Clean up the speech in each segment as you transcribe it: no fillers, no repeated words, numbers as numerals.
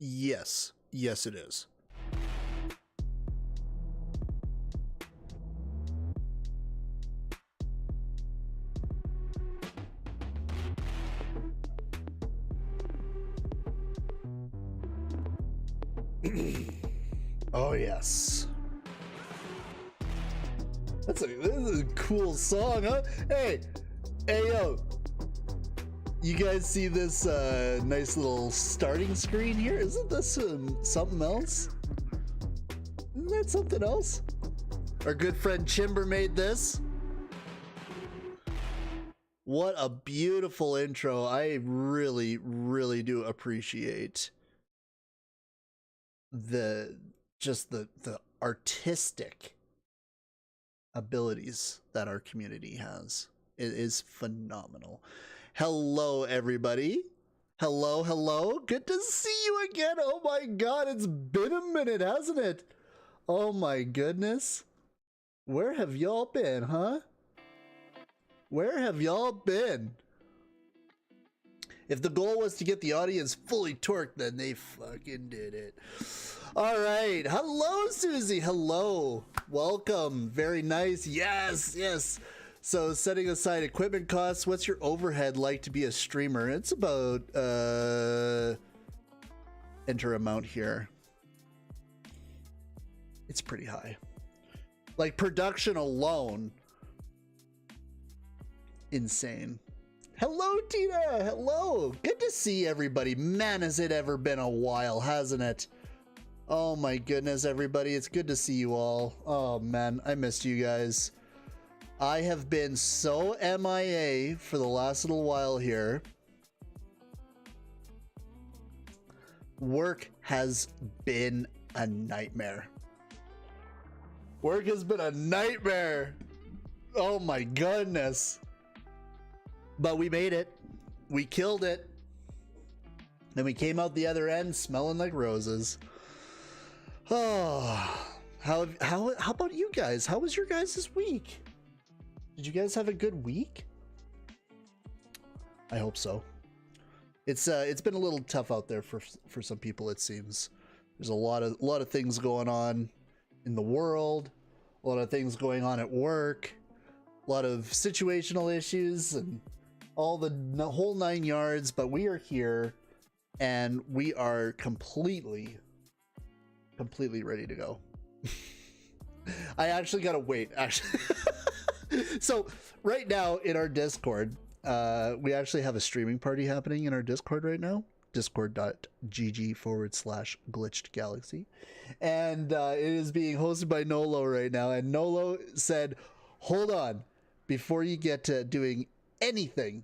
Yes. Yes, it is. Oh, yes. This is a cool song, huh? Hey, yo. You guys see this nice little starting screen here? Isn't this something else? Isn't that something else? Our good friend Chimber made this. What a beautiful intro. I really, really do appreciate the artistic abilities that our community has. It is phenomenal. Hello, everybody. Hello, hello. Good to see you again. Oh my god, it's been a minute, hasn't it? Oh my goodness. Where have y'all been, huh? Where have y'all been? If the goal was to get the audience fully torqued, then they fucking did it. All right. Hello, Susie. Hello. Welcome. Very nice. Yes, yes. So setting aside equipment costs, what's your overhead like to be a streamer? It's about, enter amount here. It's pretty high. Like production alone. Insane. Hello, Tina. Hello. Good to see everybody. Man, has it ever been a while, hasn't it? Oh my goodness, everybody. It's good to see you all. Oh man, I missed you guys. I have been so MIA for the last little while here. Work has been a nightmare. Work has been a nightmare. Oh my goodness. But we made it. We killed it. And we came out the other end smelling like roses. Oh, how about you guys? How was your guys this week? Did you guys have a good week? I hope so. It's been a little tough out there for some people, it seems. There's a lot of things going on in the world, a lot of things going on at work, a lot of situational issues and all the whole 9 yards, but we are here and we are completely ready to go. I actually gotta wait, actually. So right now in our Discord, we actually have a streaming party happening in our Discord right now. discord.gg/glitchedgalaxy. And it is being hosted by Nolo right now. And Nolo said, hold on, before you get to doing anything,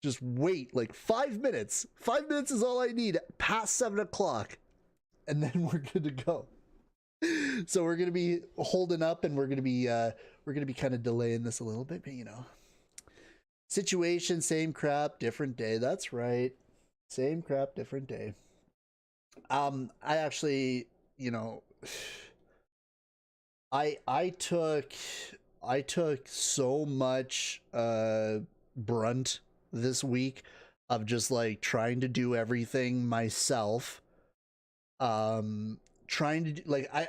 just wait like 5 minutes. 5 minutes is all I need past 7 o'clock. And then we're good to go. So we're going to be holding up and we're going to be kind of delaying this a little bit, but you know, situation, same crap, different day. That's right. Same crap, different day. I actually, you know, I took so much brunt this week of just like trying to do everything myself. Trying to do, like, I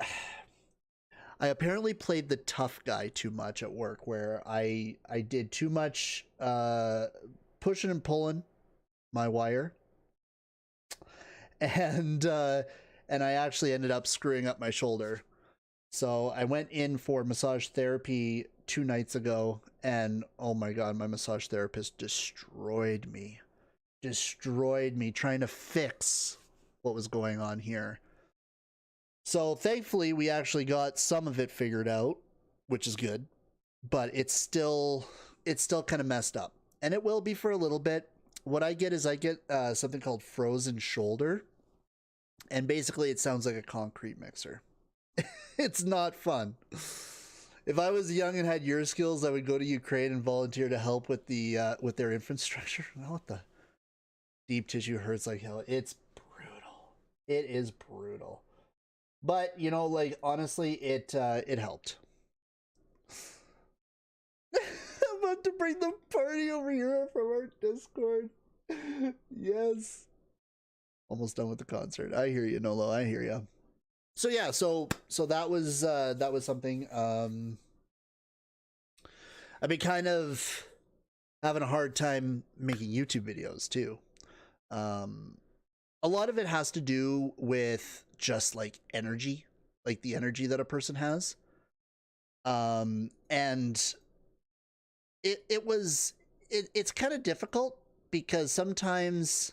apparently played the tough guy too much at work, where I did too much pushing and pulling my wire, and I actually ended up screwing up my shoulder. So I went in for massage therapy 2 nights ago, and oh my god, my massage therapist destroyed me trying to fix what was going on here. So thankfully we actually got some of it figured out, which is good, but it's still kind of messed up, and it will be for a little bit. What I get is I get something called frozen shoulder, and basically it sounds like a concrete mixer. It's not fun. If I was young and had your skills, I would go to Ukraine and volunteer to help with the with their infrastructure. Well, what the deep tissue hurts like hell. It's brutal. It is brutal. But, you know, like, honestly, it helped. I'm about to bring the party over here from our Discord. Yes. Almost done with the concert. I hear you, Nolo. I hear you. So yeah, so that was something. I've been kind of having a hard time making YouTube videos too. A lot of it has to do with just like energy, like the energy that a person has. And it's kind of difficult because sometimes,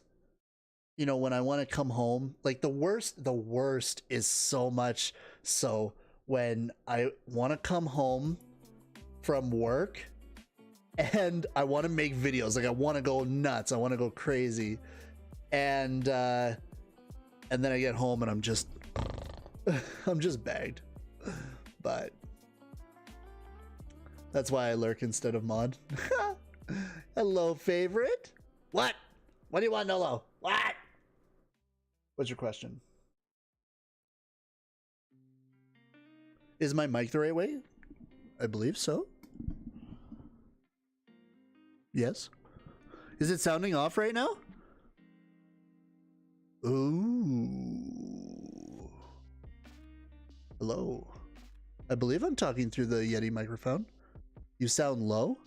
you know, when I want to come home, like the worst is so much so when I want to come home from work and I want to make videos. Like I want to go nuts. I want to go crazy. And then I get home and I'm just bagged. But that's why I lurk instead of mod. Hello, favorite. What? What do you want, Nolo? What? What's your question? Is my mic the right way? I believe so. Yes. Is it sounding off right now? Ooh. Hello. I believe I'm talking through the Yeti microphone. You sound low?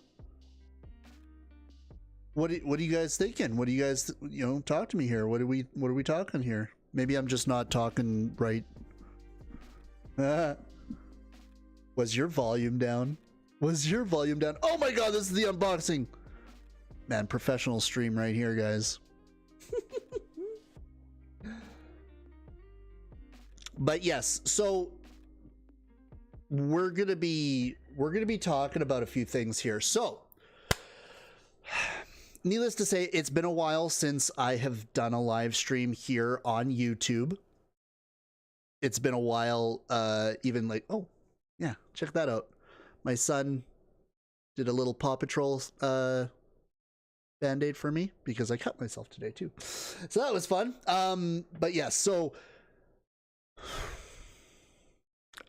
What are you guys thinking? What do you guys, you know, talk to me here. What are we talking here? Maybe I'm just not talking right. Was your volume down? Was your volume down? Oh my god, this is the unboxing. Man, professional stream right here, guys. But yes, so we're gonna be talking about a few things here. So needless to say, it's been a while since I have done a live stream here on YouTube. It's been a while, even like, oh yeah, check that out. My son did a little Paw Patrol band-aid for me because I cut myself today too. So that was fun. But yes, so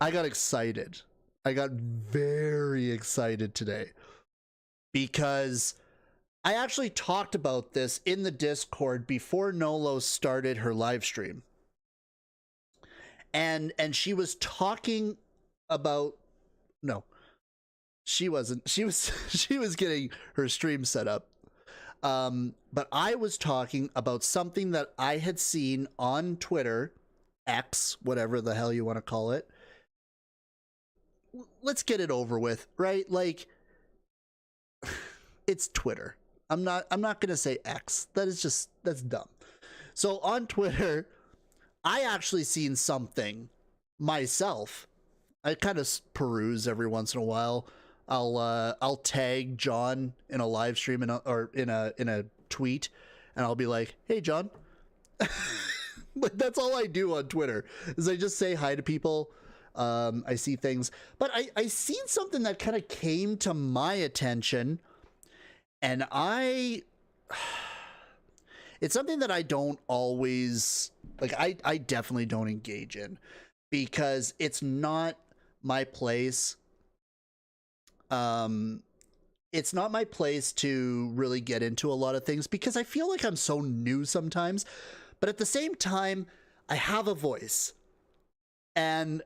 I got excited. I got very excited today because I actually talked about this in the Discord before Nolo started her live stream. And she was talking about, no, she wasn't. She was getting her stream set up. But I was talking about something that I had seen on Twitter, X, whatever the hell you want to call it. Let's get it over with, right? Like, it's Twitter. I'm not gonna say X. That's dumb. So on Twitter, I actually seen something myself. I kind of peruse every once in a while. I'll tag John in a live stream or in a tweet, and I'll be like, "Hey, John." Like, that's all I do on Twitter is I just say hi to people. I see things, but I seen something that kind of came to my attention, and it's something that I don't always like. I definitely don't engage in because it's not my place. It's not my place to really get into a lot of things because I feel like I'm so new sometimes, but at the same time, I have a voice, and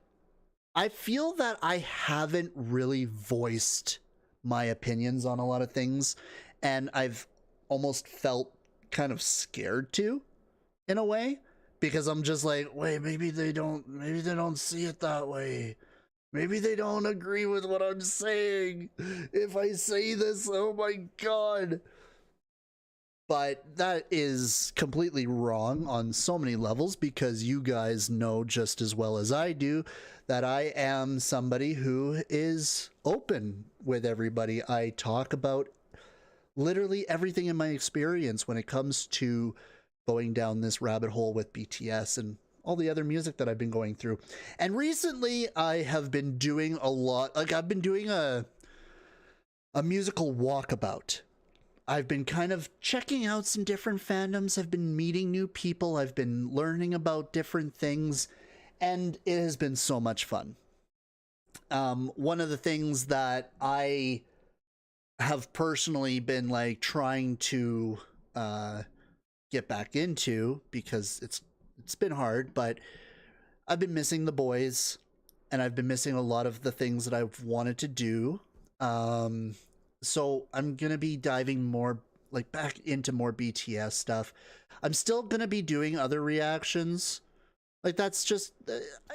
I feel that I haven't really voiced my opinions on a lot of things, and I've almost felt kind of scared to, in a way, because I'm just like, wait, maybe they don't see it that way. Maybe they don't agree with what I'm saying. If I say this, oh my god. But that is completely wrong on so many levels because you guys know just as well as I do that I am somebody who is open with everybody. I talk about literally everything in my experience when it comes to going down this rabbit hole with BTS and all the other music that I've been going through. And recently I have been doing a lot, like I've been doing a musical walkabout. I've been kind of checking out some different fandoms. I've been meeting new people. I've been learning about different things, and it has been so much fun. One of the things that I have personally been like trying to get back into because it's been hard, but I've been missing the boys and I've been missing a lot of the things that I've wanted to do. So I'm going to be diving more like back into more BTS stuff. I'm still going to be doing other reactions. Like that's just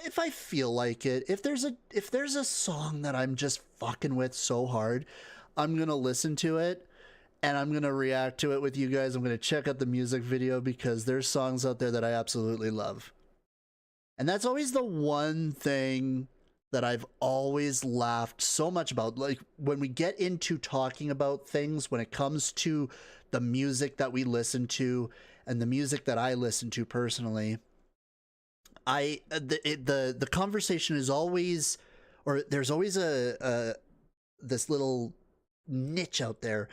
if I feel like it. If there's a song that I'm just fucking with so hard, I'm going to listen to it and I'm going to react to it with you guys. I'm going to check out the music video because there's songs out there that I absolutely love. And that's always the one thing that I've always laughed so much about. Like when we get into talking about things, when it comes to the music that we listen to and the music that I listen to personally, the conversation is always, or there's always this little niche out there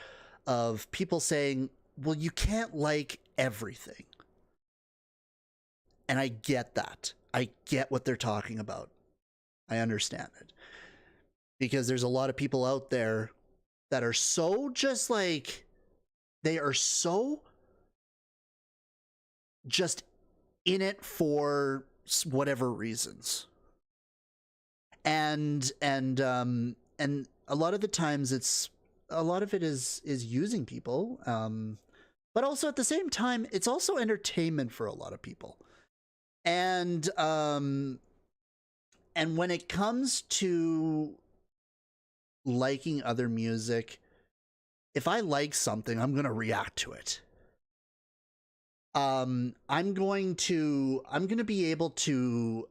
of people saying, well, you can't like everything. And I get that. I get what they're talking about. I understand it. Because there's a lot of people out there that are so just like, they are so just in it for whatever reasons. And a lot of the times a lot of it is using people. But also at the same time, it's also entertainment for a lot of people. And when it comes to liking other music, if I like something, I'm going to react to it. I'm going to be able to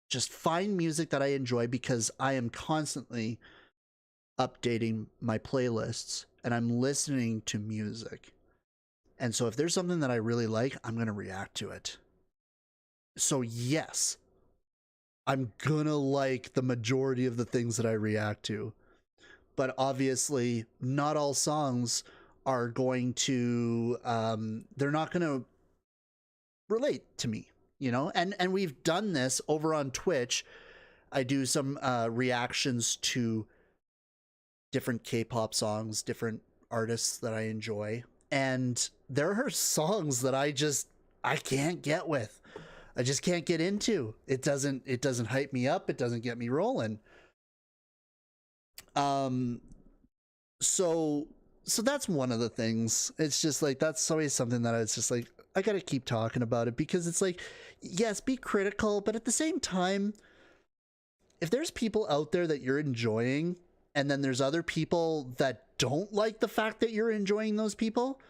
just find music that I enjoy because I am constantly updating my playlists and I'm listening to music. And so if there's something that I really like, I'm going to react to it. So yes, I'm gonna like the majority of the things that I react to. But obviously, not all songs are going to, they're not gonna relate to me, you know? And we've done this over on Twitch. I do some reactions to different K-pop songs, different artists that I enjoy. And there are songs that I can't get with. I just can't get into. It doesn't hype me up. It doesn't get me rolling. So that's one of the things. It's just like, that's always something that it's just like, I got to keep talking about it because it's like, yes, be critical, but at the same time, if there's people out there that you're enjoying and then there's other people that don't like the fact that you're enjoying those people,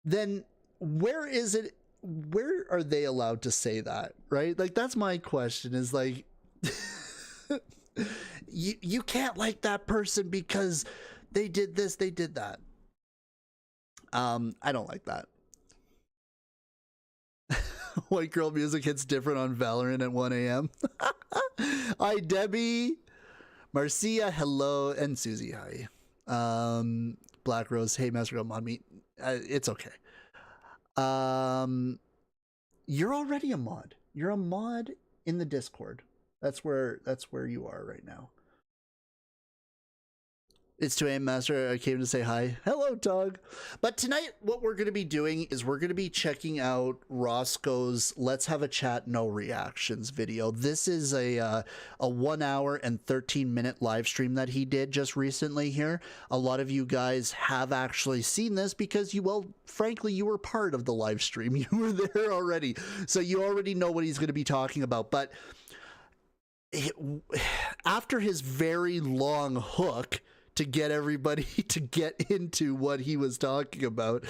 then where are they allowed to say that, right? Like, that's my question is like, you can't like that person because they did this, they did that. I don't like that. White girl music hits different on Valorant at 1 a.m. Hi, Debbie. Marcia, hello. And Susie, hi. Black Rose, hey, MasterGo, mod me. It's okay. You're already a mod. You're a mod in the Discord. That's where you are right now. It's 2 a.m. Master. I came to say hi. Hello, Doug. But tonight, what we're going to be doing is we're going to be checking out Roscoe's Let's Have a Chat No Reactions video. This is a 1 hour and 13-minute live stream that he did just recently here. A lot of you guys have actually seen this because frankly, you were part of the live stream. You were there already. So you already know what he's going to be talking about. But after his very long hook to get everybody to get into what he was talking about,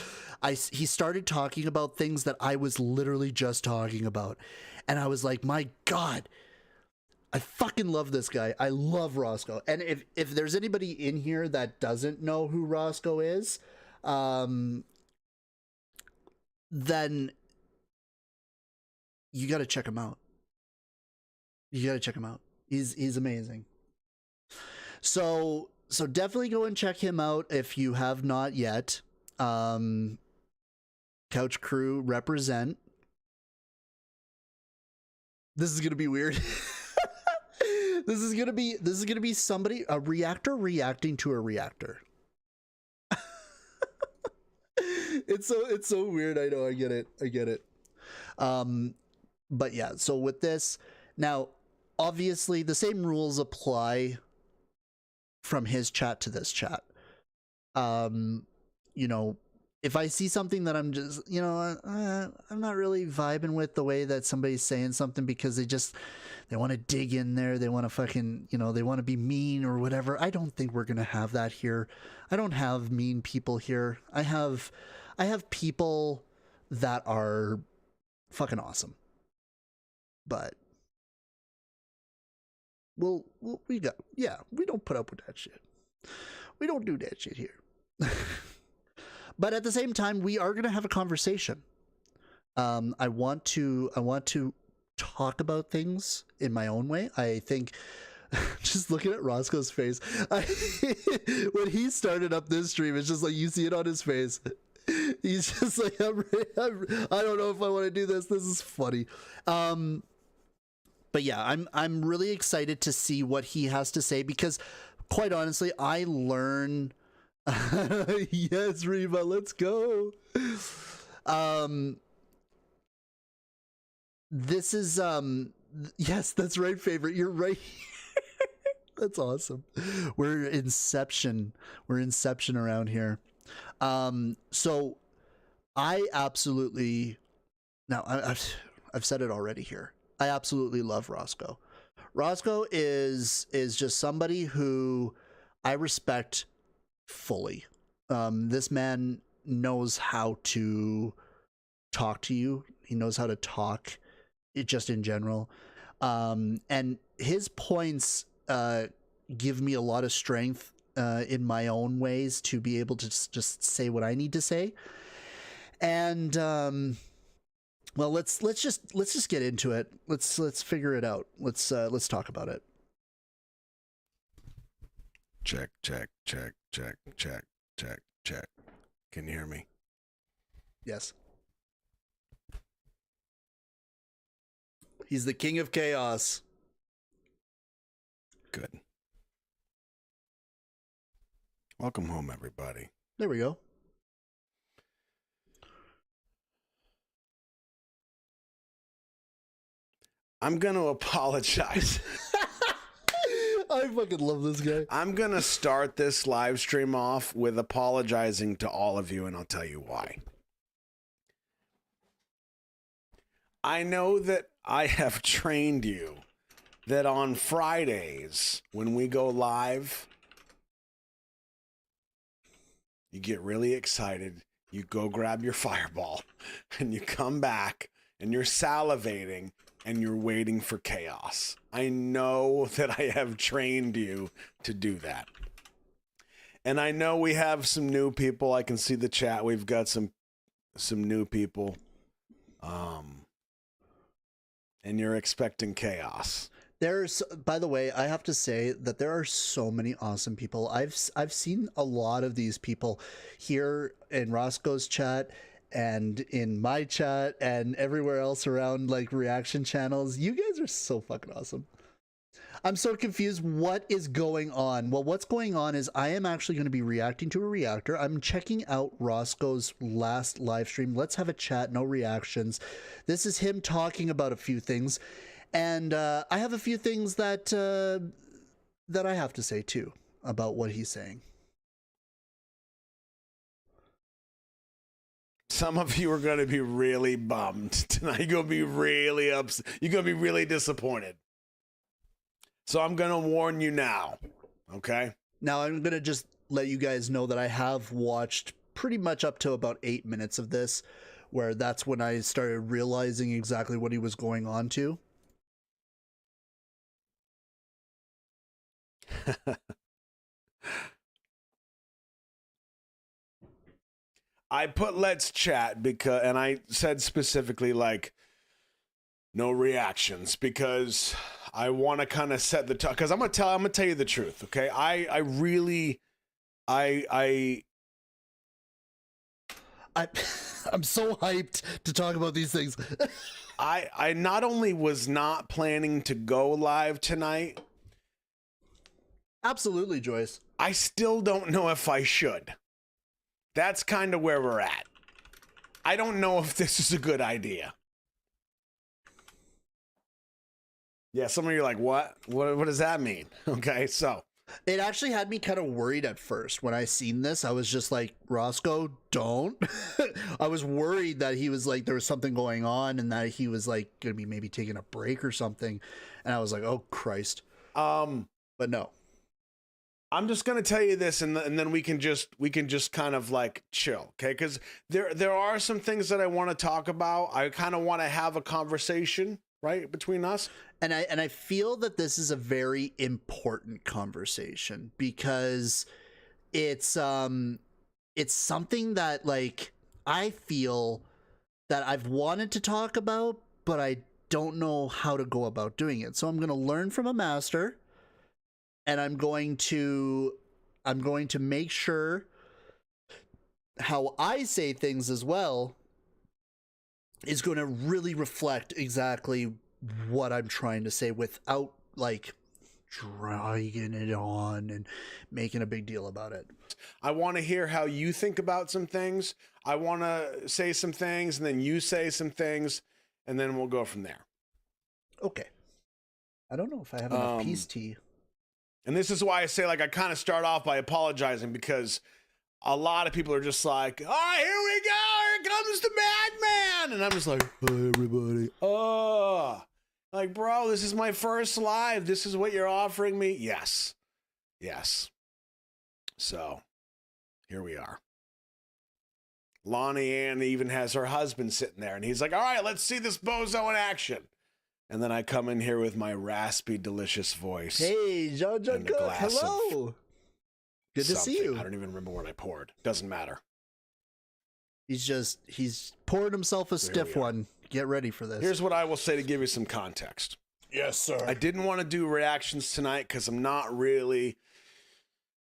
he started talking about things that I was literally just talking about. And I was like, my God, I fucking love this guy. I love Roscoe. And if there's anybody in here that doesn't know who Roscoe is, then you got to check him out. You got to check him out. He's amazing. So definitely go and check him out if you have not yet. Couch Crew represent. This is gonna be weird. This is gonna be a reactor reacting to a reactor. it's so weird. I know. I get it. But yeah. So with this now, obviously the same rules apply from his chat to this chat. You know, if I see something that I'm just, you know, I'm not really vibing with the way that somebody's saying something because they want to dig in there. They want to fucking, you know, they want to be mean or whatever. I don't think we're going to have that here. I don't have mean people here. I have people that are fucking awesome. But we don't put up with that shit. We don't do that shit here. But at the same time, we are going to have a conversation. I want to talk about things in my own way. I think just looking at Roscoe's face, when he started up this stream, it's just like you see it on his face. He's just like, I don't know if I want to do this. This is funny. But yeah, I'm really excited to see what he has to say because, quite honestly, I learn. Yes, Reba, let's go. This is yes, that's right, favorite. You're right. That's awesome. We're Inception around here. So I absolutely, now I've said it already here. I absolutely love Roscoe. Roscoe is just somebody who I respect fully. This man knows how to talk to you. He knows how to talk just in general. And his points give me a lot of strength in my own ways to be able to just say what I need to say. And well, let's just get into it. Let's figure it out. Let's talk about it. Check. Can you hear me? Yes. He's the king of chaos. Good. Welcome home, everybody. There we go. I'm going to apologize. I fucking love this guy. I'm going to start this live stream off with apologizing to all of you, and I'll tell you why. I know that I have trained you that on Fridays, when we go live, you get really excited, you go grab your fireball, and you come back, and you're salivating, and you're waiting for chaos. I know that I have trained you to do that. And I know we have some new people. I can see the chat. We've got some new people. And you're expecting chaos. There's, by the way, I have to say that there are so many awesome people. I've seen a lot of these people here in Roscoe's chat and in my chat and everywhere else around like reaction channels. You guys are so fucking awesome. I'm so confused. What is going on? Well, what's going on is I am actually going to be reacting to a reactor. I'm checking out Roscoe's last live stream. Let's have a chat, no reactions. This is him talking about a few things. And I have a few things that that I have to say too about what he's saying. Some of you are going to be really bummed tonight. You're going to be really upset. You're going to be really disappointed. So I'm going to warn you now, okay? Now I'm going to just let you guys know that I have watched pretty much up to about 8 minutes of this, where that's when I started realizing exactly what he was going on to. I put let's chat because, and I said specifically like no reactions because I want to kind of set the tone. Because I'm gonna tell you the truth, okay? I'm so hyped to talk about these things. I not only was not planning to go live tonight. Absolutely, Joyce. I still don't know if I should. That's kind of where we're at. I don't know if this is a good idea. Yeah, some of you are like, what does that mean? Okay, so it actually had me kind of worried at first when I seen this. I was just like, Roscoe, don't. I was worried that he was like, there was something going on and that he was like gonna be maybe taking a break or something. And I was like, oh Christ. But no. I'm just gonna tell you this, and then we can just kind of like chill, okay? Because there are some things that I want to talk about. I kind of want to have a conversation, right, between us. And I feel that this is a very important conversation because it's something that like I feel that I've wanted to talk about, but I don't know how to go about doing it. So I'm gonna learn from a master. And I'm going to make sure how I say things as well is going to really reflect exactly what I'm trying to say without like dragging it on and making a big deal about it. I want to hear how you think about some things. I want to say some things and then you say some things and then we'll go from there. Okay. I don't know if I have enough peace tea. And this is why I say, like, I kind of start off by apologizing because a lot of people are just like, oh, here we go. Here comes the madman. And I'm just like, hi, everybody. Oh, like, bro, this is my first live. This is what you're offering me. Yes. Yes. So here we are. Lonnie Ann even has her husband sitting there and he's like, all right, let's see this bozo in action. And then I come in here with my raspy, delicious voice. Hey, John Cook, hello. Good to see you. I don't even remember what I poured. Doesn't matter. He's poured himself a stiff one. Get ready for this. Here's what I will say to give you some context. Yes, sir. I didn't want to do reactions tonight because I'm not really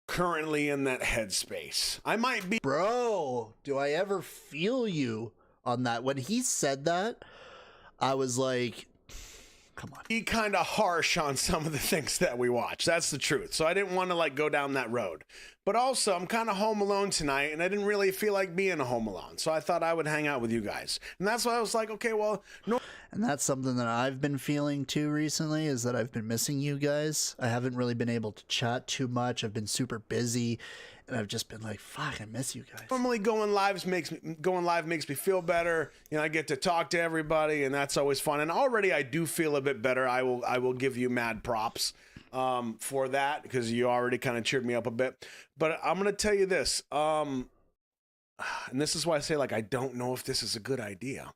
currently in that headspace. I might be. Bro, do I ever feel you on that? When he said that, I was like, come on. Be kind of harsh on some of the things that we watch. That's the truth. So I didn't want to like go down that road. But also, I'm kind of home alone tonight, and I didn't really feel like being home alone. So I thought I would hang out with you guys. And that's why I was like, okay, well, no. And that's something that I've been feeling too recently, is that I've been missing you guys. I haven't really been able to chat too much. I've been super busy. And I've just been like, fuck, I miss you guys. Normally going live makes me feel better. You know, I get to talk to everybody and that's always fun. And already I do feel a bit better. I will give you mad props for that because you already kind of cheered me up a bit. But I'm going to tell you this. And this is why I say, like, I don't know if this is a good idea.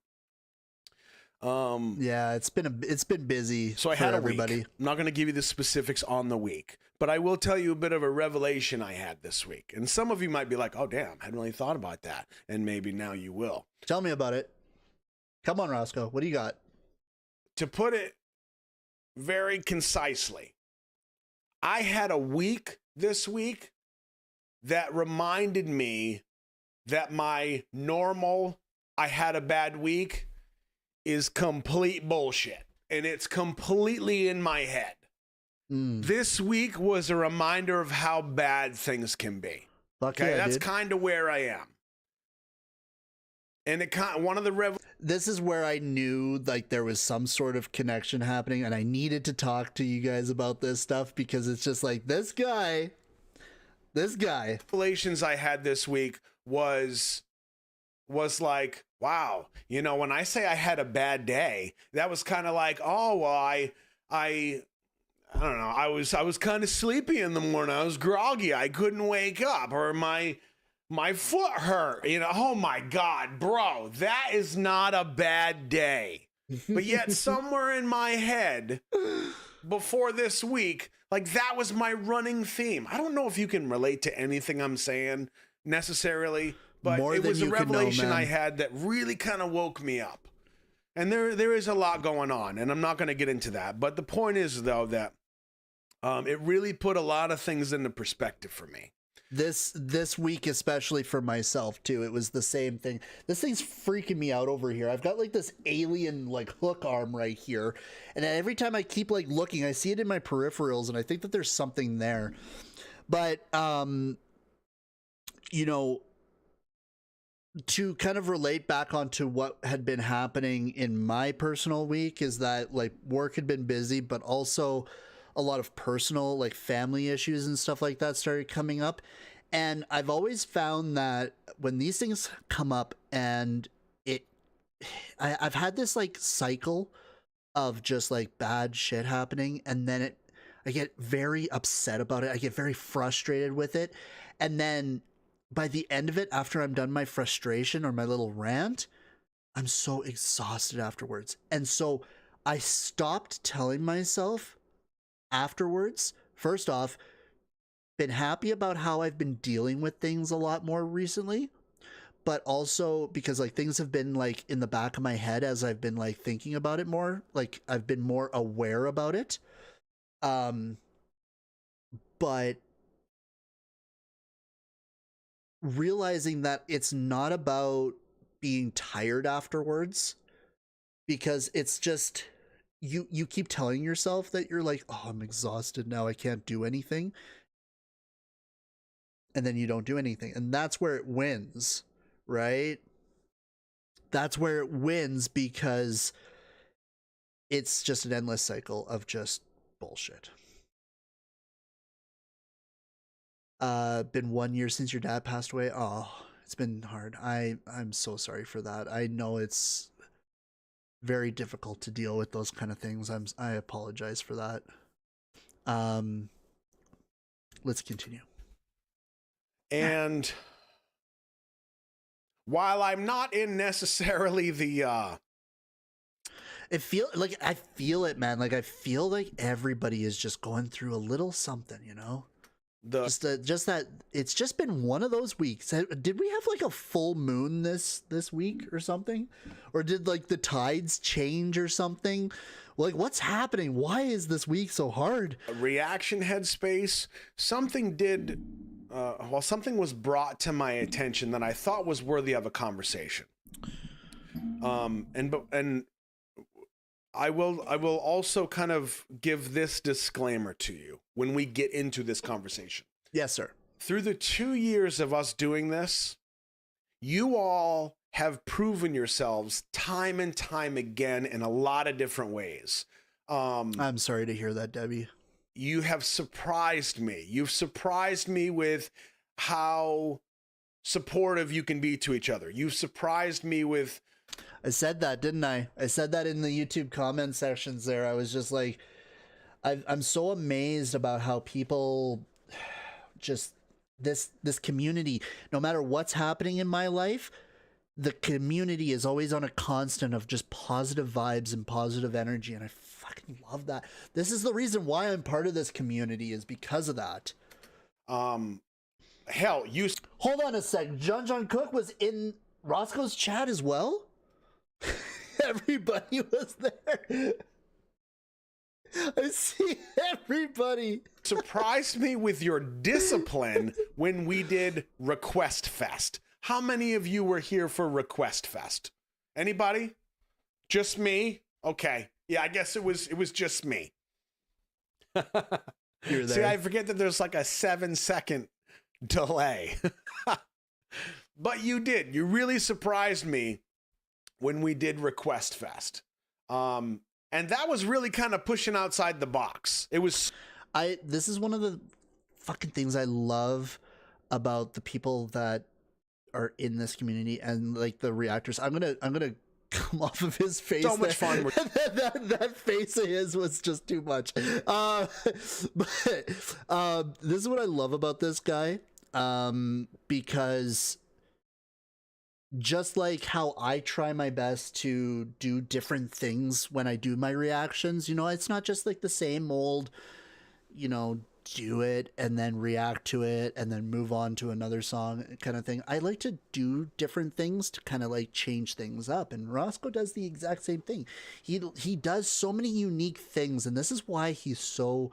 Yeah, it's been busy. So I had everybody. Week. I'm not going to give you the specifics on the week, but I will tell you a bit of a revelation I had this week. And some of you might be like, "Oh, damn, I hadn't really thought about that." And maybe now you will. Tell me about it. Come on, Roscoe. What do you got? To put it very concisely, I had a week this week that reminded me that my normal I had a bad week is complete bullshit, and it's completely in my head. This week was a reminder of how bad things can be. Okay, that's kind of where I am. And this is where I knew like there was some sort of connection happening, and I needed to talk to you guys about this stuff because it's just like this guy. Revelations I had this week was like, wow, you know, when I say I had a bad day, that was kind of like, oh, well, I don't know, I was kind of sleepy in the morning. I was groggy. I couldn't wake up, or my foot hurt. You know, oh my God, bro, that is not a bad day. But yet somewhere in my head before this week, like that was my running theme. I don't know if you can relate to anything I'm saying necessarily, but it was a revelation I had that really kind of woke me up. And there is a lot going on, and I'm not going to get into that. But the point is, though, that it really put a lot of things into perspective for me. This week, especially for myself, too, it was the same thing. This thing's freaking me out over here. I've got, like, this alien, like, hook arm right here. And every time I keep, like, looking, I see it in my peripherals, and I think that there's something there. But, you know, to kind of relate back onto what had been happening in my personal week is that like work had been busy, but also a lot of personal like family issues and stuff like that started coming up. And I've always found that when these things come up and I've had this like cycle of just like bad shit happening, and then I get very upset about it. I get very frustrated with it. And then by the end of it, after I'm done my frustration or my little rant, I'm so exhausted afterwards. And so I stopped telling myself afterwards, first off, been happy about how I've been dealing with things a lot more recently, but also because like things have been like in the back of my head as I've been like thinking about it more, like I've been more aware about it. But realizing that it's not about being tired afterwards, because it's just you keep telling yourself that you're like, oh, I'm exhausted now, I can't do anything, and then you don't do anything, and that's where it wins, right? That's where it wins, because it's just an endless cycle of just bullshit. Been 1 year since your dad passed away. Oh, it's been hard. I'm so sorry for that. I know it's very difficult to deal with those kind of things. I apologize for that. Let's continue. And while I'm not in necessarily the I feel it, man. Like I feel like everybody is just going through a little something, you know? Just that it's just been one of those weeks. Did we have like a full moon this week or something? Or did like the tides change or something? Like what's happening? Why is this week so hard? reaction headspace, something did something was brought to my attention that I thought was worthy of a conversation. And I will also kind of give this disclaimer to you when we get into this conversation. Yes, sir. Through the 2 years of us doing this, you all have proven yourselves time and time again in a lot of different ways. I'm sorry to hear that, Debbie. You have surprised me. You've surprised me with how supportive you can be to each other. You've surprised me with... I said that, didn't I? I said that in the YouTube comment sections there. I was just like, I'm so amazed about how people just, this community, no matter what's happening in my life, the community is always on a constant of just positive vibes and positive energy. And I fucking love that. This is the reason why I'm part of this community, is because of that. Hell, hold on a sec. John Cook was in Roscoe's chat as well? Everybody was there. I see everybody. Surprised me with your discipline when we did Request Fest. How many of you were here for Request Fest? Anybody? Just me? Okay. Yeah, I guess it was just me. You're there. See, I forget that there's like a 7-second delay. But you did. You really surprised me when we did Request Fest. And that was really kind of pushing outside the box. It was... This is one of the fucking things I love about the people that are in this community and like the reactors. I'm gonna come off of his face. So much fun. that face of his was just too much. But this is what I love about this guy. Because just like how I try my best to do different things when I do my reactions, you know, it's not just like the same old, you know, do it and then react to it and then move on to another song kind of thing. I like to do different things to kind of like change things up, and Roscoe does the exact same thing. He does so many unique things, and this is why he's so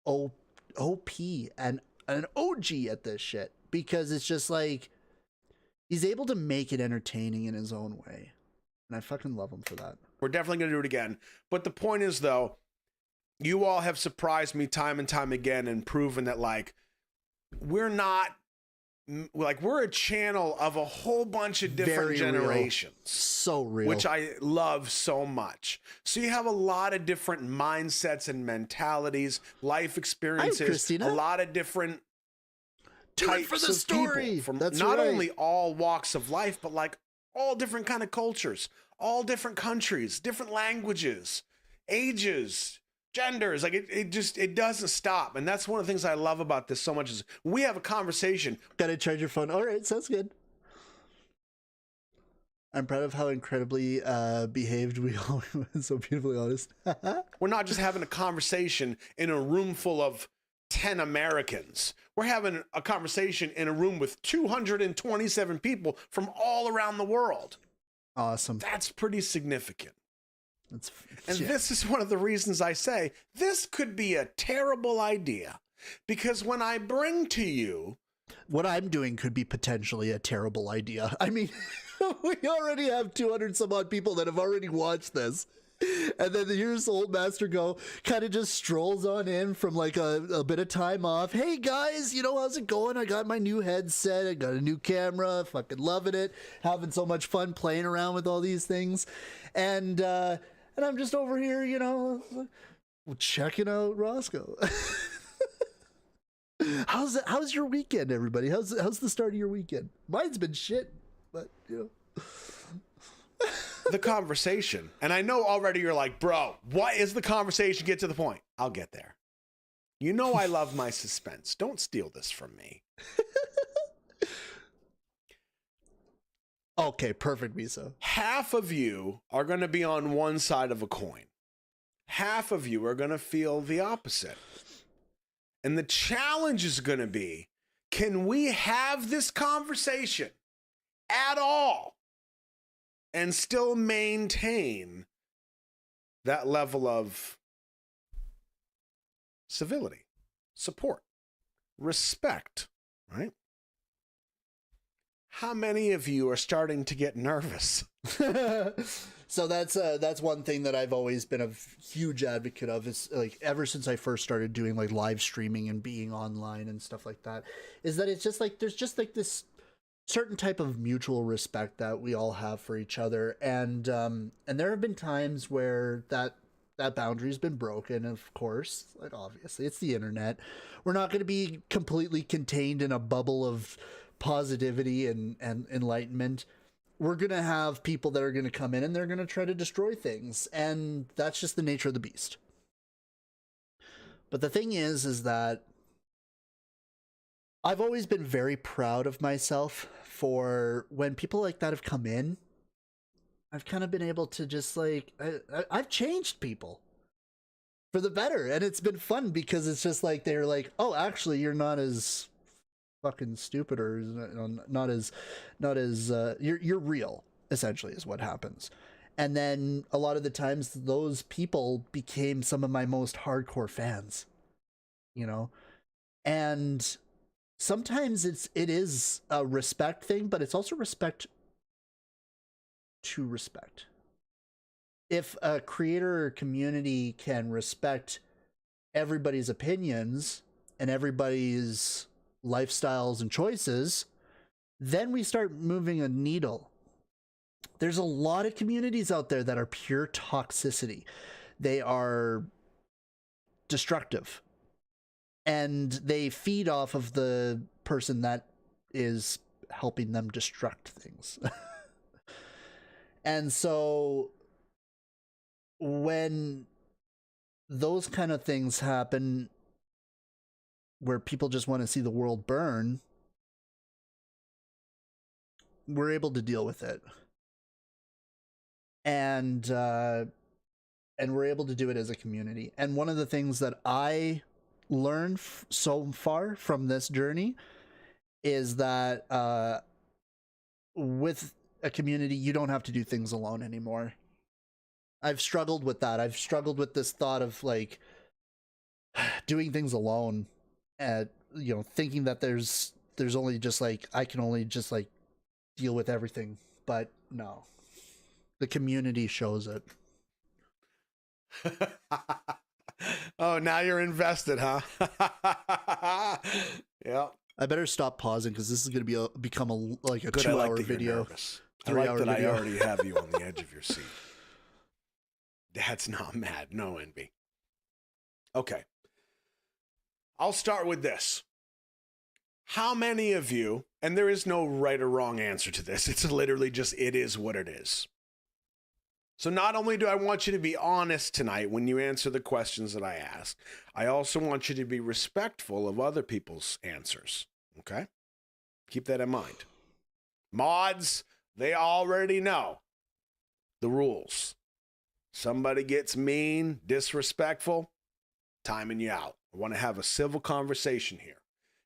OP and an OG at this shit, because it's just like he's able to make it entertaining in his own way, and I fucking love him for that. We're definitely gonna do it again, but the point is though, you all have surprised me time and time again and proven that like we're not like we're a channel of a whole bunch of different Very real. generations. So real. Which I love so much. So you have a lot of different mindsets and mentalities, life experiences, Christina. a lot of different Do it types for the of story. people from That's not right. only all walks of life, but like all different kind of cultures, all different countries, different languages, ages, genders. Like it doesn't stop. And that's one of the things I love about this so much is we have a conversation. Gotta charge your phone. All right, sounds good. I'm proud of how incredibly behaved we all were. So beautifully honest. We're not just having a conversation in a room full of 10 Americans. We're having a conversation in a room with 227 people from all around the world. Awesome. That's pretty significant. And Yeah. this is one of the reasons I say this could be a terrible idea. Because when I bring to you... What I'm doing could be potentially a terrible idea. I mean, we already have 200 some odd people that have already watched this. And then here's old MasterGo kind of just strolls on in from like a bit of time off. Hey guys, you know, how's it going? I got my new headset. I got a new camera. Fucking loving it. Having so much fun playing around with all these things. And I'm just over here, you know, checking out Roscoe. How's your weekend, everybody? How's the start of your weekend? Mine's been shit, but you know. The conversation. And I know already you're like, bro, what is the conversation? Get to the point. I'll get there. You know I love my suspense. Don't steal this from me. Okay, perfect, Miso. Half of you are going to be on one side of a coin. Half of you are going to feel the opposite. And the challenge is going to be, can we have this conversation at all and still maintain that level of civility, support, respect, right? How many of you are starting to get nervous? So that's one thing that I've always been a huge advocate of, is like ever since I first started doing like live streaming and being online and stuff like that, is that it's just like there's just like this certain type of mutual respect that we all have for each other, and there have been times where that boundary's been broken. Of course, like obviously it's the internet. We're not going to be completely contained in a bubble of positivity and enlightenment. We're going to have people that are going to come in and they're going to try to destroy things, and that's just the nature of the beast. But the thing is that I've always been very proud of myself for when people like that have come in. I've kind of been able to just like, I've changed people for the better. And it's been fun because it's just like, they're like, oh, actually, you're not as fucking stupid, or not as you're real, essentially, is what happens. And then a lot of the times those people became some of my most hardcore fans, you know? And sometimes it is a respect thing, but it's also respect to respect. If a creator or community can respect everybody's opinions and everybody's lifestyles and choices, then we start moving a needle. There's a lot of communities out there that are pure toxicity. They are destructive. And they feed off of the person that is helping them destruct things. And so when those kind of things happen, where people just want to see the world burn, we're able to deal with it. And we're able to do it as a community. And one of the things that I learned so far from this journey is that with a community, you don't have to do things alone anymore. I've struggled with that. I've struggled with this thought of like doing things alone, and you know, thinking that there's only just like, I can only just like deal with everything. But no, the community shows it. Oh, now you're invested, huh? Yep. I better stop pausing because this is going to become like a Good, I like 2-hour that you're video. nervous. I like 3-hour that video. I already have you on the edge of your seat. That's not mad. No envy. Okay. I'll start with this. How many of you, and there is no right or wrong answer to this, it's literally just it is what it is. So not only do I want you to be honest tonight when you answer the questions that I ask, I also want you to be respectful of other people's answers. Okay? Keep that in mind. Mods, they already know the rules. Somebody gets mean, disrespectful, timing you out. I want to have a civil conversation here.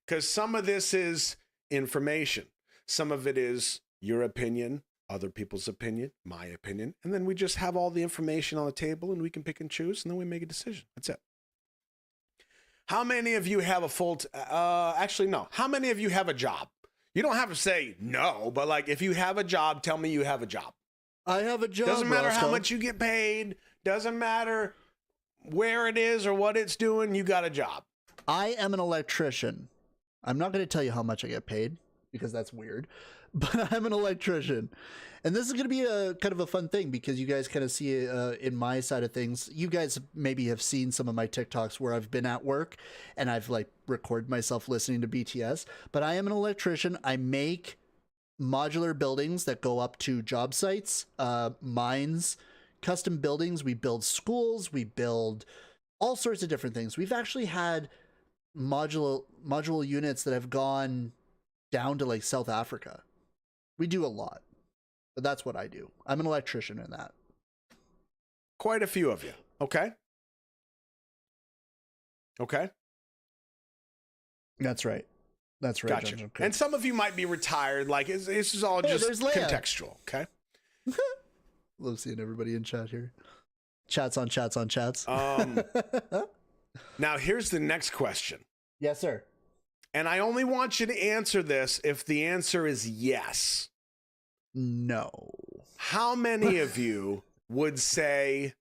Because some of this is information. Some of it is your opinion, other people's opinion, my opinion. And then we just have all the information on the table and we can pick and choose and then we make a decision. That's it. How many of you have a actually, no. How many of you have a job? You don't have to say no, but like if you have a job, tell me you have a job. I have a job. Doesn't matter Roscoe. how much you get paid. Doesn't matter where it is or what it's doing. You got a job. I am an electrician. I'm not going to tell you how much I get paid because that's weird, but I'm an electrician. And this is going to be a kind of a fun thing because you guys kind of see in my side of things. You guys maybe have seen some of my TikToks where I've been at work and I've like recorded myself listening to BTS, but I am an electrician. I make modular buildings that go up to job sites, mines, custom buildings. We build schools, we build all sorts of different things. We've actually had module units that have gone down to like South Africa. We do a lot, but that's what I do. I'm an electrician in that. Quite a few of you. Okay. Okay. That's right. That's right. Gotcha. Okay. And some of you might be retired. Like this is all just contextual. Okay. Love seeing everybody in chat here. Chats on chats on chats. Now here's the next question. Yes, sir. And I only want you to answer this if the answer is yes. No. How many of you would say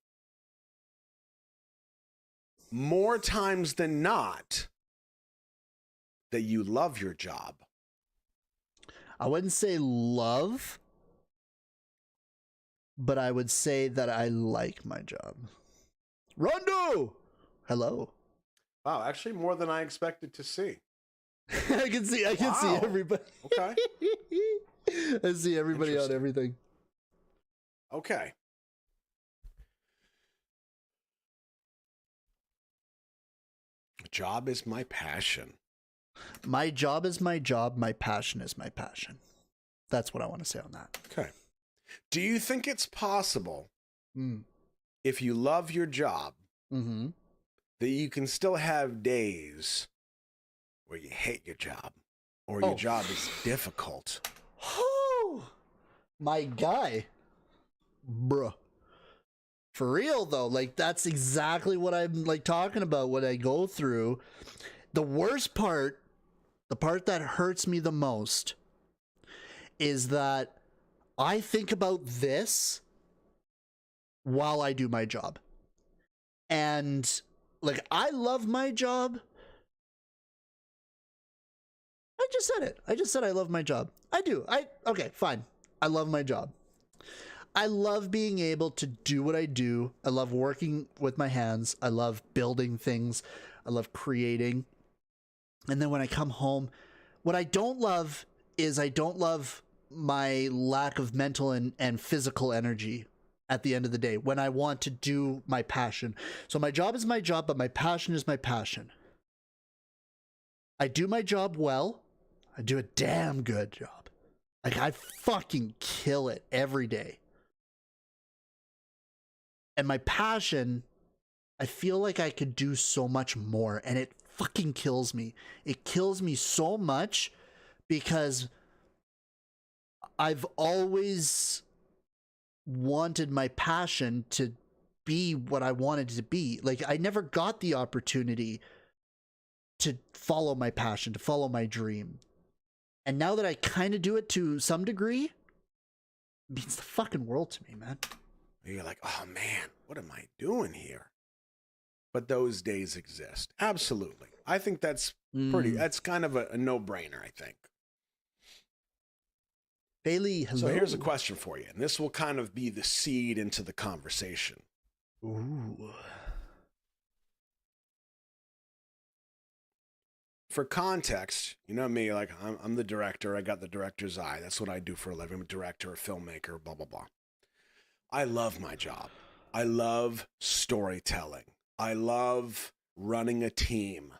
more times than not that you love your job? I wouldn't say love, but I would say that I like my job. Rondo! Hello. Wow, actually more than I expected to see. I can see everybody. Okay. I see everybody on everything. Okay. Job is my passion. My job is my job. My passion is my passion. That's what I want to say on that. Okay. Do you think it's possible, if you love your job, that you can still have days where you hate your job or your job is difficult? My guy. Bruh. For real though, like that's exactly what I'm like talking about, what I go through. The worst part, the part that hurts me the most is that I think about this while I do my job. And like I love my job. I just said it. I just said I love my job. I do. Okay, fine. I love my job. I love being able to do what I do. I love working with my hands. I love building things. I love creating. And then when I come home, what I don't love is I don't love my lack of mental and physical energy at the end of the day when I want to do my passion. So my job is my job, but my passion is my passion. I do my job well. I do a damn good job. Like I fucking kill it every day. And my passion, I feel like I could do so much more, and it fucking kills me. It kills me so much because I've always wanted my passion to be what I wanted it to be. Like I never got the opportunity to follow my passion, to follow my dream. And now that I kind of do it to some degree, it means the fucking world to me, man. You're like, oh man, what am I doing here? But those days exist. Absolutely. I think that's that's kind of a no-brainer, I think. Bailey, hello. So here's a question for you, and this will kind of be the seed into the conversation. Ooh. For context, you know me, like I'm the director. I got the director's eye. That's what I do for a living. I'm a director, a filmmaker, blah, blah, blah. I love my job. I love storytelling. I love running a team.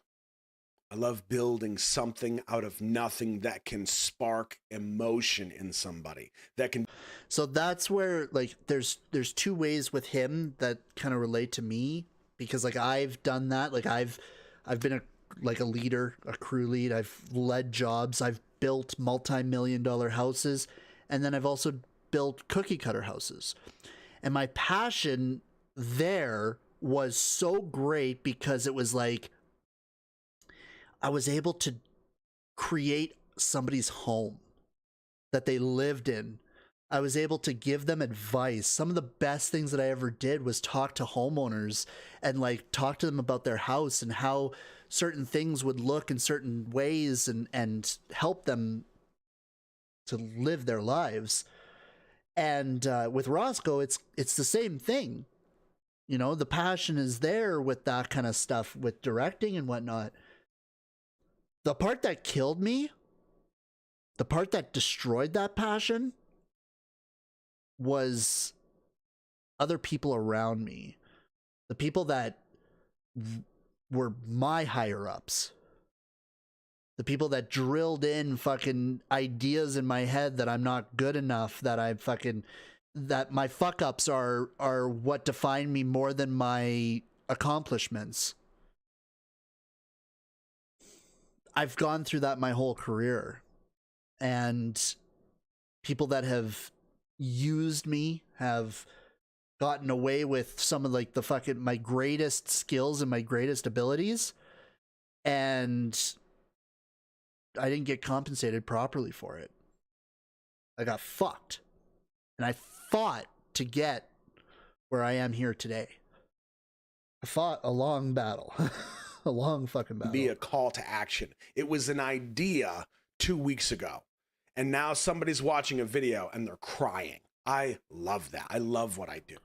I love building something out of nothing that can spark emotion in somebody. That can. So that's where, like, there's two ways with him that kind of relate to me, because like I've done that. Like I've been a leader, a crew lead. I've led jobs. I've built multi-million-dollar houses, and then I've also built cookie cutter houses. And my passion there was so great because it was like I was able to create somebody's home that they lived in. I was able to give them advice. Some of the best things that I ever did was talk to homeowners and like talk to them about their house and how certain things would look in certain ways and help them to live their lives. And with Roscoe, it's the same thing. You know, the passion is there with that kind of stuff, with directing and whatnot. The part that killed me, the part that destroyed that passion, was other people around me. The people that were my higher ups. The people that drilled in fucking ideas in my head that I'm not good enough, that that my fuck ups are what define me more than my accomplishments. I've gone through that my whole career, and people that have used me have gotten away with some of like the fucking my greatest skills and my greatest abilities, and I didn't get compensated properly for it. I got fucked, and I fought to get where I am here today. I fought a long battle. A long fucking battle. Be a call to action. It was an idea 2 weeks ago, and now somebody's watching a video and they're crying. I love that. I love what I do.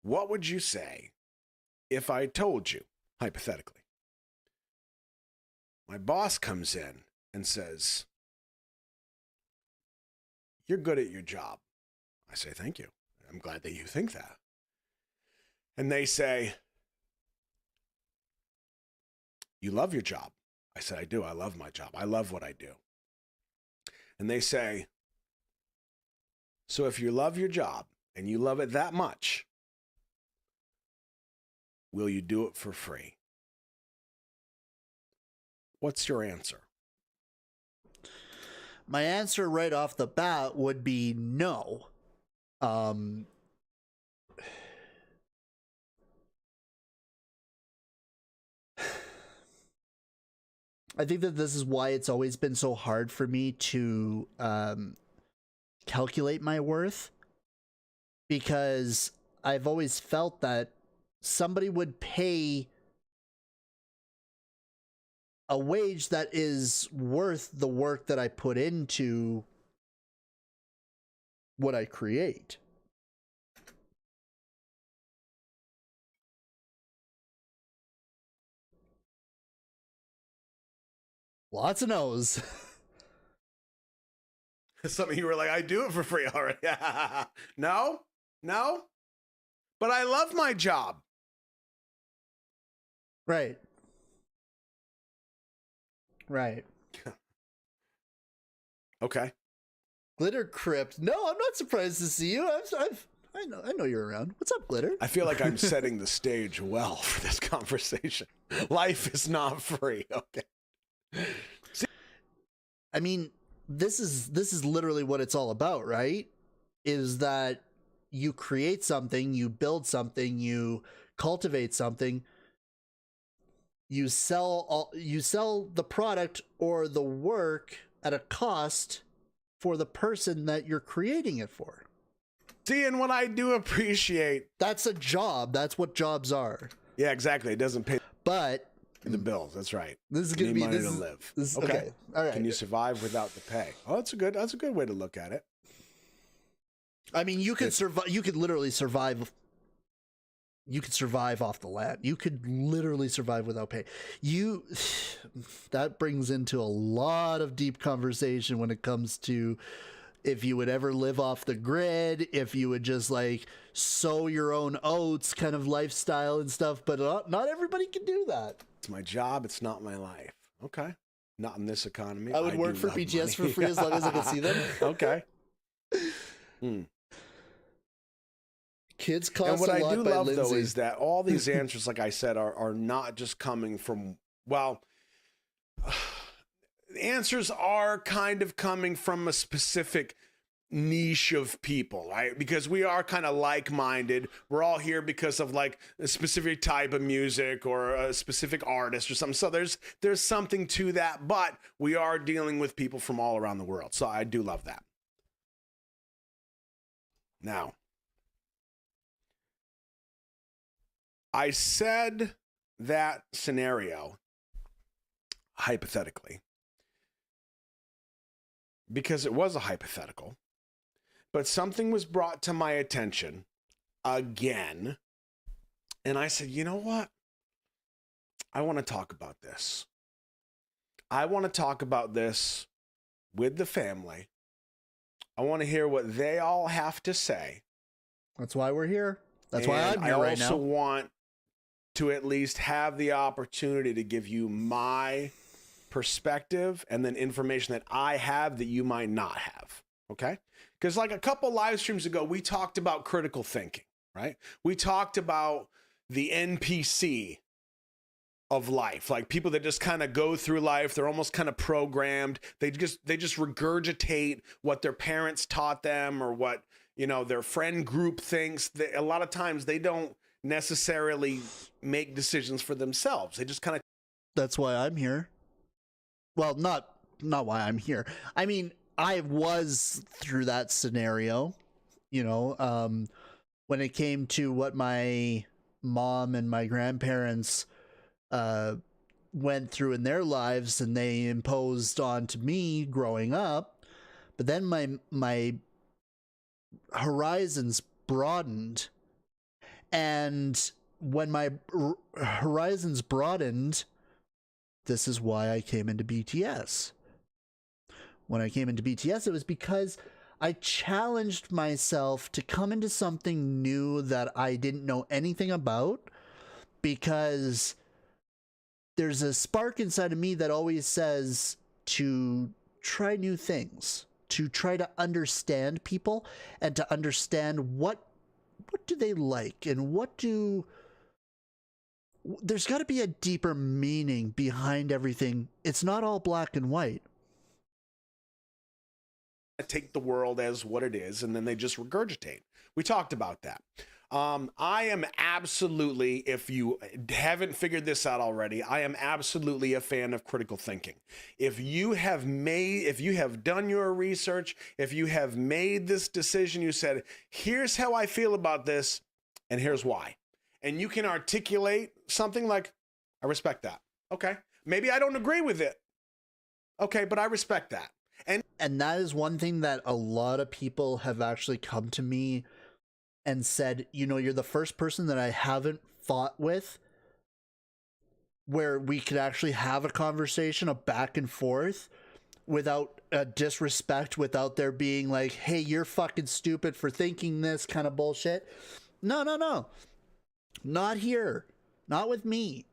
What would you say if I told you, hypothetically, my boss comes in and says, "You're good at your job." I say, "Thank you. I'm glad that you think that." And they say, "You love your job." I said, "I do. I love my job. I love what I do." And they say, "So if you love your job and you love it that much, will you do it for free?" What's your answer? My answer right off the bat would be no. I think that this is why it's always been so hard for me to calculate my worth, because I've always felt that somebody would pay a wage that is worth the work that I put into what I create. Lots of no's. Some of you were like, "I do it for free already." No, but I love my job. Right. Okay. Glitter Crypt. No, I'm not surprised to see you. I know you're around. What's up, Glitter? I feel like I'm setting the stage well for this conversation. Life is not free. Okay. I mean, this is literally what it's all about, right? Is that you create something, you build something, you cultivate something, you sell the product or the work at a cost for the person that you're creating it for. See, and what I do appreciate. That's a job. That's what jobs are. Yeah, exactly. It doesn't pay But the bills. That's right. this is You going to need be money this to is, live. This, Okay. okay. All right. Can you survive without the pay? Oh, that's a good way to look at it. I mean, you could survive. You could literally survive. You could survive off the land. You could literally survive without pay. That brings into a lot of deep conversation when it comes to if you would ever live off the grid, if you would just like sow your own oats kind of lifestyle and stuff. But not everybody can do that. It's my job. It's not my life. Okay. Not in this economy. I would work for BTS for free as long as I could see them. Okay. Kids cost and what a I lot do by love, Lindsay. though, is that all these answers, like I said, are not just coming from, well, the answers are kind of coming from a specific niche of people, right? Because we are kind of like-minded. We're all here because of like a specific type of music or a specific artist or something. So there's something to that, but we are dealing with people from all around the world. So I do love that. Now, I said that scenario hypothetically because it was a hypothetical, but something was brought to my attention again. And I said, you know what? I want to talk about this. I want to talk about this with the family. I want to hear what they all have to say. That's why we're here. That's why I'm here right now. I also want to at least have the opportunity to give you my perspective and then information that I have that you might not have. Okay? Because like a couple live streams ago, we talked about critical thinking, right? We talked about the NPC of life, like people that just kind of go through life. They're almost kind of programmed. They just regurgitate what their parents taught them or what, you know, their friend group thinks. A lot of times they don't necessarily make decisions for themselves. They just kind of. That's why I'm here. Well, not why I'm here. I mean, I was through that scenario, you know, when it came to what my mom and my grandparents went through in their lives and they imposed onto me growing up. But then my horizons broadened. And when my horizons broadened, this is why I came into BTS. When I came into BTS, it was because I challenged myself to come into something new that I didn't know anything about, because there's a spark inside of me that always says to try new things, to try to understand people and to understand what do they like and there's got to be a deeper meaning behind everything. It's not all black and white. Take the world as what it is, and then they just regurgitate. We talked about that. I am absolutely, if you haven't figured this out already, I am absolutely a fan of critical thinking. If you have done your research, if you have made this decision, you said, here's how I feel about this, and here's why. And you can articulate something like, I respect that. Okay. Maybe I don't agree with it. Okay, but I respect that. And that is one thing that a lot of people have actually come to me and said, you know, you're the first person that I haven't fought with where we could actually have a conversation, a back and forth without disrespect, without there being like, hey, you're fucking stupid for thinking this kind of bullshit. No. Not here. Not with me.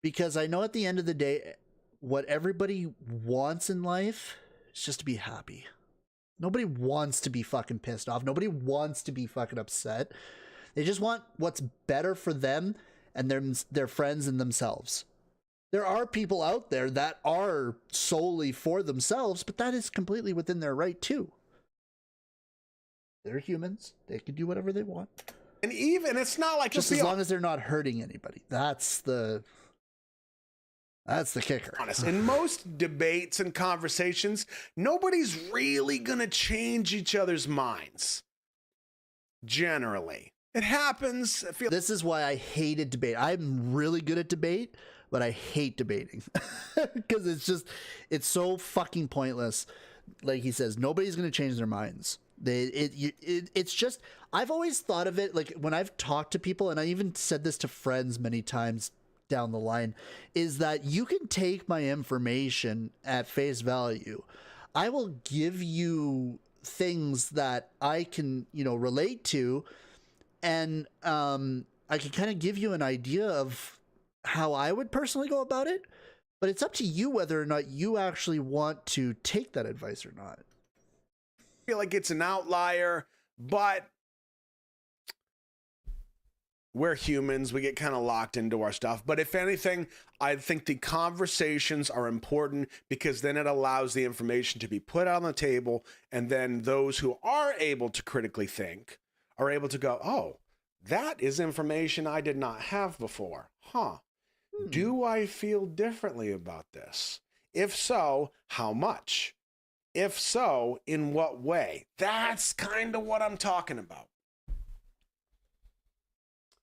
Because I know at the end of the day, what everybody wants in life is just to be happy. Nobody wants to be fucking pissed off. Nobody wants to be fucking upset. They just want what's better for them and their friends and themselves. There are people out there that are solely for themselves, but that is completely within their right too. They're humans. They can do whatever they want. And even, it's not like just as long as they're not hurting anybody. That's the kicker. Honest. In most debates and conversations, nobody's really going to change each other's minds. generally. It happens. This is why I hated debate. I'm really good at debate, but I hate debating because it's so fucking pointless. Like he says, nobody's going to change their minds. It's just, I've always thought of it like when I've talked to people, and I even said this to friends many times down the line, is that you can take my information at face value. I will give you things that I can, relate to, and I can kind of give you an idea of how I would personally go about it, but it's up to you whether or not you actually want to take that advice or not. I feel like it's an outlier, but we're humans. We get kind of locked into our stuff. But if anything, I think the conversations are important because then it allows the information to be put on the table. And then those who are able to critically think are able to go, oh, that is information I did not have before. Huh. Do I feel differently about this? If so, how much? If so, in what way? That's kind of what I'm talking about.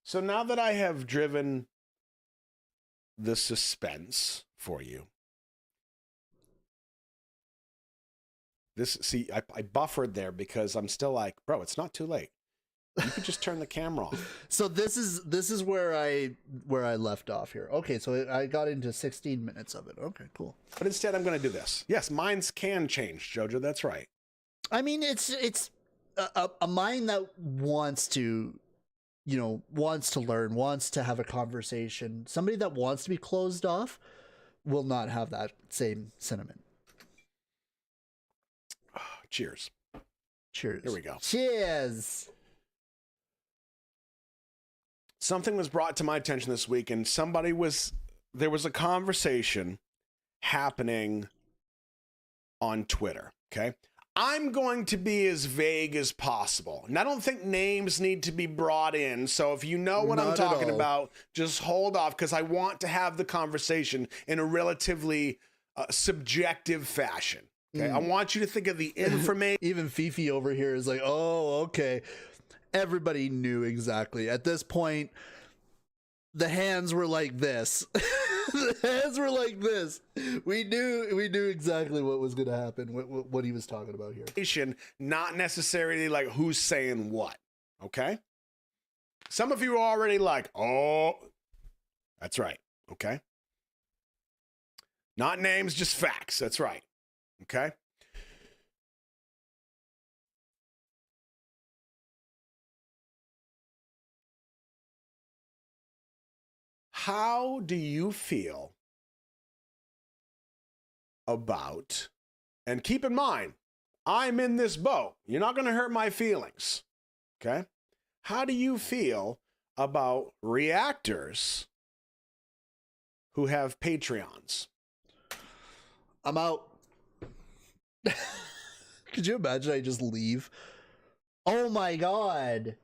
So now that I have driven the suspense for you, I buffered there because I'm still like, bro, it's not too late. You could just turn the camera off. So this is where I left off here. Okay, so I got into 16 minutes of it. Okay, cool. But instead, I'm going to do this. Yes, minds can change, Jojo. That's right. I mean, it's a mind that wants to, wants to learn, wants to have a conversation. Somebody that wants to be closed off will not have that same sentiment. Cheers. Cheers. Here we go. Cheers. Something was brought to my attention this week, and there was a conversation happening on Twitter, okay? I'm going to be as vague as possible, and I don't think names need to be brought in, so if you know what I'm talking about, just hold off, because I want to have the conversation in a relatively subjective fashion, okay? I want you to think of the information. Even Fifi over here is like, oh, okay. Everybody knew exactly. At this point, the hands were like this. The hands were like this. We knew exactly what was going to happen, what he was talking about here. Not necessarily like who's saying what, okay? Some of you are already like, oh, that's right, okay? Not names, just facts, that's right, okay? How do you feel about, and keep in mind, I'm in this boat. You're not going to hurt my feelings, okay? How do you feel about reactors who have Patreons? I'm out. Could you imagine I just leave? Oh my God.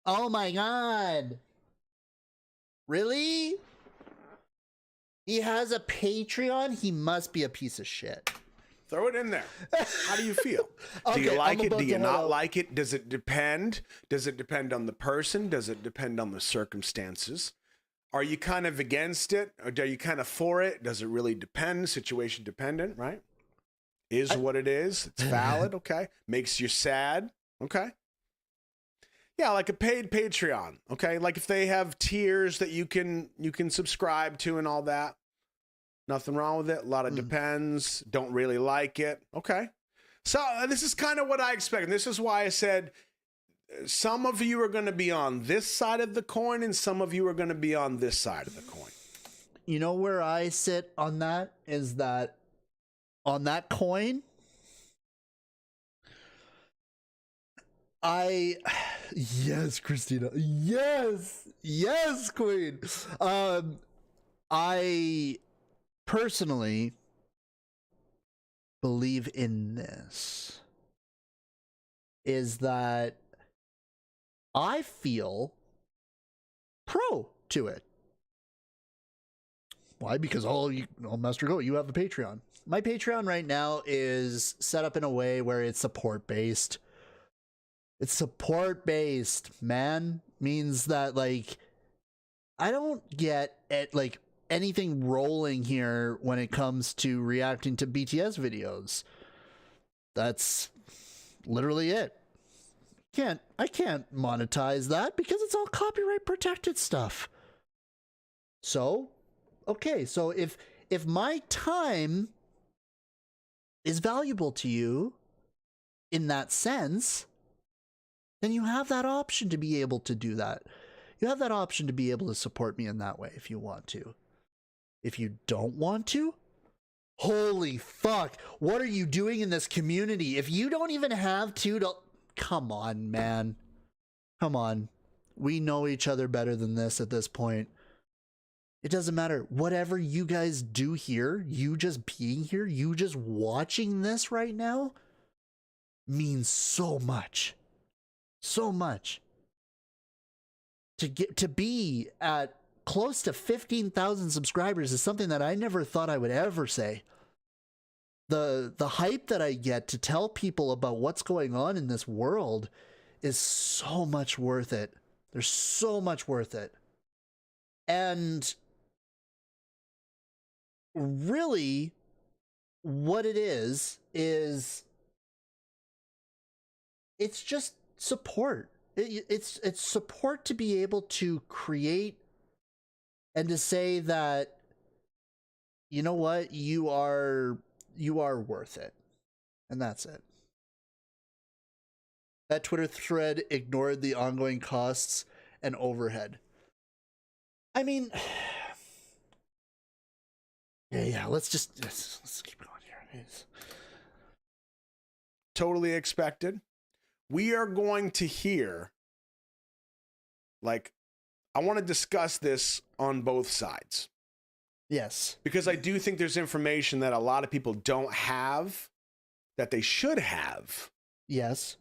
Oh my God. Really? He has a Patreon? He must be a piece of shit. Throw it in there. How do you feel? Okay, do you like it? Do you not like it? Does it depend? Does it depend on the person? Does it depend on the circumstances? Are you kind of against it? Or are you kind of for it? Does it really depend? Situation dependent, right? Is what it is. It's valid, okay? Makes you sad, okay? Yeah, like a paid Patreon, okay? Like if they have tiers that you can subscribe to and all that. Nothing wrong with it. A lot of depends. Don't really like it. Okay. So this is kind of what I expected. This is why I said some of you are going to be on this side of the coin and some of you are going to be on this side of the coin. You know where I sit on that is that on that coin, yes, Christina. Yes, Queen. I personally believe in this, is that I feel pro to it. Why? Because MasterGo, you have a Patreon. My Patreon right now is set up in a way where it's support based. It's support based, man. Means that like I don't get it like anything rolling here when it comes to reacting to BTS videos. That's literally it. I can't monetize that because it's all copyright protected stuff. So, okay, so if my time is valuable to you in that sense, then you have that option to be able to do that. You have that option to be able to support me in that way if you want to. If you don't want to, holy fuck, what are you doing in this community? If you don't even have to, come on, man. Come on. We know each other better than this at this point. It doesn't matter. Whatever you guys do here, you just being here, you just watching this right now means so much. So much. To be at close to 15,000 subscribers is something that I never thought I would ever say. The hype that I get to tell people about what's going on in this world is so much worth it. There's so much worth it. And really what it is it's just support. It's support to be able to create and to say that, you know what, you are worth it. And that's it. That Twitter thread ignored the ongoing costs and overhead. I mean, yeah, let's keep going here. Totally expected. We are going to hear, like, I want to discuss this on both sides. Yes. Because I do think there's information that a lot of people don't have that they should have. Yes.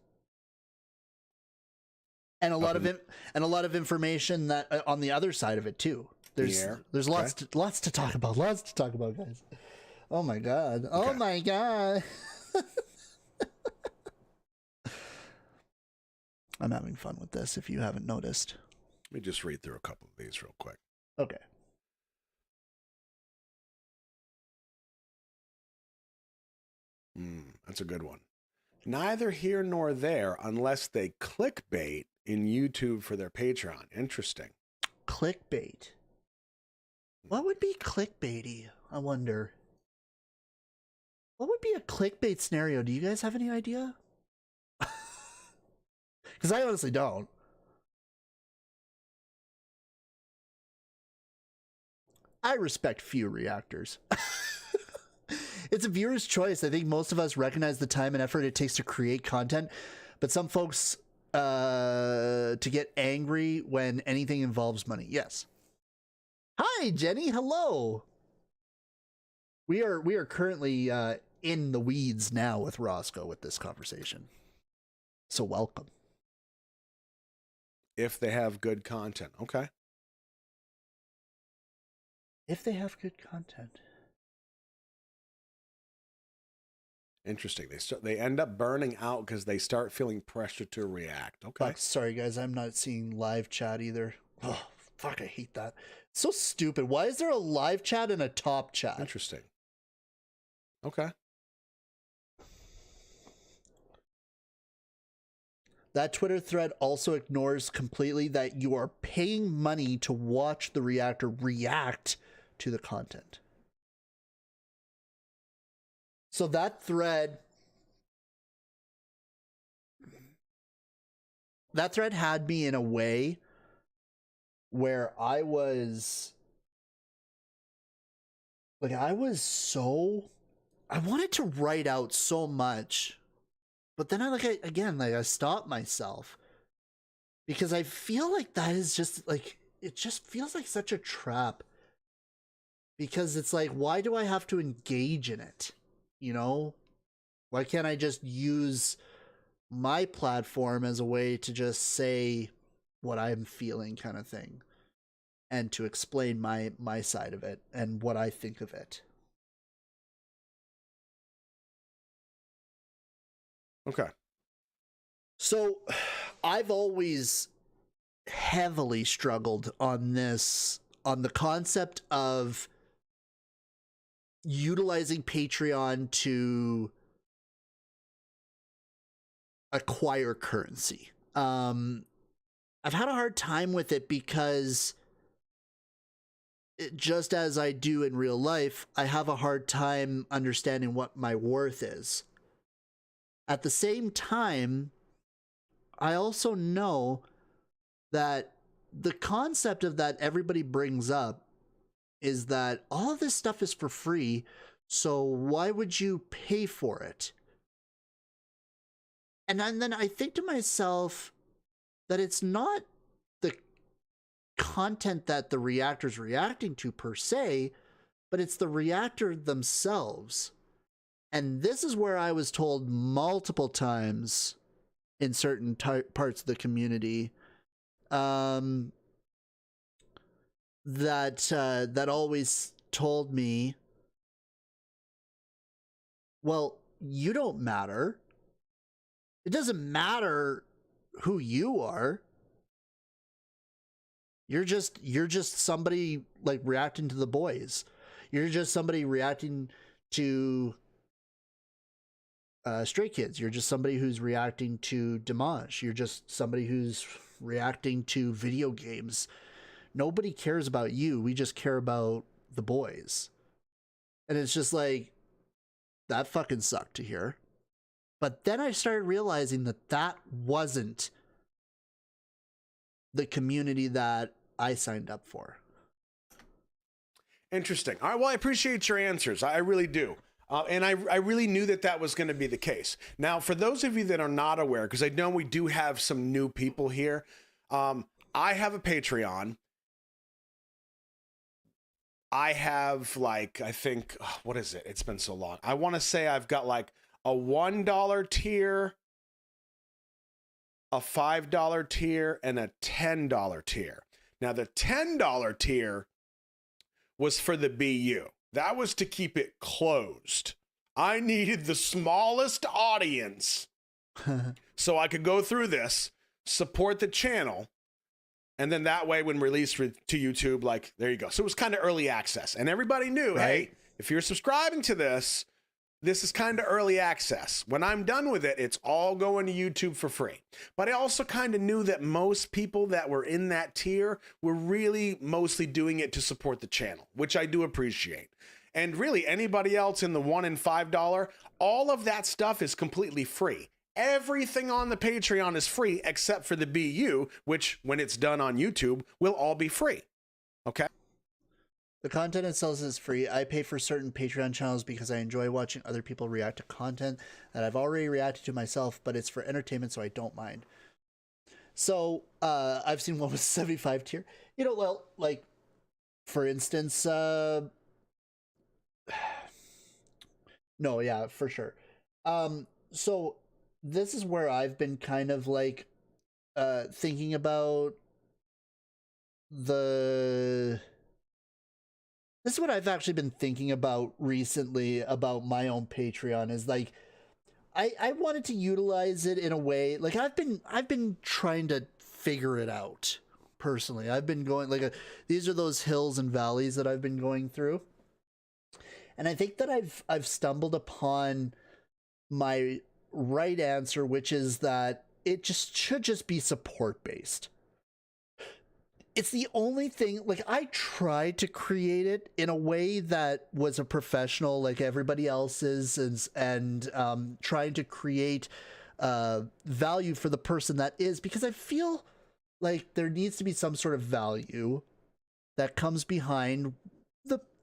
And a lot of information that on the other side of it too. There's lots to talk about. Lots to talk about, guys. Oh my god. Oh my god. I'm having fun with this if you haven't noticed. Let me just read through a couple of these real quick. Okay. That's a good one. Neither here nor there unless they clickbait in YouTube for their Patreon. Interesting. Clickbait. What would be clickbaity? I wonder. What would be a clickbait scenario? Do you guys have any idea? Because I honestly don't. I respect few reactors. It's a viewer's choice. I think most of us recognize the time and effort it takes to create content, but some folks to get angry when anything involves money. Yes. Hi, Jenny. Hello. We are currently in the weeds now with Roscoe with this conversation. So welcome. If they have good content. Okay. If they have good content. Interesting. They end up burning out because they start feeling pressure to react. Okay. Fuck, sorry, guys. I'm not seeing live chat either. Oh, fuck. I hate that. It's so stupid. Why is there a live chat and a top chat? Interesting. Okay. That Twitter thread also ignores completely that you are paying money to watch the reactor react to the content. So that thread had me in a way where I was like, I wanted to write out so much, but then I stopped myself because I feel like that is just like, it just feels like such a trap because it's like, why do I have to engage in it? You know, why can't I just use my platform as a way to just say what I'm feeling kind of thing and to explain my side of it and what I think of it. Okay. So I've always heavily struggled on this, on the concept of utilizing Patreon to acquire currency. I've had a hard time with it because just as I do in real life, I have a hard time understanding what my worth is. At the same time, I also know that the concept of that everybody brings up is that all of this stuff is for free, so why would you pay for it? And then I think to myself that it's not the content that the reactor's reacting to per se, but it's the reactor themselves. And this is where I was told multiple times in certain parts of the community that always told me, well, you don't matter. It doesn't matter who you are. You're just somebody like reacting to the boys. You're just somebody reacting to Stray Kids. You're just somebody who's reacting to Dimanche. You're just somebody who's reacting to video games. Nobody cares about you. We just care about the boys. And it's just like, that fucking sucked to hear. But then I started realizing that that wasn't the community that I signed up for. Interesting. All right. Well, I appreciate your answers. I really do. And I really knew that that was going to be the case. Now, for those of you that are not aware, because I know we do have some new people here, I have a Patreon. I have like, I think, what is it? It's been so long. I want to say I've got like a $1 tier, a $5 tier, and a $10 tier. Now, the $10 tier was for the BU. That was to keep it closed. I needed the smallest audience so I could go through this, support the channel, and then that way when released to YouTube, like, there you go. So it was kind of early access. And everybody knew, Right. Hey, if you're subscribing to this, this is kind of early access. When I'm done with it, it's all going to YouTube for free. But I also kind of knew that most people that were in that tier were really mostly doing it to support the channel, which I do appreciate. And really, anybody else in the $1 and $5, all of that stuff is completely free. Everything on the Patreon is free except for the BU, which when it's done on YouTube will all be free. Okay? The content itself is free. I pay for certain Patreon channels because I enjoy watching other people react to content that I've already reacted to myself, but it's for entertainment, so I don't mind. So I've seen one with 75 tier. You know, well, like, for instance, no, yeah, for sure. So this is where I've been kind of like thinking about this is what I've actually been thinking about recently about my own Patreon is like I wanted to utilize it in a way like I've been trying to figure it out personally. I've been going like these are those hills and valleys that I've been going through. And I think that I've stumbled upon my right answer, which is that it should just be support based. It's the only thing, like, I tried to create it in a way that was a professional like everybody else's and trying to create value for the person that is, because I feel like there needs to be some sort of value that comes behind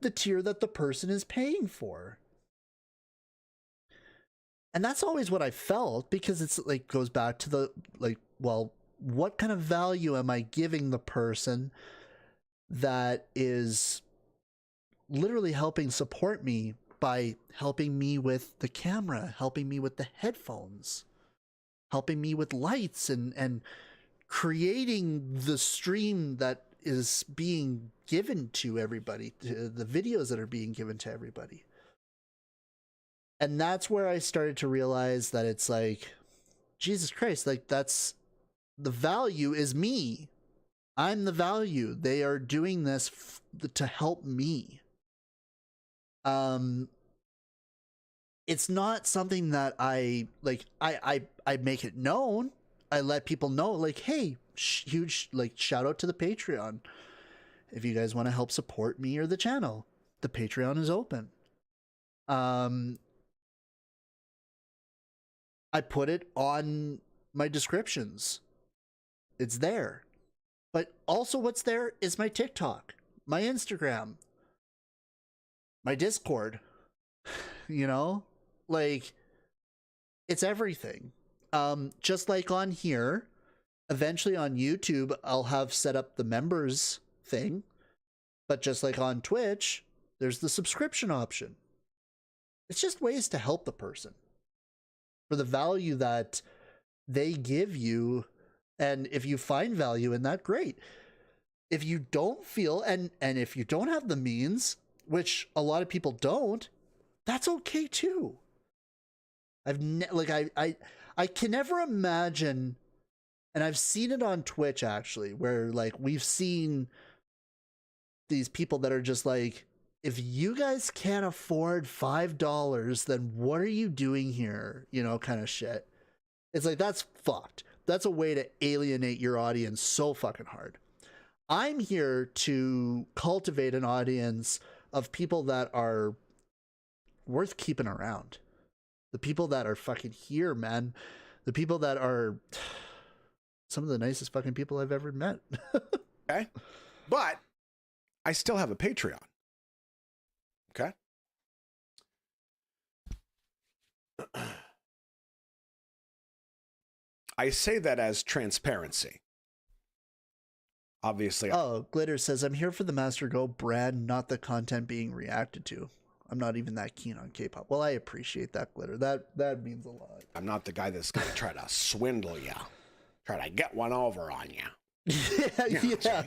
the tier that the person is paying for. And that's always what I felt, because it's like goes back to the like, well, what kind of value am I giving the person that is literally helping support me by helping me with the camera, helping me with the headphones, helping me with lights, and creating the stream that is being given to everybody, the videos that are being given to everybody. And that's where I started to realize that it's like, Jesus Christ, like that's the value is me. I'm the value. They are doing this to help me. It's not something that I like. I make it known. I let people know, like, hey, huge like shout out to the Patreon. If you guys want to help support me or the channel, the Patreon is open. I put it on my descriptions. It's there. But also what's there is my TikTok, my Instagram, my Discord. You know? Like, it's everything. Just like on here, eventually on YouTube, I'll have set up the members thing. But just like on Twitch, there's the subscription option. It's just ways to help the person for the value that they give you. And if you find value in that, great. If you don't feel, and if you don't have the means, which a lot of people don't, that's okay too. I can never imagine, and I've seen it on Twitch actually, where like we've seen these people that are just like, if you guys can't afford $5, then what are you doing here? You know, kind of shit. It's like, that's fucked. That's a way to alienate your audience so fucking hard. I'm here to cultivate an audience of people that are worth keeping around. The people that are fucking here, man. The people that are some of the nicest fucking people I've ever met. Okay. But I still have a Patreon. Okay. I say that as transparency. Obviously. Oh, Glitter says, I'm here for the MasterGo brand, not the content being reacted to. I'm not even that keen on K-pop. Well, I appreciate that, Glitter. That means a lot. I'm not the guy that's going to try to swindle you. Try to get one over on you. Yeah.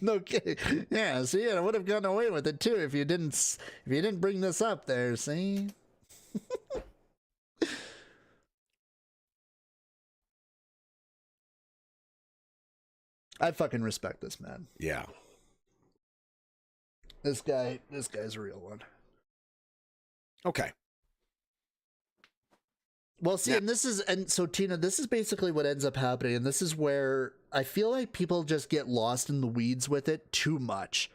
No kidding. Yeah, see, I would have gotten away with it too if you didn't bring this up there, see? I fucking respect this man. Yeah. This guy's a real one. Okay. Well, see, Yeah. and so Tina, this is basically what ends up happening, and this is where I feel like people just get lost in the weeds with it too much.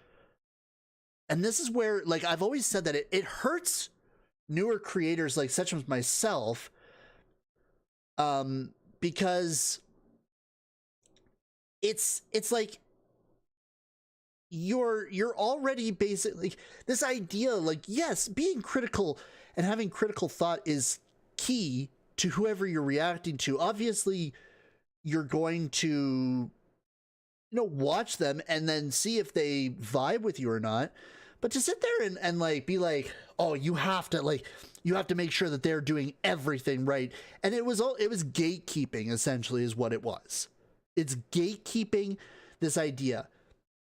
And this is where, like, I've always said that it hurts newer creators like such as myself, because it's like you're already basically this idea, like, yes, being critical and having critical thought is key to whoever you're reacting to. Obviously, you're going to, watch them and then see if they vibe with you or not. But to sit there and like be like, oh, you have to make sure that they're doing everything right. And it was gatekeeping, essentially, is what it was. It's gatekeeping this idea.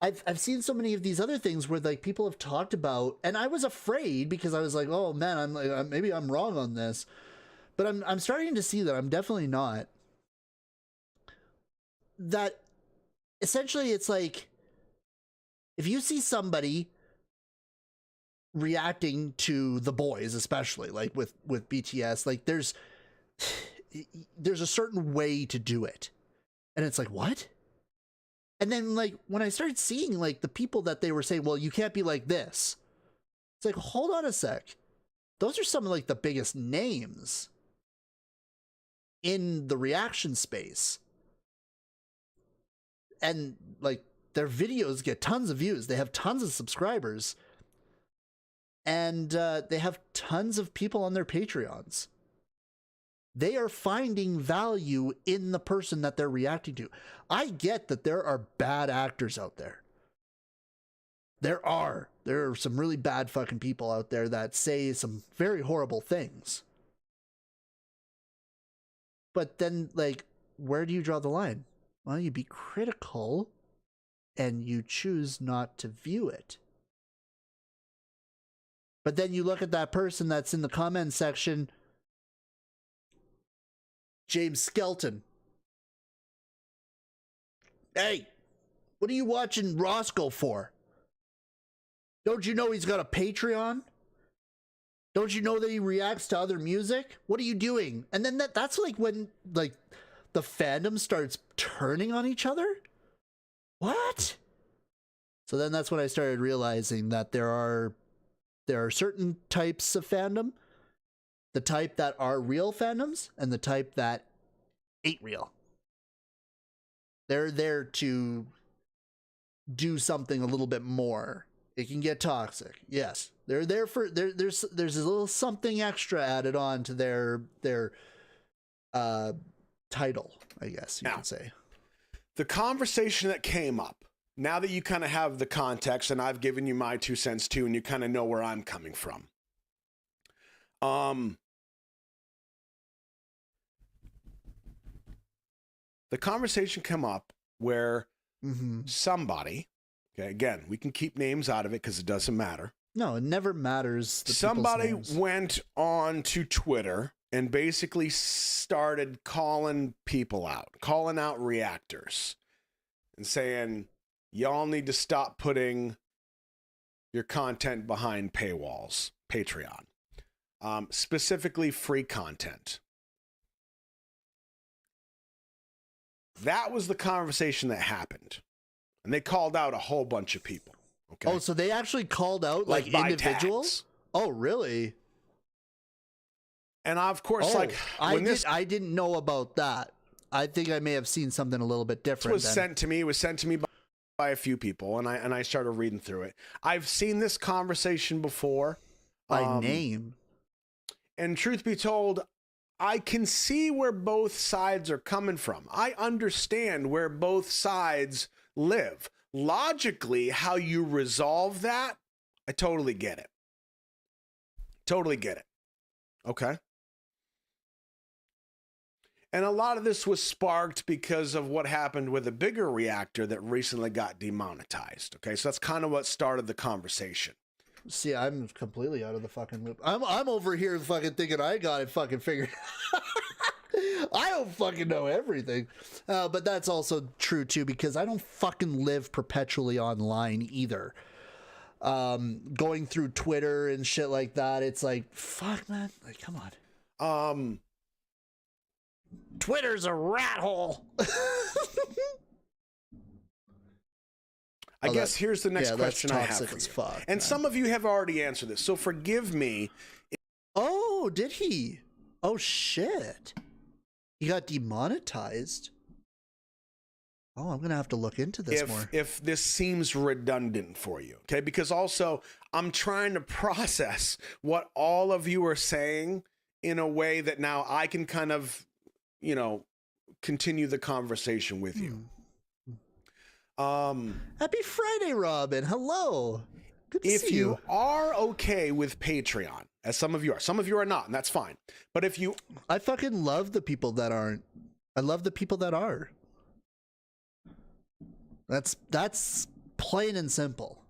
I've seen so many of these other things where like people have talked about, and I was afraid because I was like, oh man, I'm like, maybe I'm wrong on this, but I'm starting to see that I'm definitely not. That essentially it's like, if you see somebody reacting to the boys, especially like with BTS, like there's a certain way to do it, and it's like, what? And then, like, when I started seeing, like, the people that they were saying, well, you can't be like this. It's like, hold on a sec. Those are some of, like, the biggest names in the reaction space. And, like, their videos get tons of views. They have tons of subscribers. And they have tons of people on their Patreons. They are finding value in the person that they're reacting to. I get that there are bad actors out there. There are some really bad fucking people out there that say some very horrible things. But then, like, where do you draw the line? Well, you be critical and you choose not to view it. But then you look at that person that's in the comment section James Skelton. Hey, what are you watching Roscoe for? Don't you know he's got a Patreon? Don't you know that he reacts to other music? What are you doing? And then that's like when like the fandom starts turning on each other? What? So then that's when I started realizing that there are certain types of fandom, the type that are real fandoms and the type that ain't real. They're there to do something a little bit more. It can get toxic. Yes. They're there for there's a little something extra added on to their title, I guess you could say. The conversation that came up, now that you kind of have the context and I've given you my 2 cents too, and you kind of know where I'm coming from. The conversation came up where somebody, okay, again, we can keep names out of it because it doesn't matter. No, it never matters. Somebody went on to Twitter and basically started calling people out, calling out reactors and saying, y'all need to stop putting your content behind paywalls, Patreon, specifically free content. That was the conversation that happened. And they called out a whole bunch of people. Okay. Oh, so they actually called out like individuals? Oh, really? And of course, I didn't know about that. I think I may have seen something a little bit different. It was sent to me. It was sent to me by a few people, and I started reading through it. I've seen this conversation before. By name. And truth be told, I can see where both sides are coming from. I understand where both sides live. Logically, how you resolve that, I totally get it. Totally get it. Okay. And a lot of this was sparked because of what happened with a bigger reactor that recently got demonetized. Okay, so that's kind of what started the conversation. See, I'm completely out of the fucking loop. I'm over here fucking thinking I got it fucking figured out. I don't fucking know everything. But that's also true too, because I don't fucking live perpetually online either. Going through Twitter and shit like that, it's like, fuck, man. Like, come on. Twitter's a rat hole. I guess here's the next question I have for you. Fuck, and man. Some of you have already answered this, so forgive me. Oh, did he? Oh, shit. He got demonetized. Oh, I'm going to have to look into this more. If this seems redundant for you, okay? Because also, I'm trying to process what all of you are saying in a way that now I can kind of, continue the conversation with you. Happy Friday, Robin. Hello. Good to see you. If you are okay with Patreon, as some of you are not, and that's fine. But if you... I fucking love the people that aren't. I love the people that are. That's plain and simple.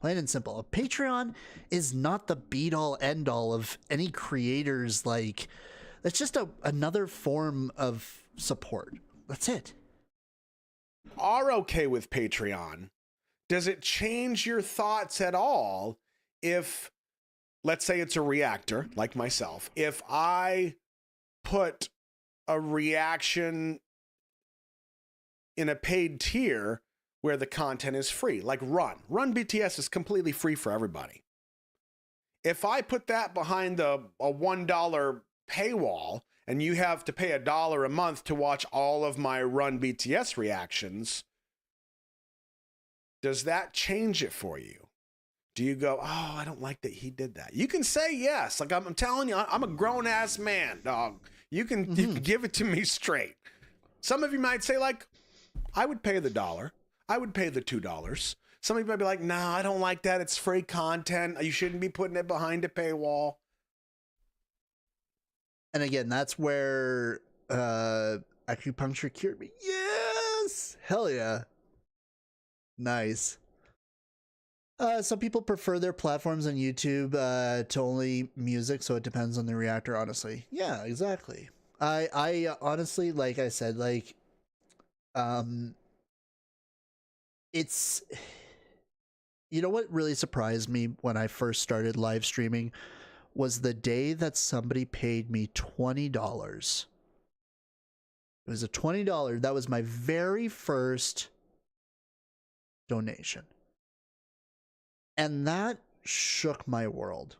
Plain and simple. A Patreon is not the be-all, end-all of any creators, like... It's just another form of support. That's it. Are okay with Patreon, does it change your thoughts at all if, let's say it's a reactor like myself, if I put a reaction in a paid tier where the content is free, like Run BTS is completely free for everybody. If I put that behind a $1 paywall and you have to pay $1 a month to watch all of my Run BTS reactions, does that change it for you? Do you go, oh, I don't like that he did that? You can say yes. Like I'm telling you, I'm a grown-ass man, dog. You can give it to me straight. Some of you might say, like, I would pay the $1. I would pay the $2. Some of you might be like, nah, I don't like that. It's free content. You shouldn't be putting it behind a paywall. And again, that's where acupuncture cured me. Yes! Hell yeah. Nice. Some people prefer their platforms on YouTube to only music, so it depends on the reactor, honestly. Yeah, exactly. I honestly, like I said, like, um, it's, you know what really surprised me when I first started live streaming was the day that somebody paid me $20. It was a $20. That was my very first donation. And that shook my world.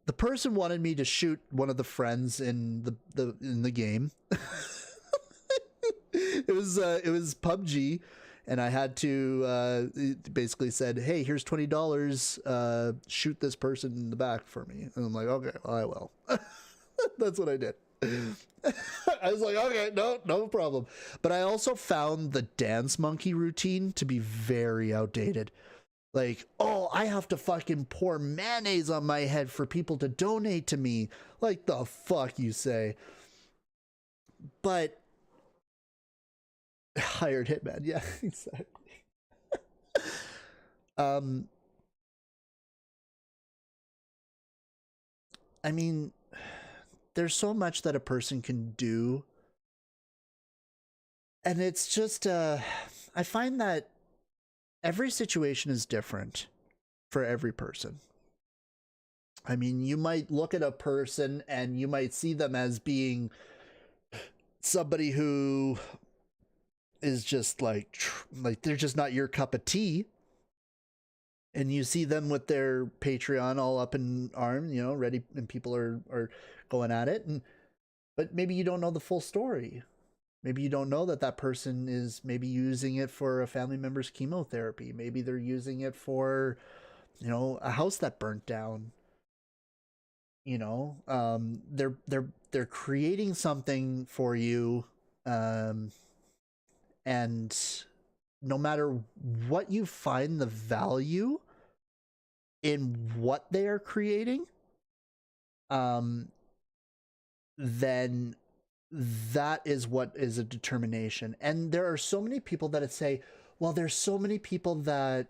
The person wanted me to shoot one of the friends in the game. It was PUBG, and I had to it basically said, "Hey, here's $20. Shoot this person in the back for me." And I'm like, "Okay, well, I will." That's what I did. I was like, "Okay, no problem." But I also found the dance monkey routine to be very outdated. Like, oh, I have to fucking pour mayonnaise on my head for people to donate to me. Like the fuck you say. But hired hitman, yeah, exactly. um I mean, there's so much that a person can do. And it's just I find that every situation is different for every person. I mean, you might look at a person and you might see them as being somebody who is just like they're just not your cup of tea. And you see them with their Patreon all up in arms, you know, ready, and people are going at it. But maybe you don't know the full story. Maybe you don't know that that person is maybe using it for a family member's chemotherapy. Maybe they're using it for, you know, a house that burnt down. You know, they're creating something for you, and no matter what you find the value in what they are creating, then that is what is a determination. And there are so many people that say, well, there's so many people that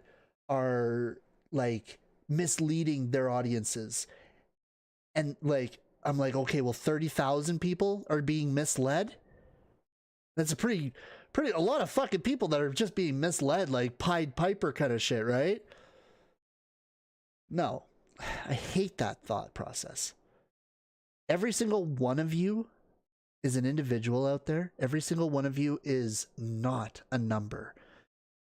are like misleading their audiences. And like, I'm like, okay, well, 30,000 people are being misled. That's a a lot of fucking people that are just being misled, like Pied Piper kind of shit, right? No, I hate that thought process. Every single one of you is an individual out there. Every single one of you is not a number.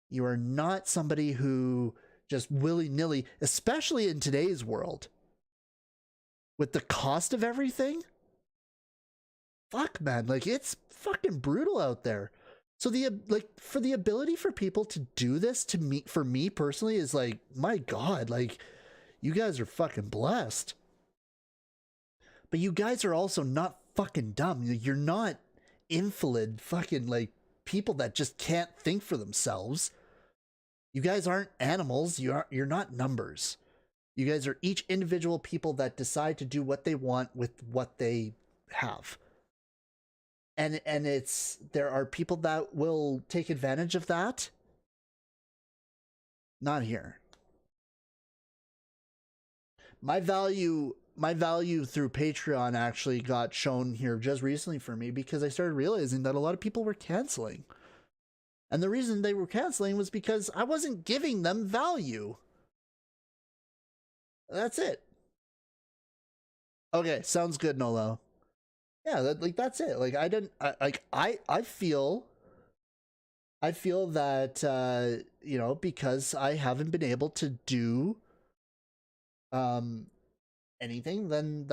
You are not somebody who just willy-nilly, especially in today's world, with the cost of everything. Fuck, man, like it's fucking brutal out there. So for the ability for people to do this to me, for me personally, is like, my God, like you guys are fucking blessed. But you guys are also not fucking dumb. You're not invalid fucking like people that just can't think for themselves. You guys aren't animals. You're not numbers. You guys are each individual people that decide to do what they want with what they have. And there are people that will take advantage of that. Not here. My value through Patreon actually got shown here just recently for me because I started realizing that a lot of people were canceling. And the reason they were canceling was because I wasn't giving them value. That's it. Okay, sounds good, Nolo. Yeah, that's it. Like I feel that you know, because I haven't been able to do anything, then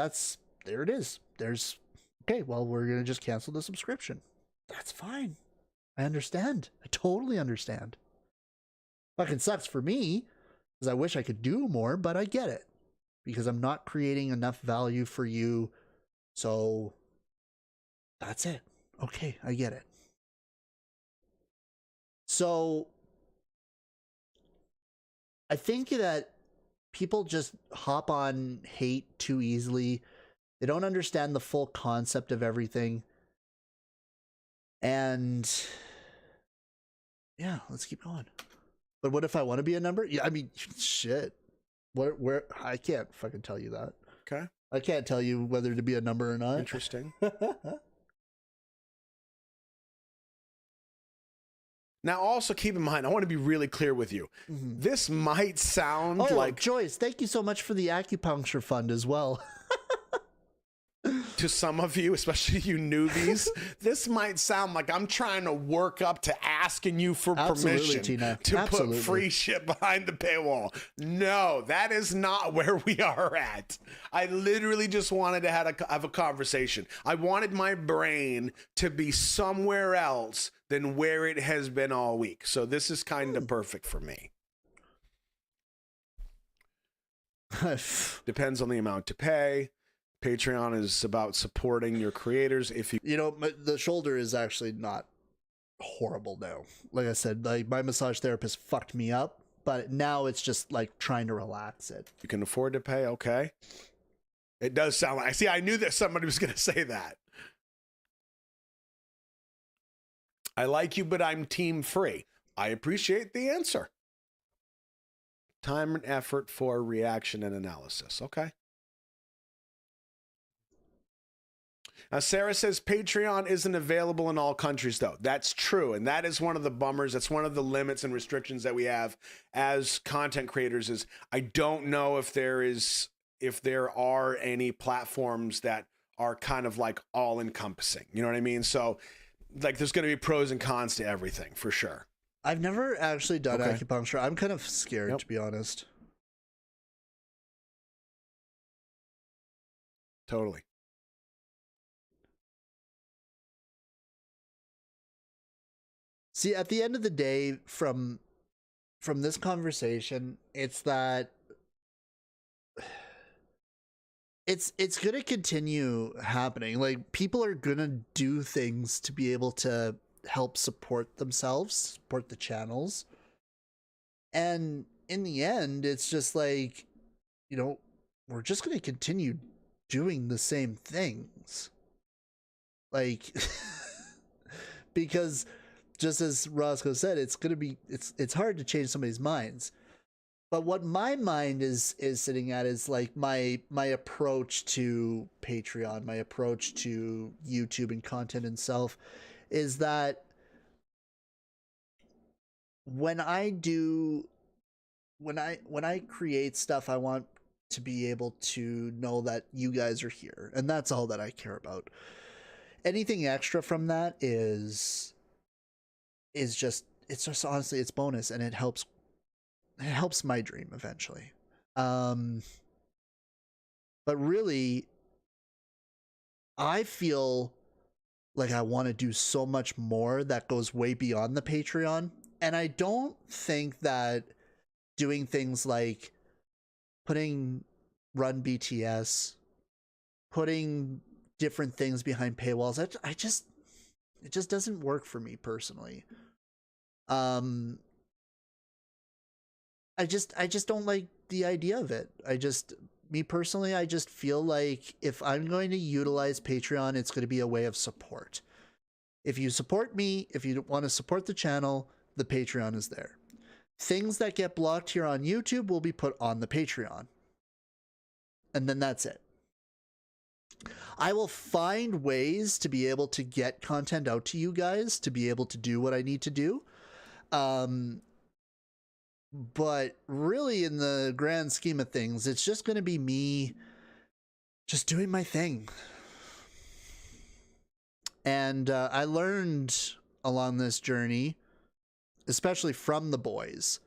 there it is. Okay, well, we're gonna just cancel the subscription. That's fine. I understand. I totally understand. Fucking sucks for me because I wish I could do more, but I get it because I'm not creating enough value for you. So that's it. Okay, I get it. So I think that people just hop on hate too easily. They don't understand the full concept of everything. And yeah, let's keep going. But what if I want to be a number? Yeah, I mean, shit. Where I can't fucking tell you that. Okay. I can't tell you whether to be a number or not. Interesting. Now, also keep in mind, I want to be really clear with you. Mm-hmm. This might sound like... Joyce, thank you so much for the acupuncture fund as well. To some of you, especially you newbies, this might sound like I'm trying to work up to asking you for permission Tina. to put free shit behind the paywall. No, that is not where we are at. I literally just wanted to have a conversation. I wanted my brain to be somewhere else than where it has been all week. So this is kind of perfect for me. Depends on the amount to pay. Patreon is about supporting your creators. If you know, the shoulder is actually not horrible now. Like I said, like my massage therapist fucked me up, but now it's just like trying to relax it. You can afford to pay, okay? It does sound like... See, I knew that somebody was going to say that. I like you, but I'm team free. I appreciate the answer. Time and effort for reaction and analysis. Okay. Now, Sarah says Patreon isn't available in all countries, though. That's true, and that is one of the bummers. That's one of the limits and restrictions that we have as content creators. Is I don't know if there are any platforms that are kind of like all encompassing. You know what I mean? So, like, there's going to be pros and cons to everything for sure. I've never actually done acupuncture. I'm kind of scared, to be honest. Totally. See, at the end of the day, from this conversation, it's that it's going to continue happening. Like, people are going to do things to be able to help support themselves, support the channels. And in the end, it's just like, you know, we're just going to continue doing the same things. Like, because just as Roscoe said, it's going to be, it's hard to change somebody's minds. But what my mind is sitting at is like my approach to Patreon, my approach to YouTube and content itself is that when I create stuff, I want to be able to know that you guys are here, and that's all that I care about. Anything extra from that is just, it's just honestly, it's bonus, and it helps my dream eventually. But really, I feel like I want to do so much more that goes way beyond the Patreon. And I don't think that doing things like run BTS, putting different things behind paywalls, it just doesn't work for me personally. I just don't like the idea of it. Me personally, I just feel like if I'm going to utilize Patreon, it's going to be a way of support. If you support me, if you want to support the channel, the Patreon is there. Things that get blocked here on YouTube will be put on the Patreon. And then that's it. I will find ways to be able to get content out to you guys, to be able to do what I need to do. But really, in the grand scheme of things, it's just going to be me just doing my thing. And I learned along this journey, especially from the boys,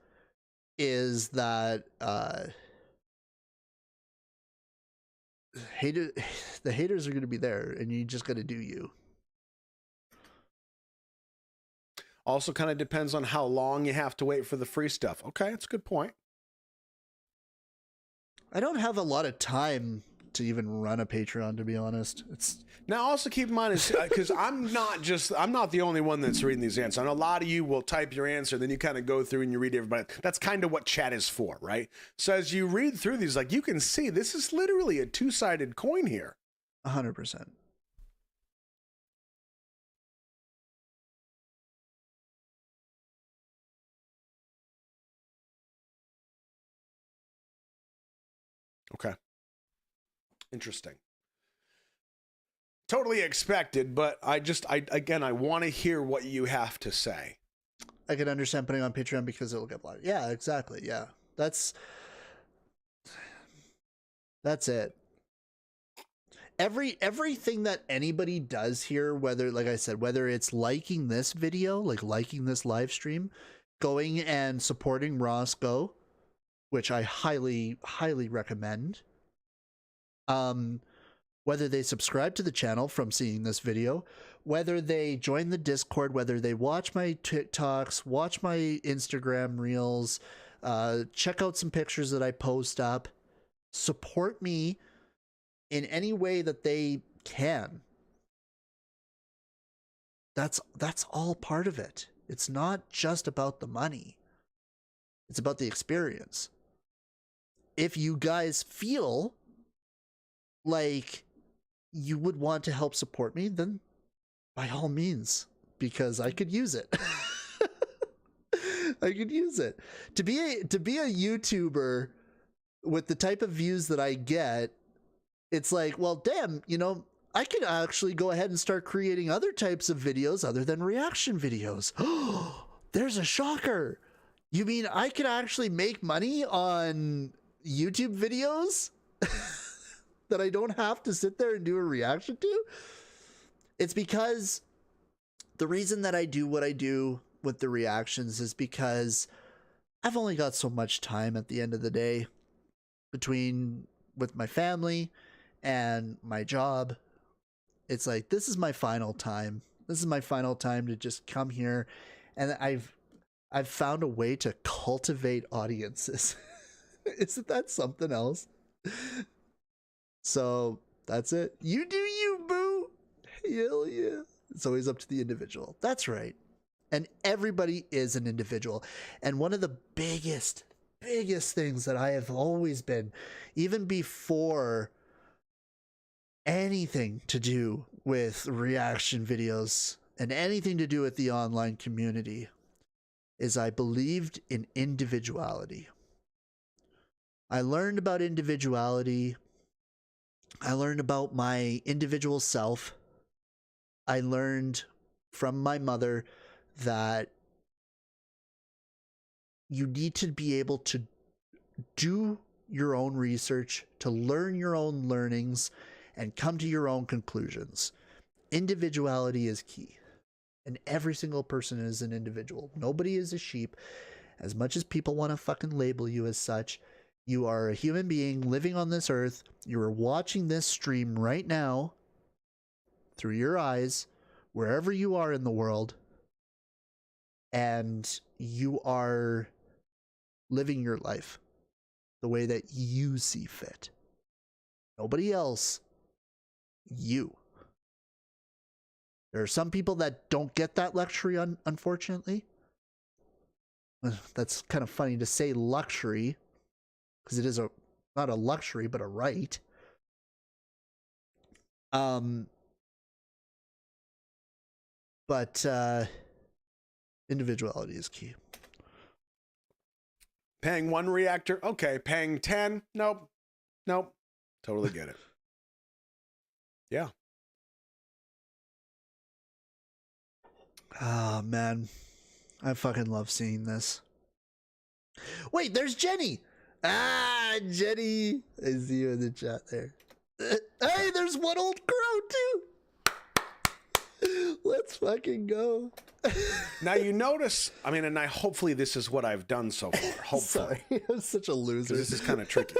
is that the haters are going to be there, and you just got to do you. Also kind of depends on how long you have to wait for the free stuff. Okay, that's a good point. I don't have a lot of time to even run a Patreon, to be honest. Now also keep in mind, because I'm not the only one that's reading these answers. I know a lot of you will type your answer, then you kind of go through and you read everybody. That's kind of what chat is for, right? So as you read through these, like, you can see this is literally a two-sided coin here. 100%. Okay. Interesting. Totally expected, but I want to hear what you have to say. I can understand putting on Patreon because it'll get blocked. Yeah, exactly. Yeah. That's it. Everything that anybody does here, whether, like I said, whether it's liking this video, like liking this live stream, going and supporting Roscoe, which I highly, highly recommend. Whether they subscribe to the channel from seeing this video, whether they join the Discord, whether they watch my TikToks, watch my Instagram reels, check out some pictures that I post up, support me in any way that they can. That's all part of it. It's not just about the money. It's about the experience. If you guys feel like you would want to help support me, then by all means, because I could use it. I could use it. To be a YouTuber with the type of views that I get, it's like, well, damn, you know, I could actually go ahead and start creating other types of videos other than reaction videos. Oh, there's a shocker. You mean I could actually make money on YouTube videos that I don't have to sit there and do a reaction to? It's because the reason that I do what I do with the reactions is because I've only got so much time at the end of the day with my family and my job. It's like, this is my final time. This is my final time to just come here, and I've found a way to cultivate audiences. Isn't that something else? So that's it. You do you, boo. Hell yeah. It's always up to the individual. That's right. And everybody is an individual. And one of the biggest things that I have always been, even before anything to do with reaction videos and anything to do with the online community, is I believed in individuality. I learned about individuality. I learned about my individual self. I learned from my mother that you need to be able to do your own research, to learn your own learnings, and come to your own conclusions. Individuality is key. And every single person is an individual. Nobody is a sheep. As much as people want to fucking label you as such, you are a human being living on this earth. You are watching this stream right now through your eyes, wherever you are in the world, and you are living your life the way that you see fit. Nobody else. You. There are some people that don't get that luxury, unfortunately. That's kind of funny to say luxury, because it is not a luxury, but a right. But individuality is key. Paying one reactor, okay. Paying 10, nope. Totally get it. Yeah. Oh, man. I fucking love seeing this. Wait, there's Jenny. Ah, Jenny. I see you in the chat there. Hey, there's one old crow, too. Let's fucking go. Now, you notice, I mean, and hopefully this is what I've done so far. Hopefully. Sorry, I'm such a loser. This is kind of tricky.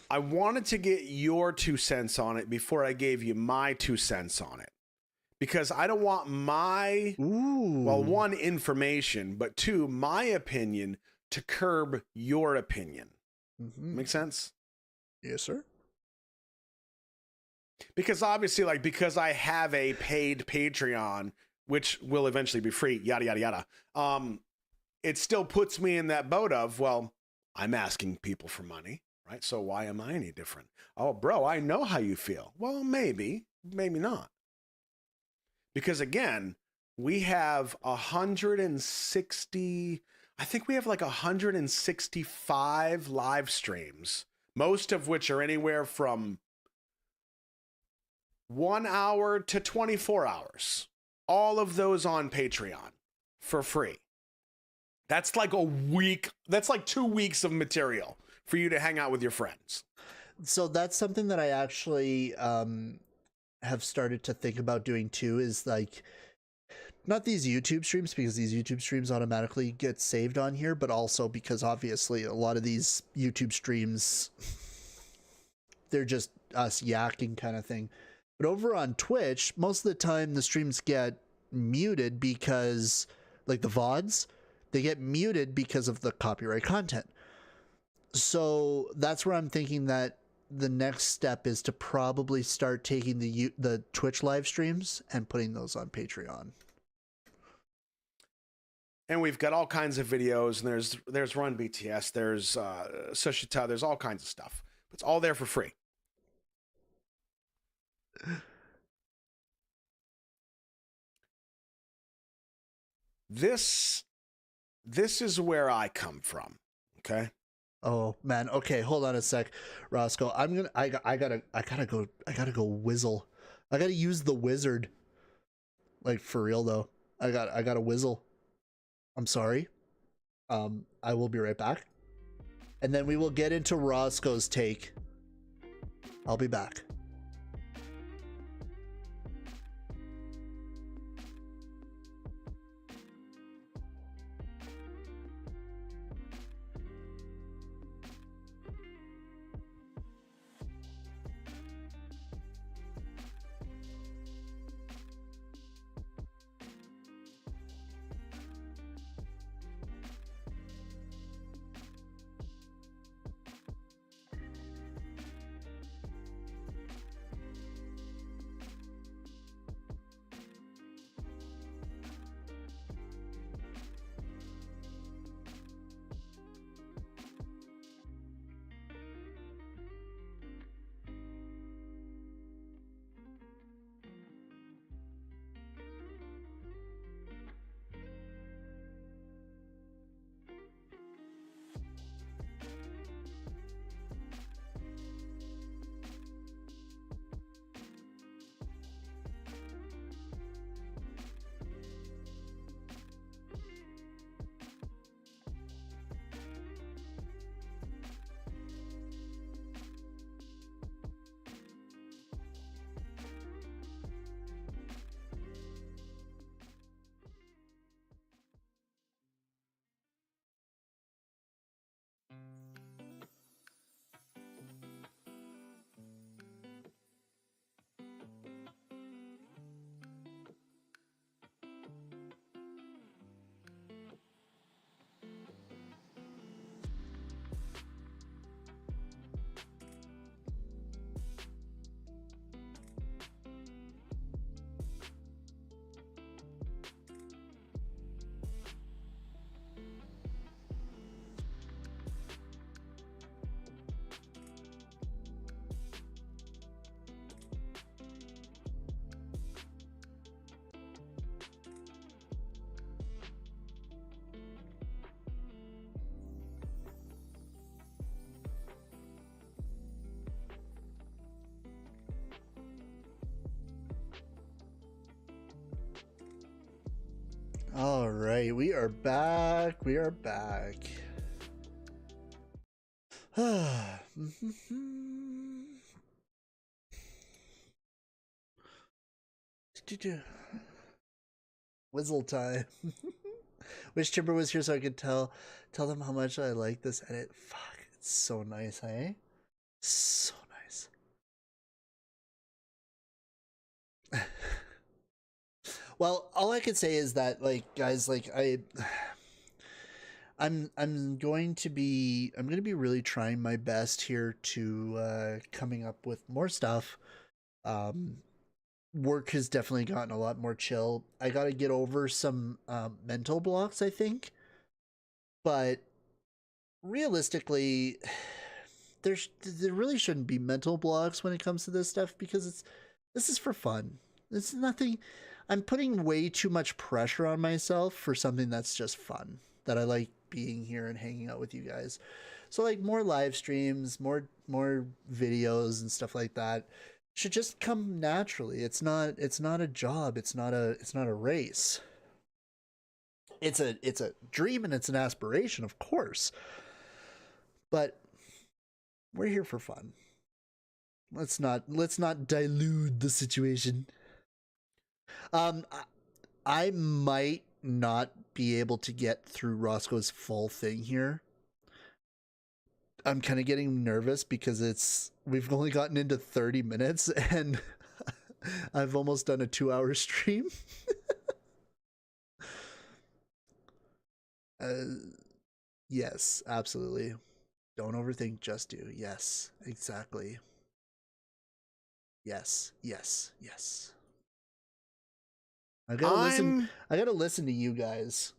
I wanted to get your 2 cents on it before I gave you my 2 cents on it. Because I don't want my, well, 1, information, but 2, my opinion to curb your opinion. Make sense? Yes, sir. Because obviously, like, because I have a paid Patreon, which will eventually be free, yada, yada, yada. It still puts me in that boat of, well, I'm asking people for money, right? So why am I any different? Oh, bro, I know how you feel. Well, maybe not. Because again, we have 160, I think we have like 165 live streams, most of which are anywhere from 1 hour to 24 hours. All of those on Patreon for free. That's like a week. That's like 2 weeks of material for you to hang out with your friends. So that's something that I actually have started to think about doing too, is like, not these YouTube streams, because these YouTube streams automatically get saved on here, but also because obviously a lot of these YouTube streams, they're just us yakking kind of thing. But over on Twitch, most of the time the streams get muted because, like the VODs, they get muted because of the copyright content. So that's where I'm thinking that the next step is to probably start taking the Twitch live streams and putting those on Patreon. And we've got all kinds of videos, and there's Run BTS, there's Sushita, there's all kinds of stuff. It's all there for free. This is where I come from. Okay. Oh man. Okay, hold on a sec, Roscoe. I gotta go whizzle. I gotta use the wizard. Like for real though. I gotta whizzle. I'm sorry. I will be right back. And then we will get into Roscoe's take. I'll be back. All right, we are back. We are back. Whizzle time. Wish Timber was here so I could tell them how much I like this edit. Fuck, it's so nice, eh? So nice. Well, all I could say is that, like, guys, like, I'm going to be really trying my best here to coming up with more stuff. Work has definitely gotten a lot more chill. I got to get over some mental blocks, I think. But realistically, there really shouldn't be mental blocks when it comes to this stuff, because this is for fun. It's nothing. I'm putting way too much pressure on myself for something that's just fun, that I like being here and hanging out with you guys. So like more live streams, more videos and stuff like that should just come naturally. It's not a job. It's not a race. It's a dream and it's an aspiration, of course. But we're here for fun. Let's not dilute the situation. I might not be able to get through Roscoe's full thing here. I'm kind of getting nervous because we've only gotten into 30 minutes and I've almost done a 2-hour stream. Yes, absolutely. Don't overthink, just do. Yes, exactly. Yes. I gotta listen to you guys.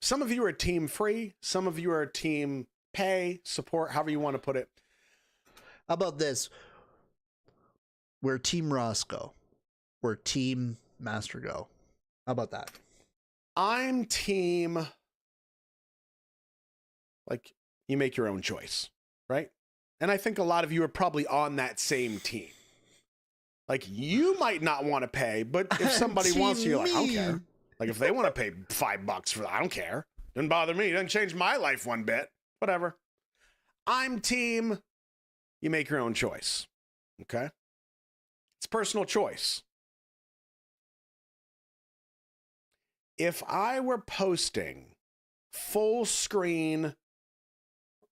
Some of you are team free, some of you are team pay, support, however you want to put it. How about this? We're team Roscoe. We're team MasterGo. How about that? I'm team, like, you make your own choice, right? And I think a lot of you are probably on that same team. Like, you might not want to pay, but if somebody wants to, you're like, I don't care. Like, if they want to pay $5 for that, I don't care. Doesn't bother me. Doesn't change my life one bit. Whatever. I'm team, you make your own choice. Okay? It's personal choice. If I were posting full screen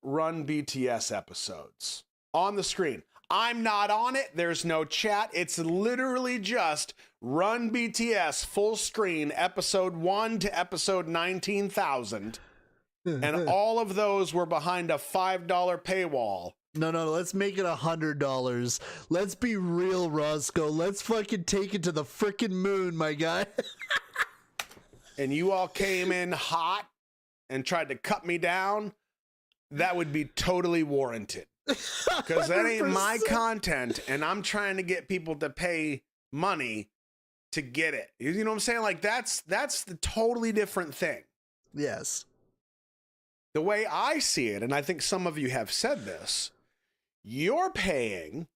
Run BTS episodes on the screen, I'm not on it. There's no chat. It's literally just Run BTS full screen episode 1 to episode 19,000. And all of those were behind a $5 paywall. No, let's make it $100. Let's be real, Roscoe. Let's fucking take it to the frickin' moon, my guy. And you all came in hot and tried to cut me down, that would be totally warranted. Because that ain't my content, and I'm trying to get people to pay money to get it. You know what I'm saying? Like, that's the totally different thing. Yes. The way I see it, and I think some of you have said this, you're paying,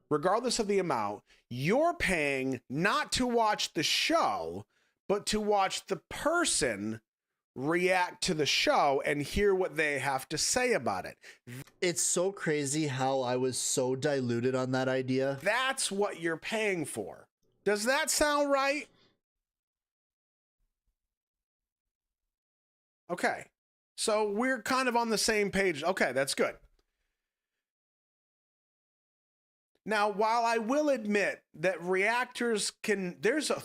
regardless of the amount, you're paying not to watch the show, but to watch the person react to the show and hear what they have to say about it. It's so crazy how I was so diluted on that idea. That's what you're paying for. Does that sound right? Okay. So we're kind of on the same page. Okay, that's good. Now, while I will admit that reactors can, there is a,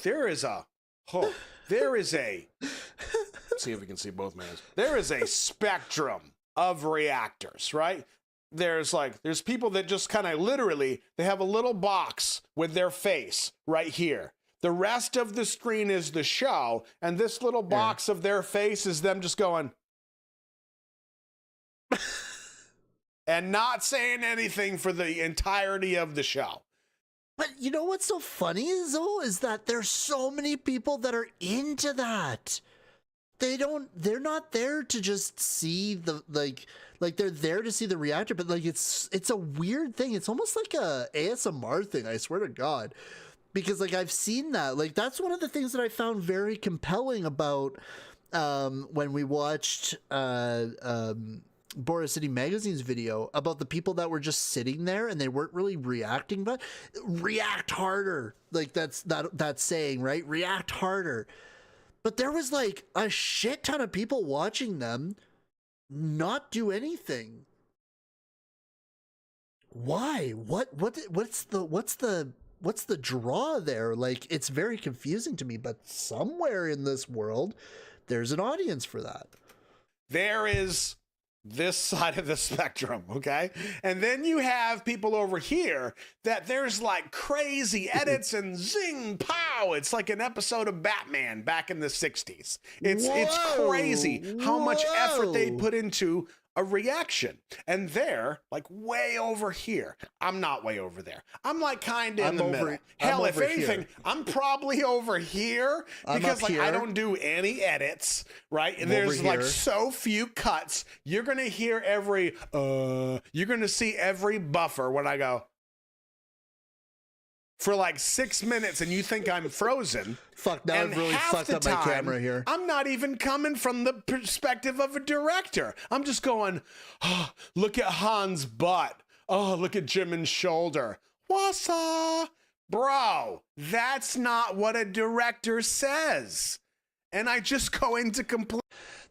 see if we can see both mans. There is a spectrum of reactors, right? There's people that just kind of literally, they have a little box with their face right here. The rest of the screen is the show, and this little box of their face is them just going and not saying anything for the entirety of the show. But you know what's so funny is that there's so many people that are into that. They're not there to just see the like they're there to see the reactor, but like it's a weird thing. It's almost like a ASMR thing, I swear to God. Because like I've seen that. Like that's one of the things that I found very compelling about when we watched Boris City Magazine's video about the people that were just sitting there and they weren't really reacting, but react harder. Like that's that saying, right? React harder. But there was like a shit ton of people watching them not do anything. Why? What's the draw there? Like it's very confusing to me, but somewhere in this world there's an audience for that. There is this side of the spectrum, okay? And then you have people over here that there's like crazy edits and zing pow. It's like an episode of Batman back in the 60s. It's crazy how much effort they put into a reaction. And they're like way over here. I'm not way over there. I'm like kind of in the middle. Hell, if anything, I'm probably over here because like I don't do any edits, right? There's like so few cuts. You're going to hear every, you're going to see every buffer when I go for like 6 minutes and you think I'm frozen. Fuck, now I've really fucked up my camera here. I'm not even coming from the perspective of a director. I'm just going, oh, look at Han's butt. Oh, look at Jimin's shoulder. Wassa? Bro, that's not what a director says. And I just go into complete...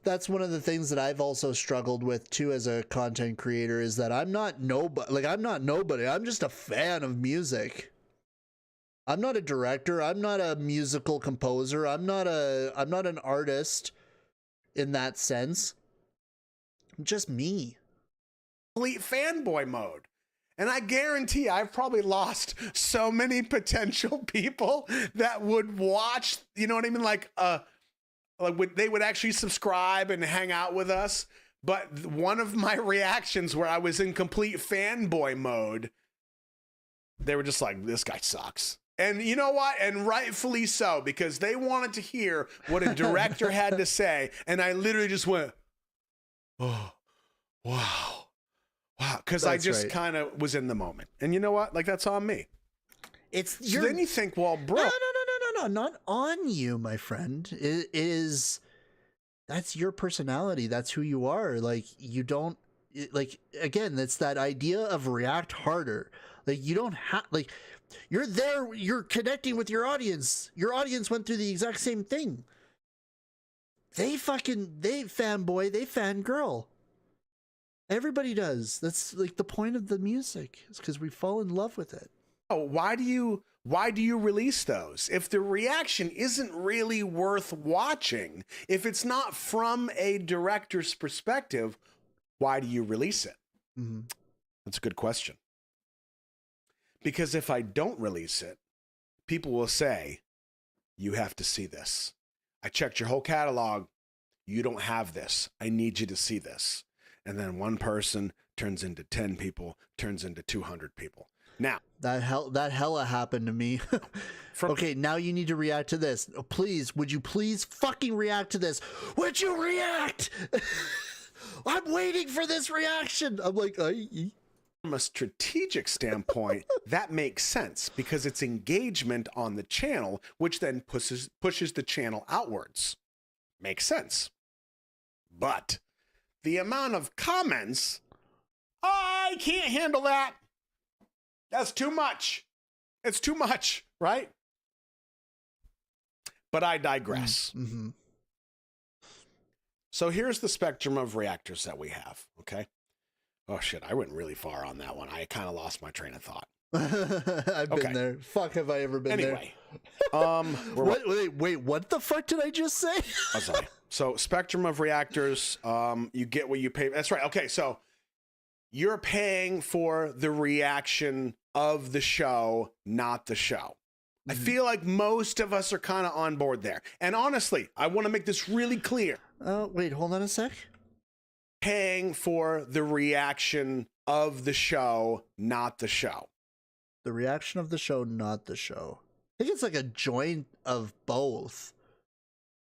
That's one of the things that I've also struggled with too as a content creator is that I'm not nobody. Like, I'm not nobody. I'm just a fan of music. I'm not a director. I'm not a musical composer. I'm not an artist in that sense. I'm just me. Complete fanboy mode. And I guarantee I've probably lost so many potential people that would watch, you know what I mean? Like they would actually subscribe and hang out with us. But one of my reactions where I was in complete fanboy mode, they were just like, this guy sucks. And you know what? And rightfully so, because they wanted to hear what a director had to say. And I literally just went, oh, wow. Wow. Because I just kind of was in the moment. And you know what? Like, that's on me. So then you think, well, bro. No, not on you, my friend. It is, that's your personality. That's who you are. Like, you don't, like, again, it's that idea of react harder. Like, you don't have, like, you're there, you're connecting with your audience. Your audience went through the exact same thing. They fanboy, they fangirl. Everybody does. That's like the point of the music, is because we fall in love with it. Oh, why do you release those? If the reaction isn't really worth watching, if it's not from a director's perspective, why do you release it? Mm-hmm. That's a good question. Because if I don't release it, people will say, you have to see this. I checked your whole catalog. You don't have this. I need you to see this. And then one person turns into 10 people, turns into 200 people. Now, that hella happened to me. Okay, now you need to react to this. Oh, please, would you please fucking react to this? Would you react? I'm waiting for this reaction. I'm like, from a strategic standpoint, that makes sense because it's engagement on the channel, which then pushes the channel outwards. Makes sense. But the amount of comments, I can't handle that. That's too much. It's too much, right? But I digress. Mm-hmm. So here's the spectrum of reactors that we have, okay? Oh, shit, I went really far on that one. I kind of lost my train of thought. I've been there. Fuck, have I ever been there? Anyway. Wait, what the fuck did I just say? Oh, sorry. So spectrum of reactors, you get what you pay. That's right. Okay, so you're paying for the reaction of the show, not the show. Mm-hmm. I feel like most of us are kind of on board there. And honestly, I want to make this really clear. Wait, hold on a sec. Paying for the reaction of the show, not the show. The reaction of the show, not the show. I think it's like a joint of both.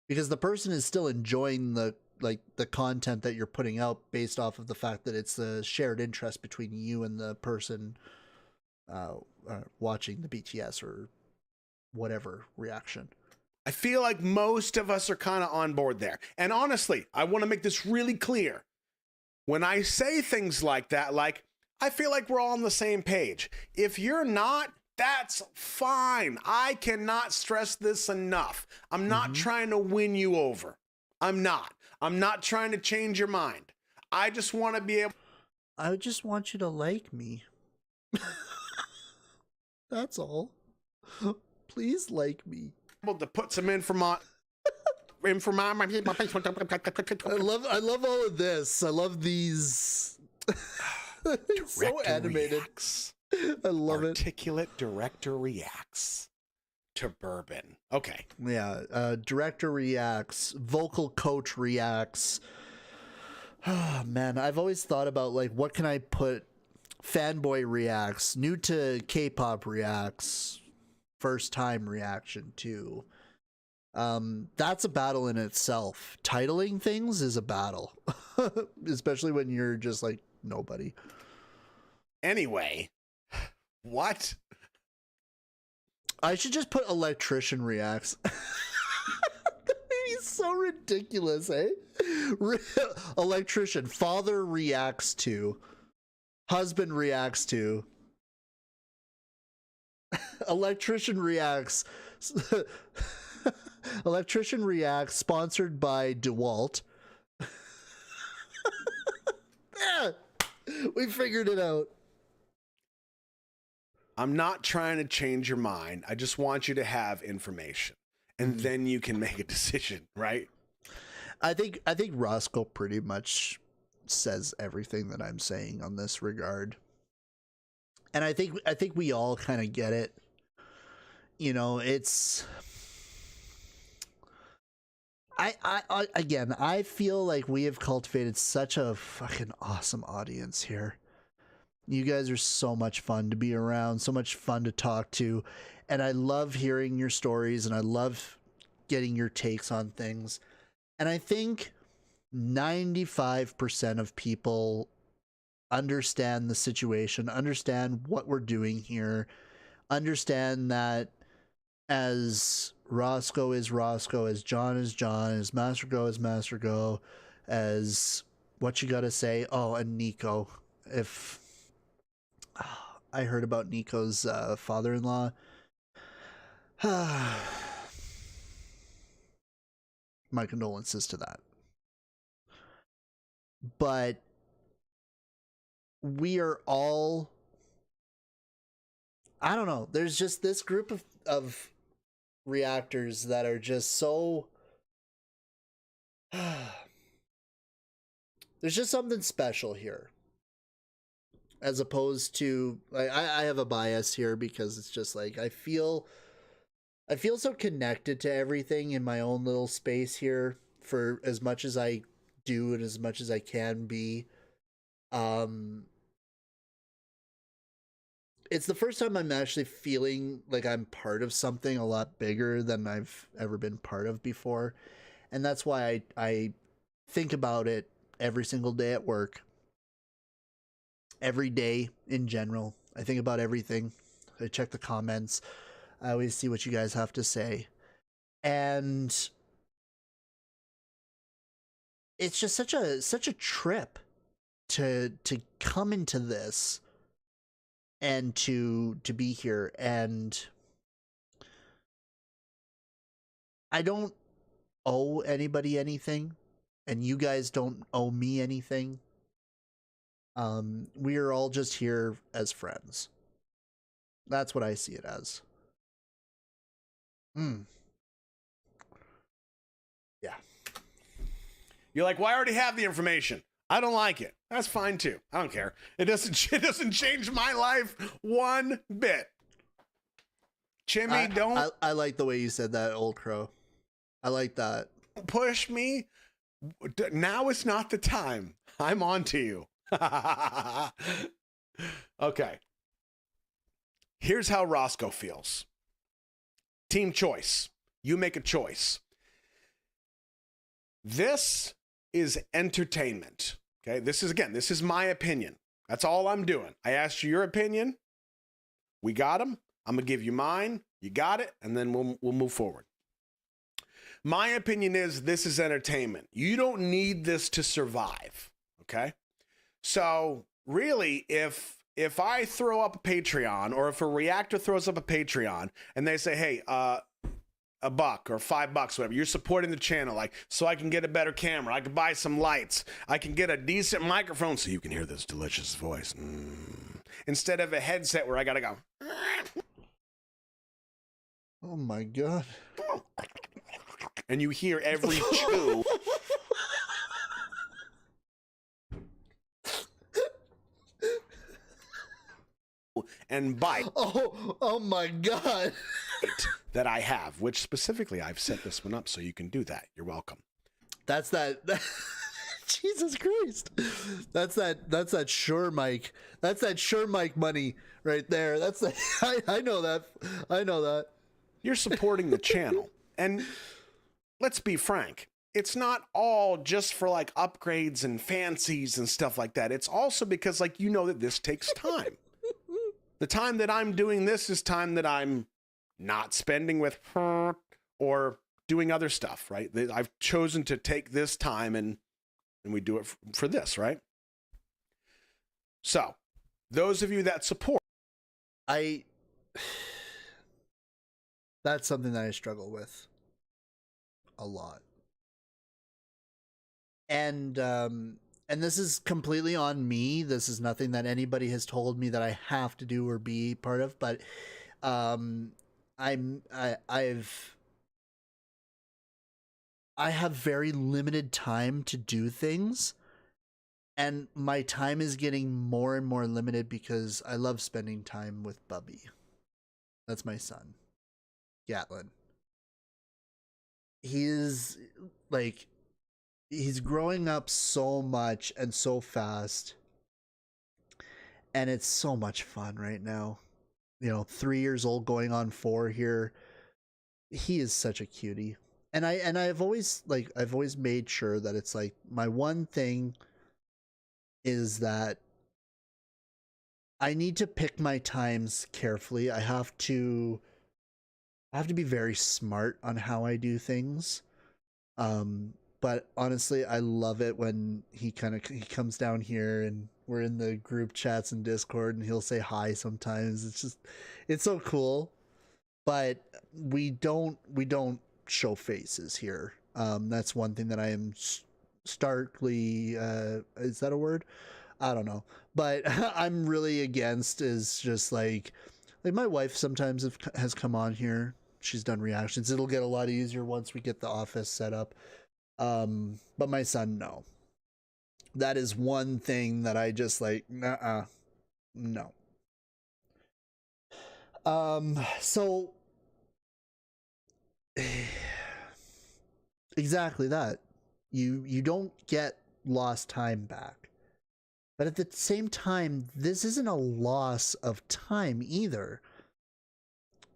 Because the person is still enjoying the content that you're putting out based off of the fact that it's a shared interest between you and the person watching the BTS or whatever reaction. I feel like most of us are kind of on board there. And honestly, I want to make this really clear. When I say things like that, like, I feel like we're all on the same page. If you're not, that's fine. I cannot stress this enough. I'm not trying to win you over. I'm not. I'm not trying to change your mind. I just want to be able... I just want you to like me. That's all. Please like me. Able to put some information... I love all of this. I love these. So animated. Reacts. I love Articulate director reacts to bourbon. Okay. Yeah. Director reacts. Vocal coach reacts. Oh, man, I've always thought about like what can I put fanboy reacts, new to K-pop reacts, first time reaction to. That's a battle in itself. Titling things is a battle. Especially when you're just like nobody. Anyway, what? I should just put electrician reacts. He's so ridiculous, eh? Electrician. Father reacts to. Husband reacts to. Electrician reacts. Electrician reacts. Sponsored by DeWalt. Yeah, we figured it out. I'm not trying to change your mind. I just want you to have information, and then you can make a decision, right? I think Roscoe pretty much says everything that I'm saying on this regard. And I think we all kind of get it. You know, it's I again, I feel like we have cultivated such a fucking awesome audience here. You guys are so much fun to be around, so much fun to talk to, and I love hearing your stories and I love getting your takes on things. And I think 95% of people understand the situation, understand what we're doing here, understand that as Roscoe is Roscoe, as John is John, as MasterGo is MasterGo, as what you gotta say. Oh, and Nico. If I heard about Nico's father-in-law, my condolences to that. But we are all, I don't know, there's just this group of reactors that are just so there's just something special here, as opposed to like, I have a bias here because it's just like I feel so connected to everything in my own little space here for as much as I do and as much as I can be. It's the first time I'm actually feeling like I'm part of something a lot bigger than I've ever been part of before. And that's why I think about it every single day at work. Every day in general. I think about everything. I check the comments. I always see what you guys have to say. And it's just such a trip to come into this and to be here. And I don't owe anybody anything, and you guys don't owe me anything. We are all just here as friends. That's what I see it as. Yeah. You're like, well, I already have the information. I don't like it. That's fine too. I don't care. It doesn't change my life one bit. Jimmy, don't. I like the way you said that, Old Crow. I like that. Push me. Now is not the time. I'm on to you. Okay. Here's how Roscoe feels. Team choice. You make a choice. This is entertainment. Okay, this is my opinion. That's all I'm doing. I asked you your opinion. We got them. I'm gonna give you mine. You got it, and then we'll move forward. My opinion is this is entertainment. You don't need this to survive. Okay, so really, if I throw up a Patreon, or if a reactor throws up a Patreon, and they say, hey, $1 or $5, whatever. You're supporting the channel, like, so I can get a better camera. I can buy some lights. I can get a decent microphone so you can hear this delicious voice. Instead of a headset where I gotta go. Oh my God. And you hear every chew. And bite. Oh my God. That I have, which specifically I've set this one up so you can do that. You're welcome. That's that. Jesus Christ. That's that Sure Mike. That's that Sure Mike money right there. That's the I know that. I know that. You're supporting the channel. And let's be frank, it's not all just for like upgrades and fancies and stuff like that. It's also because like you know that this takes time. The time that I'm doing this is time that I'm not spending with her or doing other stuff, right? I've chosen to take this time and we do it for this, right? So, those of you that support, that's something that I struggle with a lot. And this is completely on me. This is nothing that anybody has told me that I have to do or be part of, but I have very limited time to do things, and my time is getting more and more limited because I love spending time with Bubby. That's my son, Gatlin. He's growing up so much and so fast, and it's so much fun right now. 3 years old going on 4 here. He is such a cutie. And I've always made sure that it's like my one thing is that I need to pick my times carefully. I have to be very smart on how I do things. But honestly, I love it when he comes down here and we're in the group chats and Discord and he'll say hi sometimes. It's so cool. But we don't show faces here. That's one thing that I am starkly is that a word? I don't know. But I'm really against is just like my wife sometimes has come on here. She's done reactions. It'll get a lot easier once we get the office set up. But my son, no. That is one thing that I just like, no. So exactly that. You don't get lost time back. But at the same time, this isn't a loss of time either.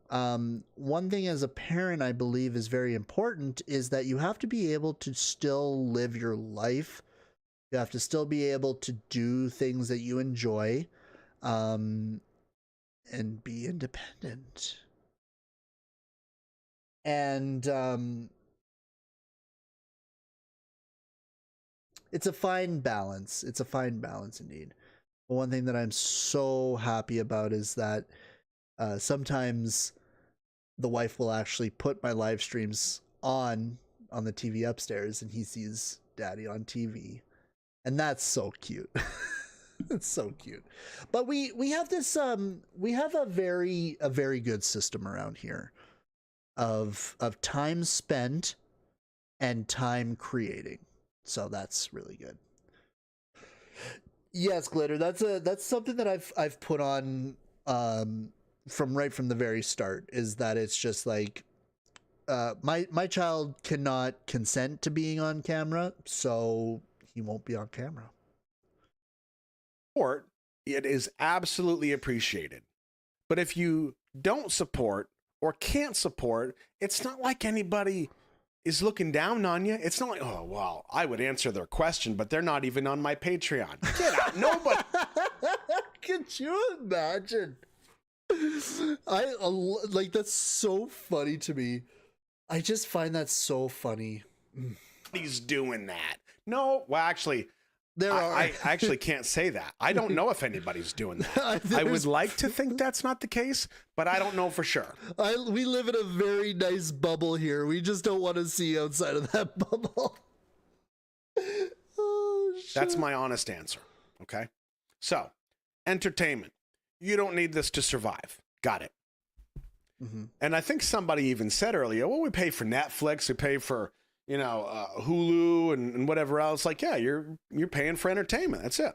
One thing as a parent I believe is very important is that you have to be able to still live your life. You have to still be able to do things that you enjoy, and be independent. And it's a fine balance. It's a fine balance indeed. But one thing that I'm so happy about is that sometimes the wife will actually put my live streams on the TV upstairs and he sees daddy on TV. And that's so cute. It's so cute. But we have this we have a very good system around here of time spent and time creating. So that's really good. Yes, Glitter. That's something that I've put on from the very start, is that it's just like my child cannot consent to being on camera, so he won't be on camera. support, it is absolutely appreciated. But if you don't support or can't support, it's not like anybody is looking down on you. It's not like, oh, well, I would answer their question, but they're not even on my Patreon. Get out. Nobody. Could you imagine? Like, that's so funny to me. I just find that so funny. He's doing that. No, well, actually, I actually can't say that. I don't know if anybody's doing that. I would like to think that's not the case, but I don't know for sure. We live in a very nice bubble here. We just don't want to see outside of that bubble. Oh, shit. That's my honest answer. Okay. So, entertainment. You don't need this to survive. Got it. Mm-hmm. And I think somebody even said earlier, well, we pay for Netflix, we pay for, Hulu and whatever else. Like, yeah, you're paying for entertainment. That's it.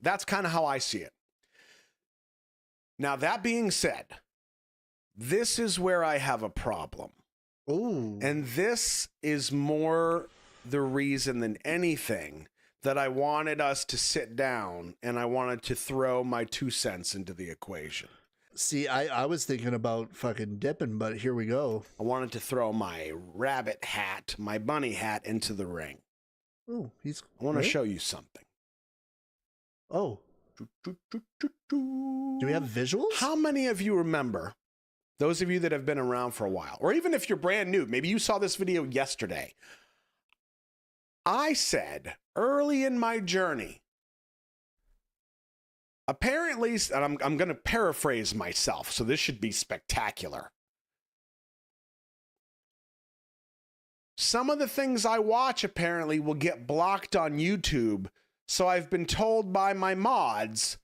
That's kind of how I see it. Now, that being said, this is where I have a problem. Ooh. And this is more the reason than anything that I wanted us to sit down and I wanted to throw my 2 cents into the equation. See, I was thinking about fucking dipping, but here we go. I wanted to throw my rabbit hat, my bunny hat into the ring. Oh, I want to show you something. Oh. Do we have visuals? How many of you remember, those of you that have been around for a while, or even if you're brand new, maybe you saw this video yesterday. I said early in my journey, apparently, and I'm going to paraphrase myself, so this should be spectacular. Some of the things I watch apparently will get blocked on YouTube, so I've been told by my mods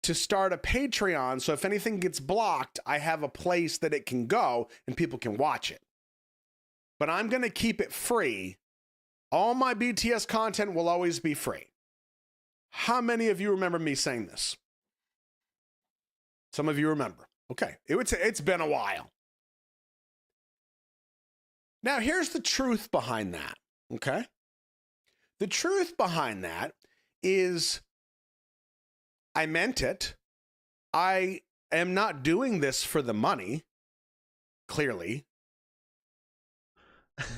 to start a Patreon, so if anything gets blocked, I have a place that it can go and people can watch it. But I'm going to keep it free. All my BTS content will always be free. How many of you remember me saying this? Some of you remember. Okay, it's been a while. Now, here's the truth behind that, okay? The truth behind that is I meant it. I am not doing this for the money, clearly.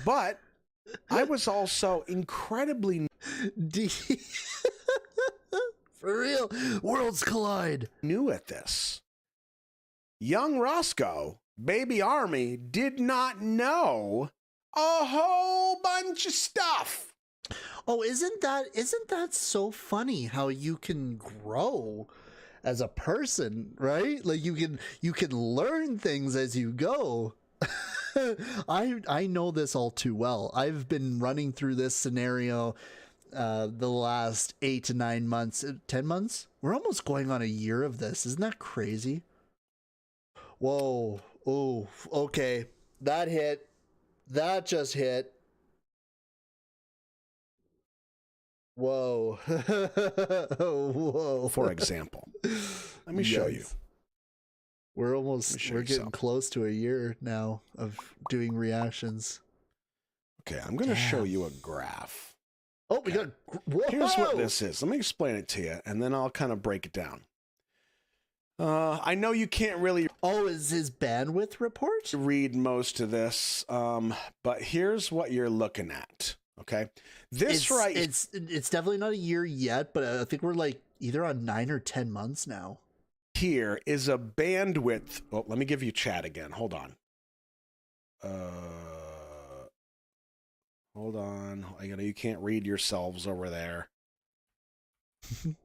But I was also incredibly for real, worlds collide. New at this. Young Roscoe, baby Army, did not know a whole bunch of stuff. Oh, isn't that so funny how you can grow as a person, right? Like you can learn things as you go. I know this all too well. I've been running through this scenario the last 8 to 9 months, 10 months. We're almost going on a year of this. Isn't that crazy? Whoa. Oh, okay. That hit. That just hit. Whoa. Whoa. For example, let me show you. We're getting close to a year now of doing reactions. Okay, I'm going to show you a graph. Oh, we got. Whoa. Here's what this is. Let me explain it to you, and then I'll kind of break it down. I know you can't really. Oh, is his bandwidth report? Read most of this, but here's what you're looking at. Okay, it's definitely not a year yet, but I think we're like either on 9 or 10 months now. Here is a bandwidth. Oh, let me give you chat again. Hold on. Hold on. You can't read yourselves over there. Okay,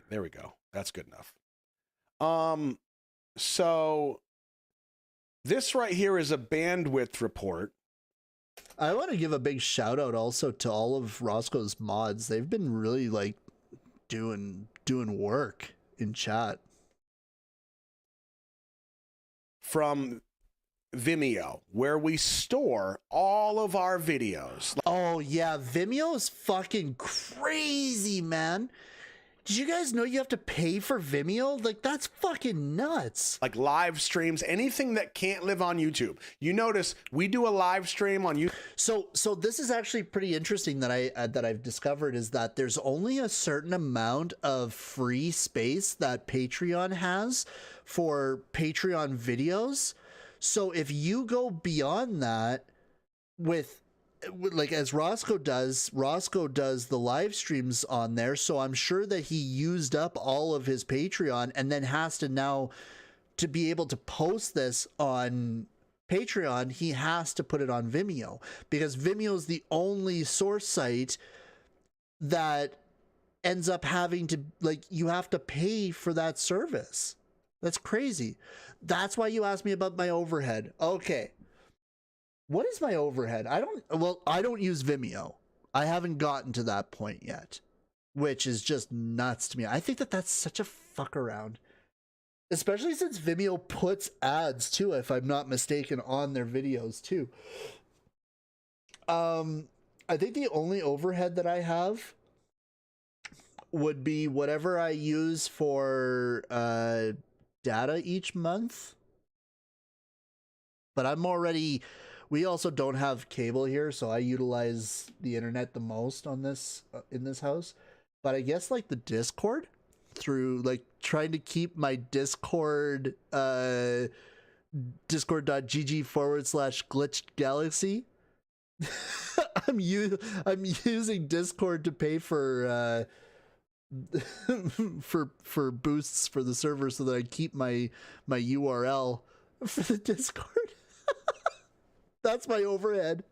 there we go. That's good enough. So this right here is a bandwidth report. I want to give a big shout out also to all of Roscoe's mods. They've been really like doing work in chat. From Vimeo, where we store all of our videos. Oh yeah, Vimeo is fucking crazy, man. Did you guys know you have to pay for Vimeo? Like, that's fucking nuts. Like live streams, anything that can't live on YouTube. You notice we do a live stream on YouTube. So this is actually pretty interesting that I've discovered is that there's only a certain amount of free space that Patreon has for Patreon videos. So if you go beyond that with like as Roscoe does the live streams on there, so I'm sure that he used up all of his Patreon and then has to now, to be able to post this on Patreon, he has to put it on Vimeo, because Vimeo is the only source site that ends up having to, like, you have to pay for that service. That's crazy. That's why you asked me about my overhead. Okay. What is my overhead? I don't use Vimeo. I haven't gotten to that point yet, which is just nuts to me. I think that that's such a fuck around, especially since Vimeo puts ads too, if I'm not mistaken, on their videos too. I think the only overhead that I have would be whatever I use for data each month. But I'm already we also don't have cable here, so I utilize the internet the most on this in this house. But I guess like the Discord, through like trying to keep my Discord discord.gg/glitched galaxy. I'm using Discord to pay for for boosts for the server so that I keep my URL for the Discord. That's my overhead.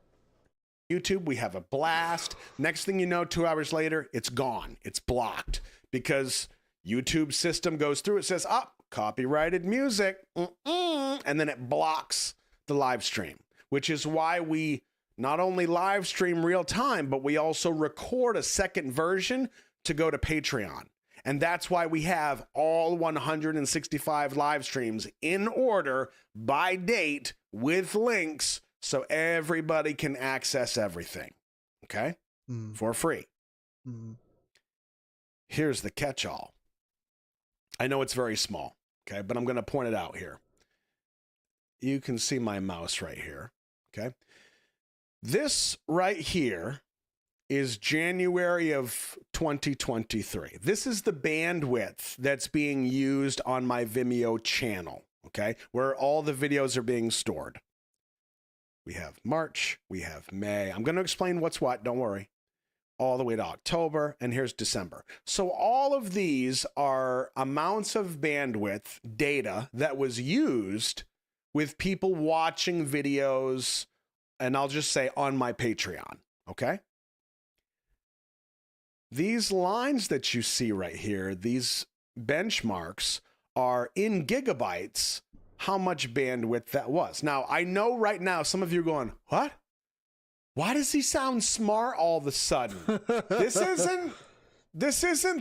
YouTube, we have a blast. Next thing you know, 2 hours later, it's gone. It's blocked because YouTube system goes through. It says, copyrighted music. And then it blocks the live stream, which is why we not only live stream real time, but we also record a second version to go to Patreon. And that's why we have all 165 live streams in order by date with links so everybody can access everything. Okay? For free. Here's the catch-all. I know it's very small, okay, but I'm going to point it out here. You can see my mouse right here, okay? This right here is January of 2023. This is the bandwidth that's being used on my Vimeo channel, okay, where all the videos are being stored. We have March, we have May. I'm going to explain what's what, don't worry. All the way to October, and here's December. So all of these are amounts of bandwidth data that was used with people watching videos, and I'll just say on my Patreon, okay? These lines that you see right here, these benchmarks are in gigabytes, how much bandwidth that was. Now, I know right now some of you are going, what? Why does he sound smart all of a sudden? This isn't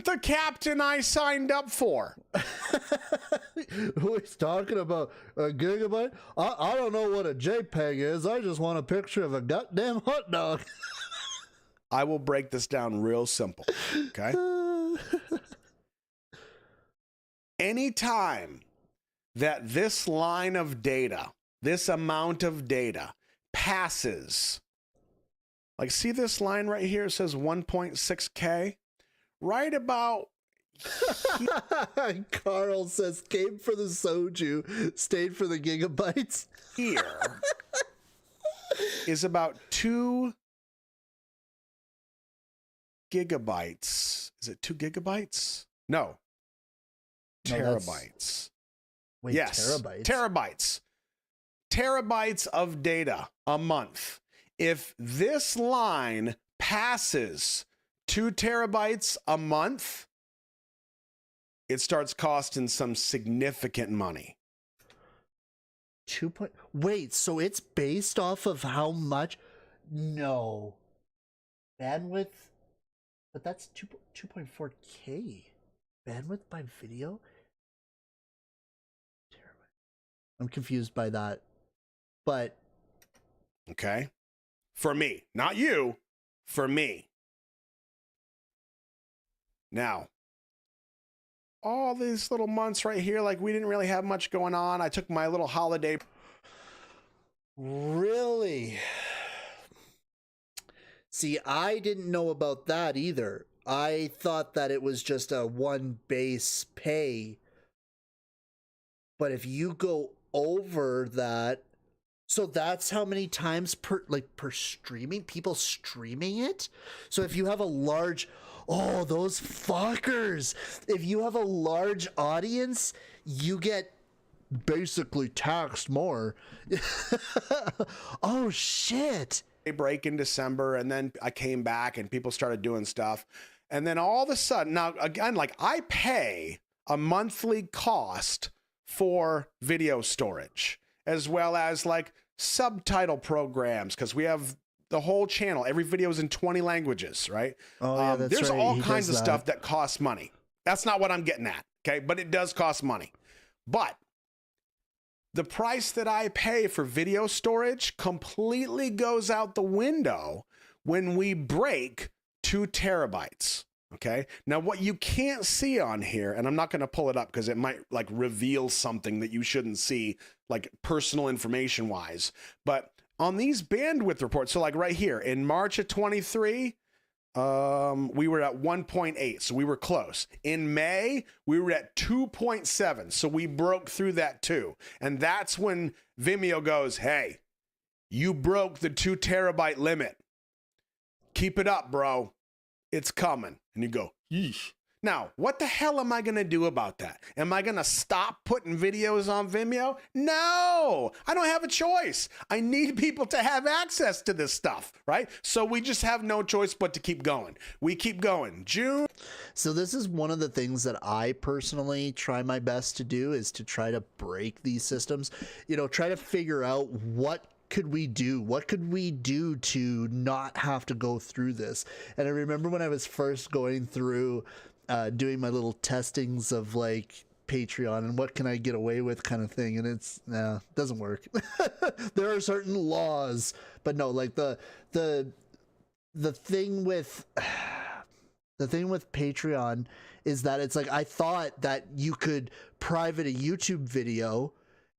the captain I signed up for. Who is talking about a gigabyte? I don't know what a JPEG is. I just want a picture of a goddamn hot dog. I will break this down real simple, okay? Anytime that this line of data, this amount of data passes, like see this line right here, it says 1.6K, right about Carl says, came for the soju, stayed for the gigabytes. Here is about 2 gigabytes. Is it 2 gigabytes? No. Terabytes. Wait, yes. terabytes? Terabytes. Terabytes of data a month. If this line passes 2 terabytes a month, it starts costing some significant money. Wait, so it's based off of how much? No. Bandwidth? But that's 2.4K. Bandwidth by video? I'm confused by that. But okay. For me, not you, for me. Now, all these little months right here, like we didn't really have much going on. I took my little holiday. Really? See, I didn't know about that either. I thought that it was just a one base pay. But if you go over that, so that's how many times per streaming, people streaming it. So if you have a large, oh, those fuckers, if you have a large audience, you get basically taxed more. Oh shit. Break in December, and then I came back and people started doing stuff. And then all of a sudden, now again, like I pay a monthly cost for video storage, as well as like subtitle programs, because we have the whole channel. Every video is in 20 languages, right? Oh, yeah, that's there's right. all kinds of stuff that costs money. That's not what I'm getting at, okay? But it does cost money. But the price that I pay for video storage completely goes out the window when we break 2 terabytes. Okay. Now, what you can't see on here, and I'm not going to pull it up because it might like reveal something that you shouldn't see, like personal information wise. But on these bandwidth reports, so like right here in March of 23, we were at 1.8, so we were close. In May, we were at 2.7, so we broke through that too. And that's when Vimeo goes, hey, you broke the 2 terabyte limit. Keep it up, bro. It's coming. And you go, yeesh. Now, what the hell am I going to do about that? Am I going to stop putting videos on Vimeo? No, I don't have a choice. I need people to have access to this stuff, right? So we just have no choice but to keep going. We keep going. June. So this is one of the things that I personally try my best to do, is to try to break these systems, you know, try to figure out what could we do? What could we do to not have to go through this? And I remember when I was first going through doing my little testings of like Patreon and what can I get away with kind of thing, and it's doesn't work. There are certain laws, but no, like the thing with Patreon is that it's like, I thought that you could private a YouTube video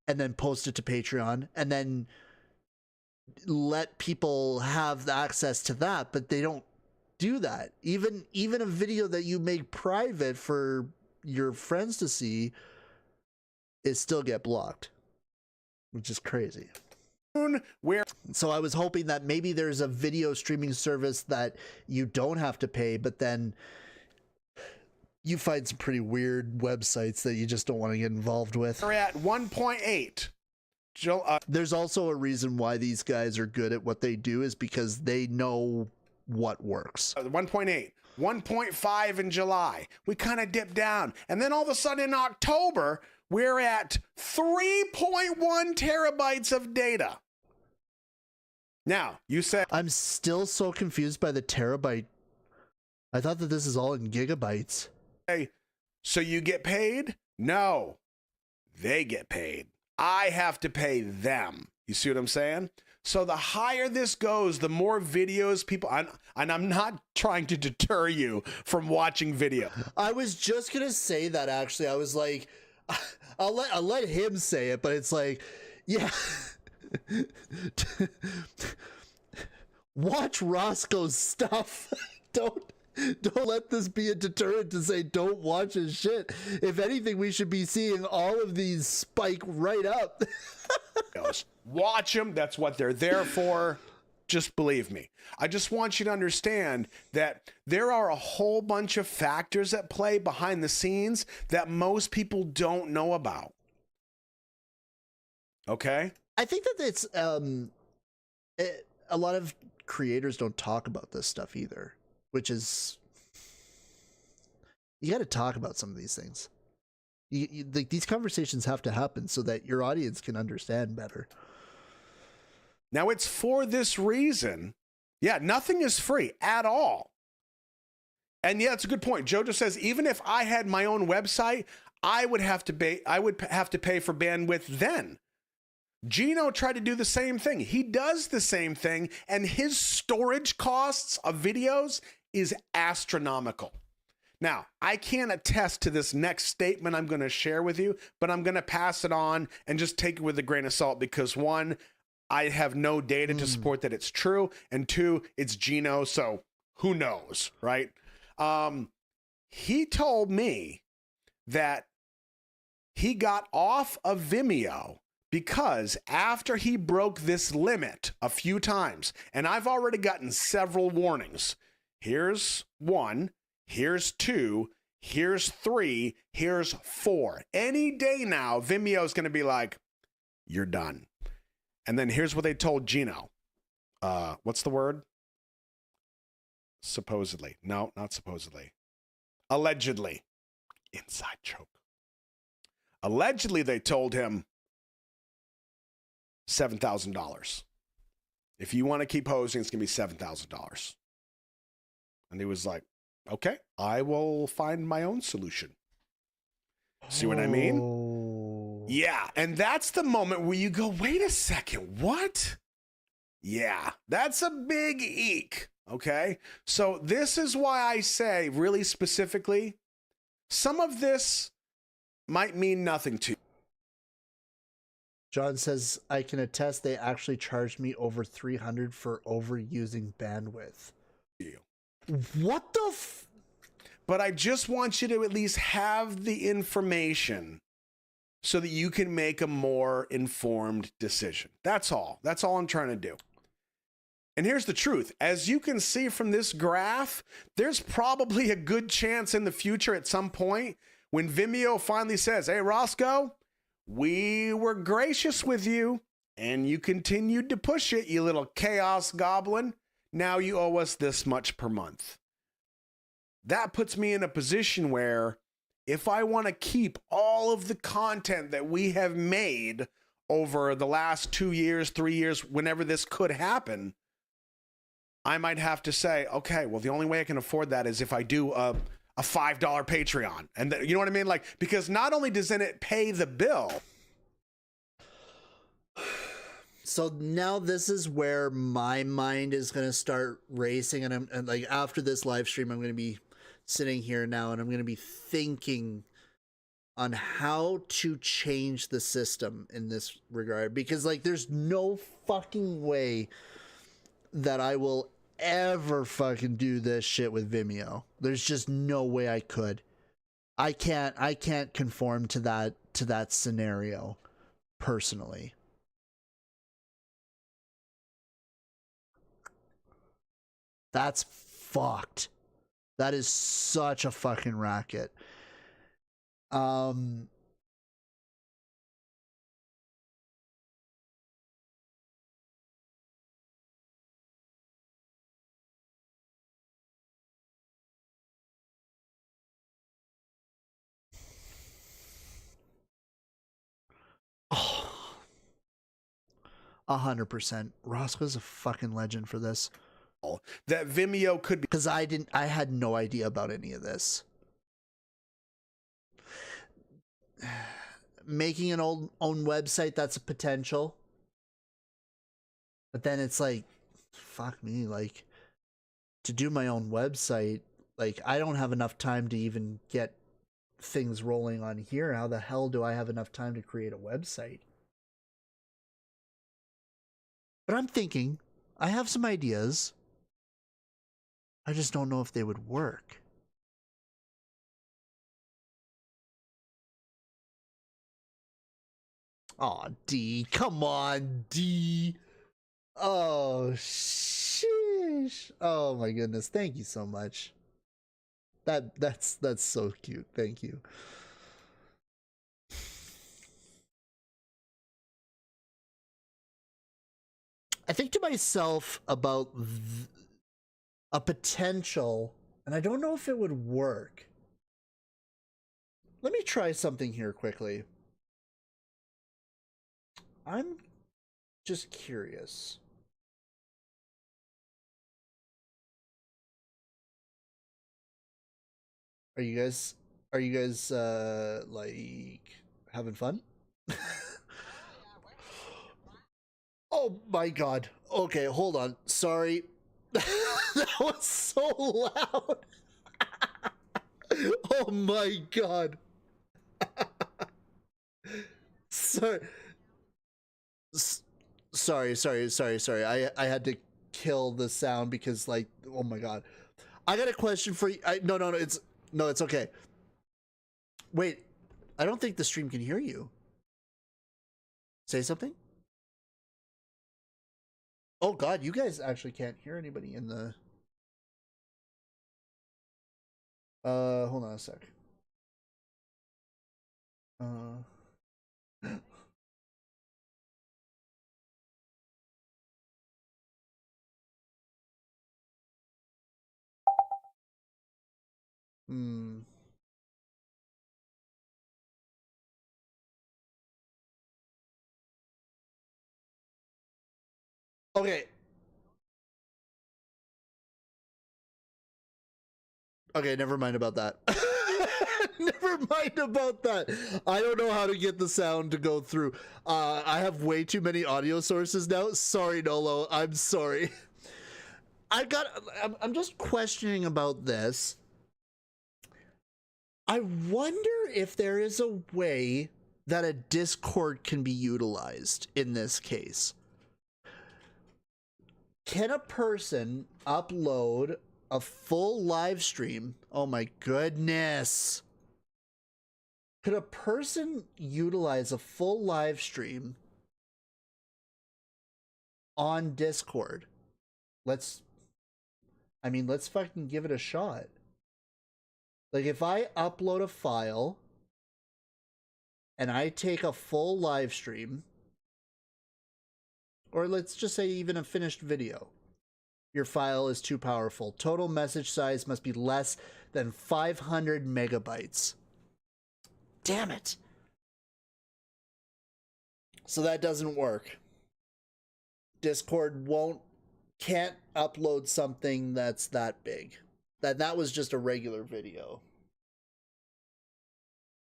and then post it to Patreon and then let people have access to that, but they don't do that. Even a video that you make private for your friends to see is still get blocked, which is crazy. So I was hoping that maybe there's a video streaming service that you don't have to pay, but then you find some pretty weird websites that you just don't want to get involved with. We're at 1.8. There's also a reason why these guys are good at what they do, is because they know what works. 1.8, 1.5 in July. We kind of dipped down. And then all of a sudden in October, we're at 3.1 terabytes of data. Now, you said... I'm still so confused by the terabyte. I thought that this is all in gigabytes. Hey, so you get paid? No, they get paid. I have to pay them. You see what I'm saying? So the higher this goes, the more videos people, and I'm not trying to deter you from watching video. I was just going to say that, actually. I was like, I'll let him say it, but it's like, yeah. Watch Roscoe's stuff. Don't let this be a deterrent to say don't watch his shit. If anything, we should be seeing all of these spike right up. Watch them. That's what they're there for. Just believe me. I just want you to understand that there are a whole bunch of factors at play behind the scenes that most people don't know about. Okay? I think that it's a lot of creators don't talk about this stuff either, which is, you got to talk about some of these things. Like, these conversations have to happen so that your audience can understand better. Now, it's for this reason. Yeah, nothing is free at all. And yeah, it's a good point. Jojo says, even if I had my own website, I would have to pay for bandwidth then. Gino tried to do the same thing. He does the same thing, and his storage costs of videos is astronomical. Now, I can't attest to this next statement I'm going to share with you, but I'm going to pass it on and just take it with a grain of salt because, one, I have no data to support that it's true, and two, it's Gino, so who knows, right? He told me that he got off of Vimeo because after he broke this limit a few times, and I've already gotten several warnings. Here's one. Here's 2, here's 3, here's 4. Any day now, Vimeo is going to be like, you're done. And then here's what they told Gino. What's the word? Supposedly. No, not supposedly. Allegedly. Inside joke. Allegedly, they told him $7,000. If you want to keep hosting, it's going to be $7,000. And he was like, okay, I will find my own solution. See what I mean? Yeah, and that's the moment where you go, wait a second, what? Yeah, that's a big eek, okay? So this is why I say, really specifically, some of this might mean nothing to you. John says, I can attest they actually charged me over 300 for overusing bandwidth. What the f... But I just want you to at least have the information so that you can make a more informed decision. That's all. That's all I'm trying to do. And here's the truth. As you can see from this graph, there's probably a good chance in the future at some point when Vimeo finally says, hey, Roscoe, we were gracious with you and you continued to push it, you little chaos goblin. Now you owe us this much per month. That puts me in a position where if I want to keep all of the content that we have made over the last 2 years, 3 years, whenever this could happen, I might have to say, okay, well, the only way I can afford that is if I do a $5 Patreon. And you know what I mean? Like, because not only doesn't it pay the bill. So now this is where my mind is going to start racing. And like after this live stream, I'm going to be sitting here now and I'm going to be thinking on how to change the system in this regard, because like there's no fucking way that I will ever fucking do this shit with Vimeo. There's just no way I could. I can't conform to that scenario personally. That's fucked. That is such a fucking racket. 100%. Roscoe's a fucking legend for this. That Vimeo could be, because I had no idea about any of this. Making an own website, that's a potential. But then it's like, fuck me, like to do my own website, like I don't have enough time to even get things rolling on here. How the hell do I have enough time to create a website? But I'm thinking, I have some ideas. I just don't know if they would work. Aw, D. Come on, D. Oh, sheesh. Oh my goodness. Thank you so much. That's so cute. Thank you. I think to myself about a potential, and I don't know if it would work. Let me try something here quickly. I'm just curious. Are you guys like having fun? Oh my god. Okay, hold on. Sorry. That was so loud. Oh my god. Sorry. Sorry. I had to kill the sound because, like, oh my god. I got a question for you. No, it's okay. Wait, I don't think the stream can hear you. Say something? Oh god, you guys actually can't hear anybody in the... hold on a sec. Okay. Okay, never mind about that. Never mind about that. I don't know how to get the sound to go through. I have way too many audio sources now. Sorry, Nolo. I'm sorry. I'm just questioning about this. I wonder if there is a way that a Discord can be utilized in this case. Can a person upload a full live stream? Oh my goodness. Could a person utilize a full live stream on Discord? Let's fucking give it a shot. Like, if I upload a file and I take a full live stream, or let's just say even a finished video, your file is too powerful. Total message size must be less than 500 megabytes. Damn it. So that doesn't work. Discord can't upload something that's that big. That was just a regular video.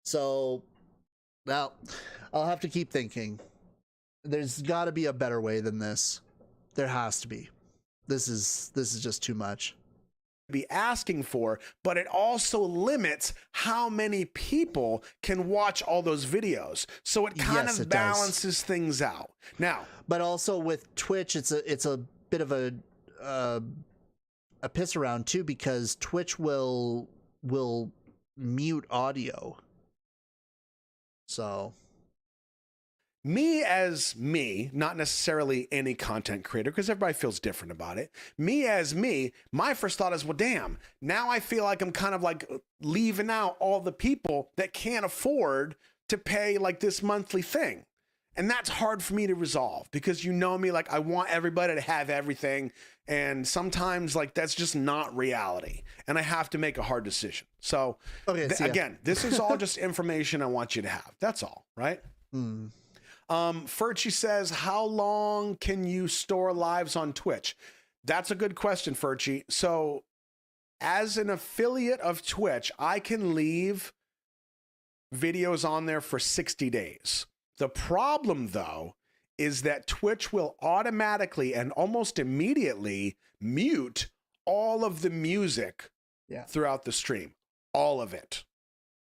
So now I'll have to keep thinking. There's got to be a better way than this. There has to be. This is just too much. Be asking for, but it also limits how many people can watch all those videos. So it kind of balances things out. Now, but also with Twitch, it's a bit of a piss around too, because Twitch will mute audio. So me as me, not necessarily any content creator, because everybody feels different about it. Me as me, my first thought is, well, damn, now I feel like I'm kind of like leaving out all the people that can't afford to pay like this monthly thing. And that's hard for me to resolve, because you know me, like I want everybody to have everything. And sometimes like that's just not reality. And I have to make a hard decision. So again, this is all just information I want you to have. That's all, right? Furchy says, how long can you store lives on Twitch? That's a good question, Furchy. So as an affiliate of Twitch, I can leave videos on there for 60 days. The problem, though, is that Twitch will automatically and almost immediately mute all of the music throughout the stream. All of it.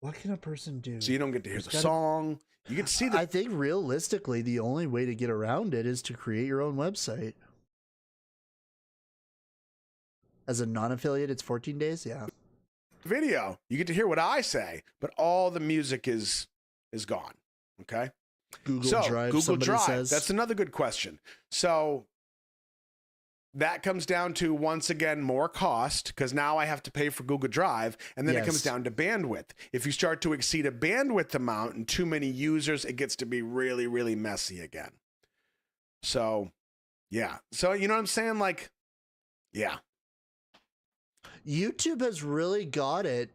What can a person do? So you don't get to hear the song. You can see that. I think realistically, the only way to get around it is to create your own website. As a non-affiliate, it's 14 days. Yeah. Video. You get to hear what I say, but all the music is gone. Okay. Google Drive. Says. That's another good question. So that comes down to, once again, more cost, because now I have to pay for Google Drive, and then it comes down to bandwidth. If you start to exceed a bandwidth amount and too many users, it gets to be really, really messy again. So, yeah. So, you know what I'm saying? Like, yeah. YouTube has really got it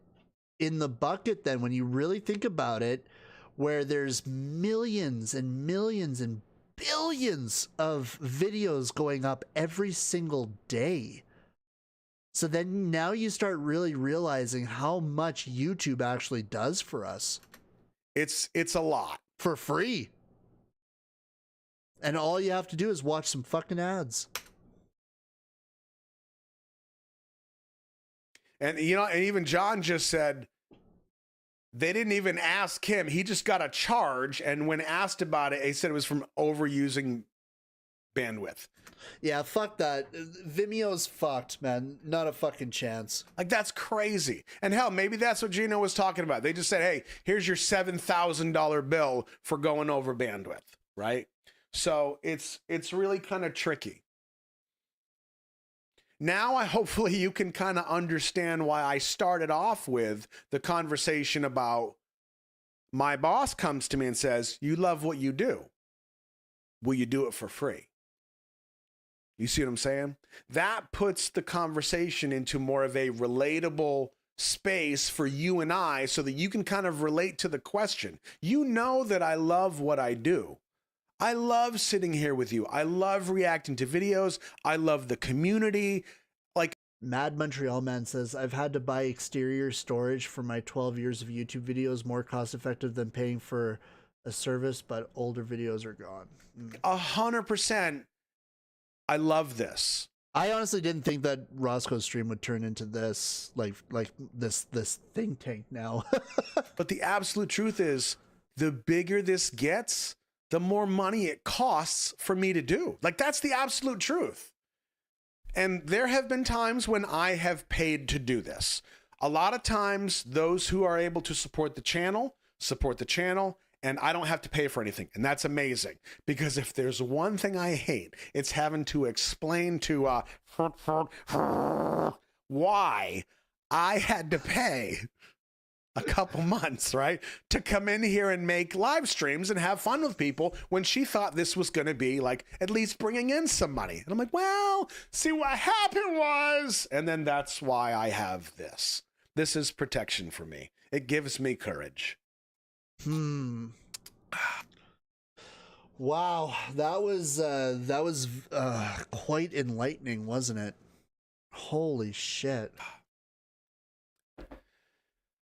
in the bucket then, when you really think about it, where there's millions and millions and billions of videos going up every single day. So then now you start really realizing how much YouTube actually does for us. It's a lot. For free. And all you have to do is watch some fucking ads. And you know, and even John just said they didn't even ask him. He just got a charge, and when asked about it, he said it was from overusing bandwidth. Yeah, fuck that. Vimeo's fucked, man. Not a fucking chance. Like, that's crazy. And hell, maybe that's what Gino was talking about. They just said, hey, here's your $7,000 bill for going over bandwidth, right? So it's really kind of tricky. Now, hopefully you can kind of understand why I started off with the conversation about my boss comes to me and says, you love what you do. Will you do it for free? You see what I'm saying? That puts the conversation into more of a relatable space for you and I, so that you can kind of relate to the question. You know that I love what I do. I love sitting here with you. I love reacting to videos. I love the community. Like Mad Montreal Man says, I've had to buy exterior storage for my 12 years of YouTube videos, more cost effective than paying for a service, but older videos are gone. 100%. I love this. I honestly didn't think that Roscoe's stream would turn into this, like this think tank now. But the absolute truth is, the bigger this gets, the more money it costs for me to do. Like, that's the absolute truth. And there have been times when I have paid to do this. A lot of times, those who are able to support the channel, and I don't have to pay for anything. And that's amazing. Because if there's one thing I hate, it's having to explain to why I had to pay a couple months, right, to come in here and make live streams and have fun with people when she thought this was going to be like at least bringing in some money. And I'm like, well, see, what happened was, and then that's why I have this. This is protection for me. It gives me courage. Wow, that was quite enlightening, wasn't it? Holy shit.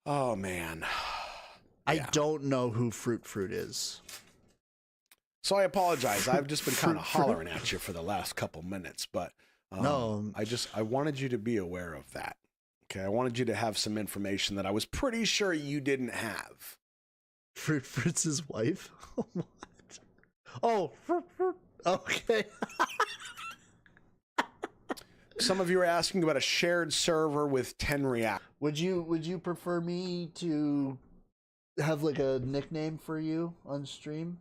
Oh man. I don't know who Fruit is. So I apologize. I've just been kind of hollering at you for the last couple minutes, but no, I wanted you to be aware of that. Okay, I wanted you to have some information that I was pretty sure you didn't have. Fruit's his wife? What? Oh, Fruit. Okay. Some of you are asking about a shared server with 10 reactors. Would you prefer me to have like a nickname for you on stream?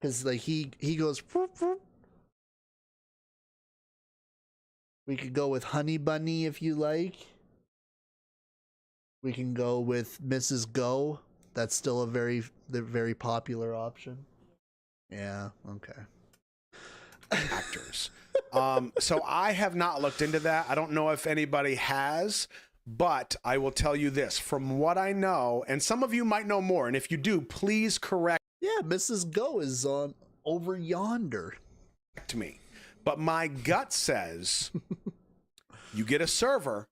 Because like he goes. We could go with Honey Bunny if you like. We can go with Mrs. Go. That's still a very popular option. Yeah. Okay. Actors. So I have not looked into that. I don't know if anybody has, but I will tell you this from what I know, and some of you might know more. And if you do, please correct. Yeah, Mrs. Go is on over yonder. To me, but my gut says you get a server,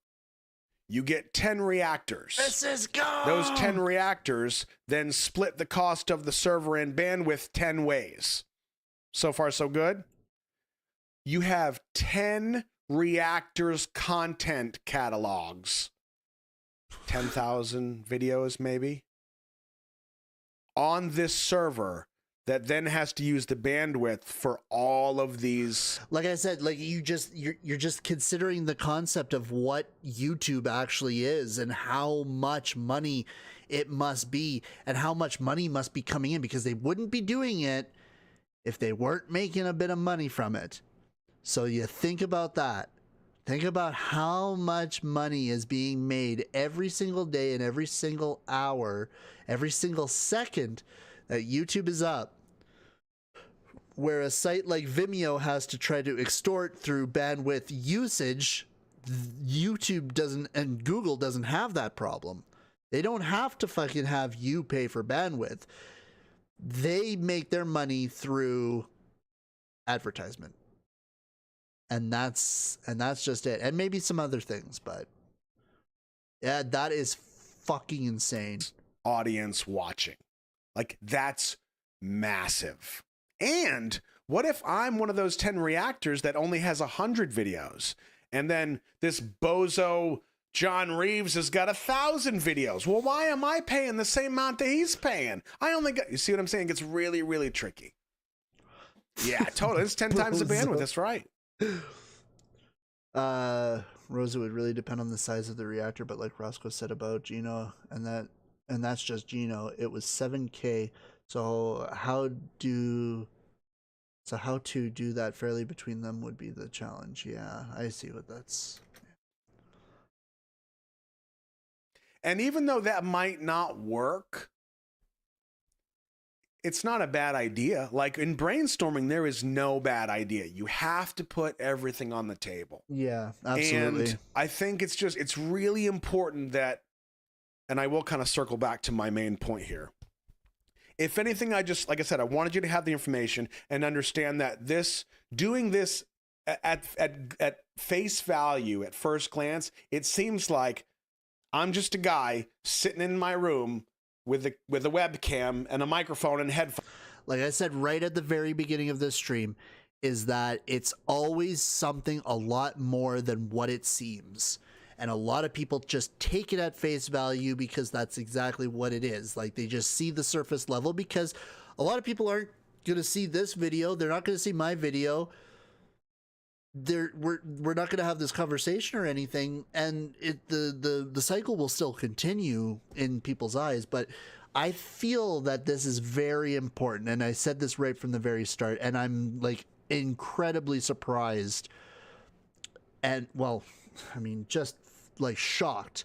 you get 10 reactors. Mrs. Go. Those 10 reactors then split the cost of the server and bandwidth 10 ways. So far, so good. You have 10 reactors content catalogs, 10,000 videos maybe, on this server that then has to use the bandwidth for all of these. Like I said, like you're just considering the concept of what YouTube actually is and how much money it must be and how much money must be coming in, because they wouldn't be doing it if they weren't making a bit of money from it. So you think about that. Think about how much money is being made every single day and every single hour, every single second that YouTube is up. Where a site like Vimeo has to try to extort through bandwidth usage, YouTube doesn't, and Google doesn't have that problem. They don't have to fucking have you pay for bandwidth. They make their money through advertisement. And that's just it. And maybe some other things, but yeah, that is fucking insane. Audience watching. Like, that's massive. And what if I'm one of those 10 reactors that only has 100 videos, and then this bozo John Reeves has got 1,000 videos? Well, why am I paying the same amount that he's paying? I only got, you see what I'm saying? It gets really, really tricky. Yeah, totally. It's 10 times the bandwidth. That's right. Rosa, would really depend on the size of the reactor, but like Roscoe said about Gino, and that's just Gino, it was 7K. So how to do that fairly between them would be the challenge. Yeah, I see what that's. And even though that might not work, it's not a bad idea. Like in brainstorming, there is no bad idea. You have to put everything on the table. Yeah, absolutely. And I think it's really important that, and I will kind of circle back to my main point here. If anything, like I said, I wanted you to have the information and understand that doing this at face value, at first glance, it seems like I'm just a guy sitting in my room with a webcam and a microphone and headphones. Like I said right at the very beginning of this stream, is that it's always something a lot more than what it seems. And a lot of people just take it at face value because that's exactly what it is. Like, they just see the surface level, because a lot of people aren't going to see this video. They're not going to see my video. We're not going to have this conversation or anything, and the cycle will still continue in people's eyes. But I feel that this is very important, and I said this right from the very start, and I'm like incredibly surprised, and well, I mean, just like shocked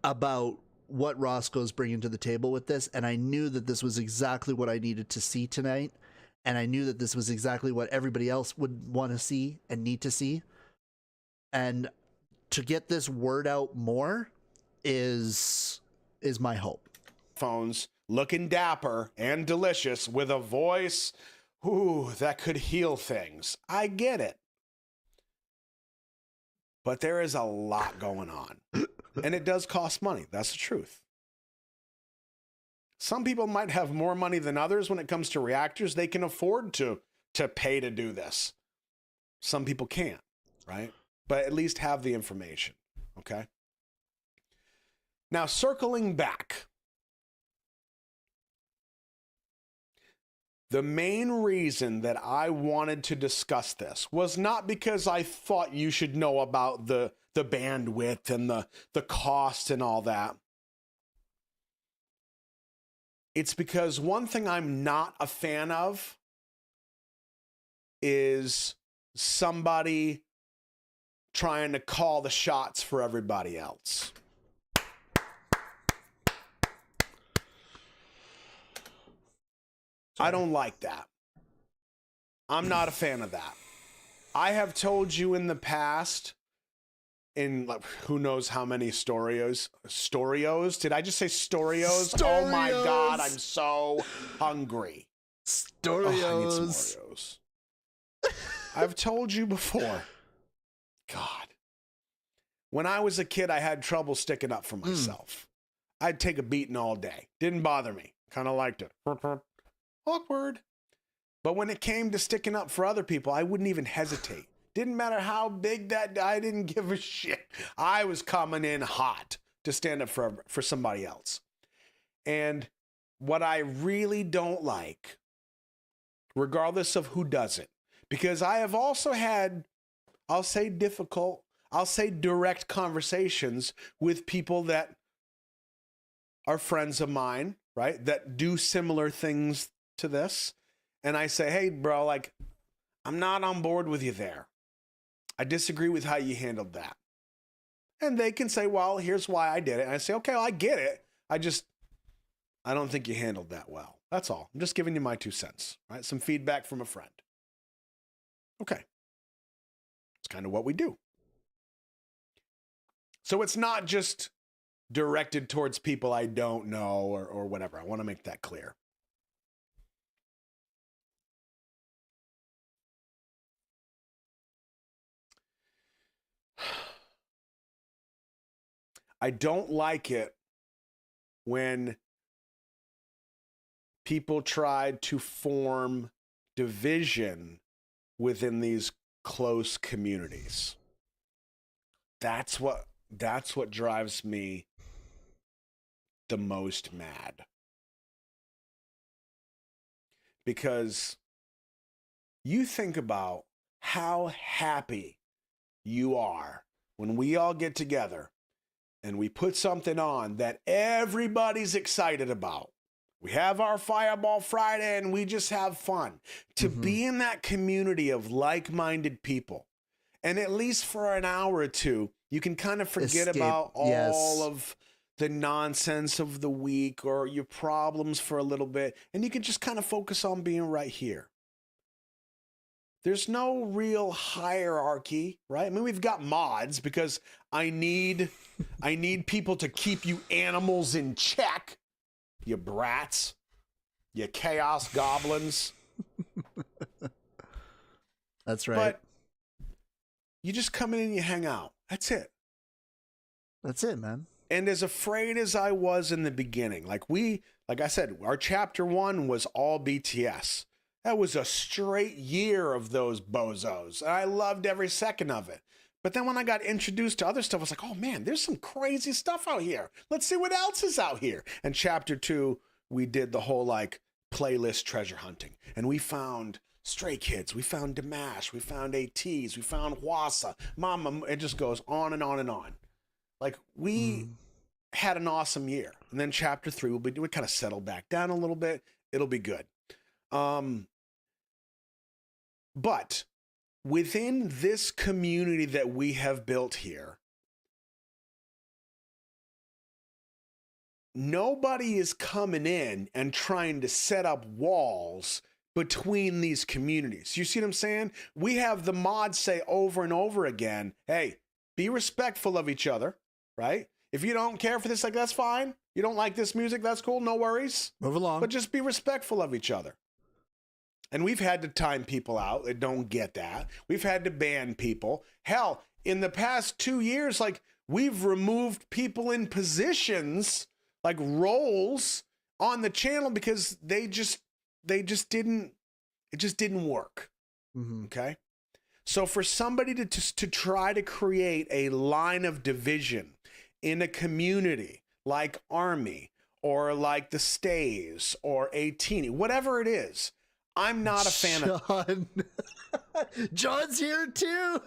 about what Roscoe's bringing to the table with this. And I knew that this was exactly what I needed to see tonight. And I knew that this was exactly what everybody else would want to see and need to see. And to get this word out more is my hope. Phones, looking dapper and delicious with a voice, that could heal things. I get it. But there is a lot going on. And it does cost money. That's the truth. Some people might have more money than others when it comes to reactors. They can afford to pay to do this. Some people can't, right? But at least have the information, okay? Now, circling back. The main reason that I wanted to discuss this was not because I thought you should know about the bandwidth and the cost and all that. It's because one thing I'm not a fan of is somebody trying to call the shots for everybody else. I don't like that. I'm not a fan of that. I have told you in the past, in like, who knows how many Storios. Did I just say Storios? Oh my God, I'm so hungry. Storios. Oh, I need some Oreos. I've told you before. God. When I was a kid, I had trouble sticking up for myself. I'd take a beating all day. Didn't bother me. Kind of liked it. Awkward. But when it came to sticking up for other people, I wouldn't even hesitate. Didn't matter how big that, I didn't give a shit. I was coming in hot to stand up for somebody else. And what I really don't like, regardless of who does it, because I have also had, I'll say difficult, I'll say direct conversations with people that are friends of mine, right? That do similar things to this. And I say, hey, bro, like, I'm not on board with you there. I disagree with how you handled that. And they can say, well, here's why I did it. And I say, okay, well, I get it. I don't think you handled that well. That's all. I'm just giving you my 2 cents, right? Some feedback from a friend. Okay. It's kind of what we do. So it's not just directed towards people I don't know or whatever. I want to make that clear. I don't like it when people try to form division within these close communities. That's what drives me the most mad. Because you think about how happy you are when we all get together and we put something on that everybody's excited about. We have our Fireball Friday and we just have fun. To be in that community of like-minded people, and at least for an hour or two, you can kind of forget about all of the nonsense of the week or your problems for a little bit, and you can just kind of focus on being right here. There's no real hierarchy, right? I mean, we've got mods because I need people to keep you animals in check, you brats, you chaos goblins. That's right. But you just come in and you hang out. That's it. That's it, man. And as afraid as I was in the beginning, like I said, our chapter 1 was all BTS. That was a straight year of those bozos. I loved every second of it. But then when I got introduced to other stuff, I was like, oh man, there's some crazy stuff out here. Let's see what else is out here. And chapter 2, we did the whole like playlist treasure hunting. And we found Stray Kids, we found Damash, we found ATs, we found Wassa, Mama. It just goes on and on and on. Like we had an awesome year. And then chapter 3 we kind of settle back down a little bit. It'll be good. But within this community that we have built here, nobody is coming in and trying to set up walls between these communities. You see what I'm saying? We have the mods say over and over again, hey, be respectful of each other, right? If you don't care for this, like, that's fine. You don't like this music, that's cool, no worries. Move along. But just be respectful of each other. And we've had to time people out that don't get that. We've had to ban people. Hell, in the past 2 years, like, we've removed people in positions, like roles on the channel because it just didn't work. Okay. So for somebody to try to create a line of division in a community like Army or like the Stays or 18, whatever it is, I'm not a fan of. John's here too.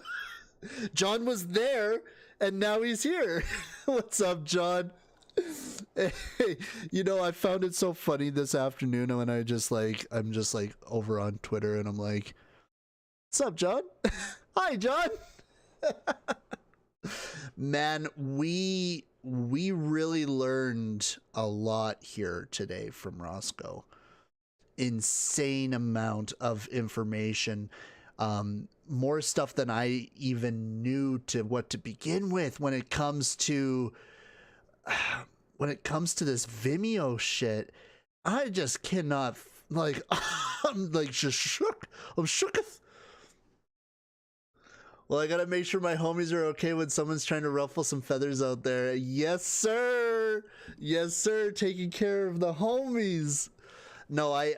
John was there and now he's here. What's up, John? Hey, you know, I found it so funny this afternoon when I'm just like over on Twitter and I'm like, what's up, John? Hi, John. Man, we really learned a lot here today from Roscoe. Insane amount of information, more stuff than I even knew to what to begin with when it comes to this Vimeo shit. I just cannot, like, I'm like just shook. I'm shooketh. Well, I gotta make sure my homies are okay when someone's trying to ruffle some feathers out there. Yes, sir. Yes, sir. Taking care of the homies. No, I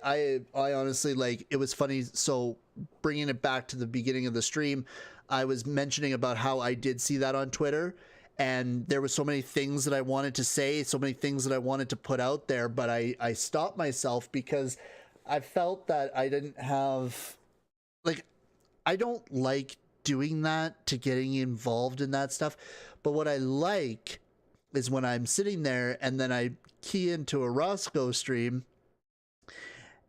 honestly, like, it was funny. So bringing it back to the beginning of the stream, I was mentioning about how I did see that on Twitter, and there were so many things that I wanted to say, so many things that I wanted to put out there, but I stopped myself because I felt that I didn't have, like, I don't like doing that, to getting involved in that stuff. But what I like is when I'm sitting there and then I key into a Roscoe stream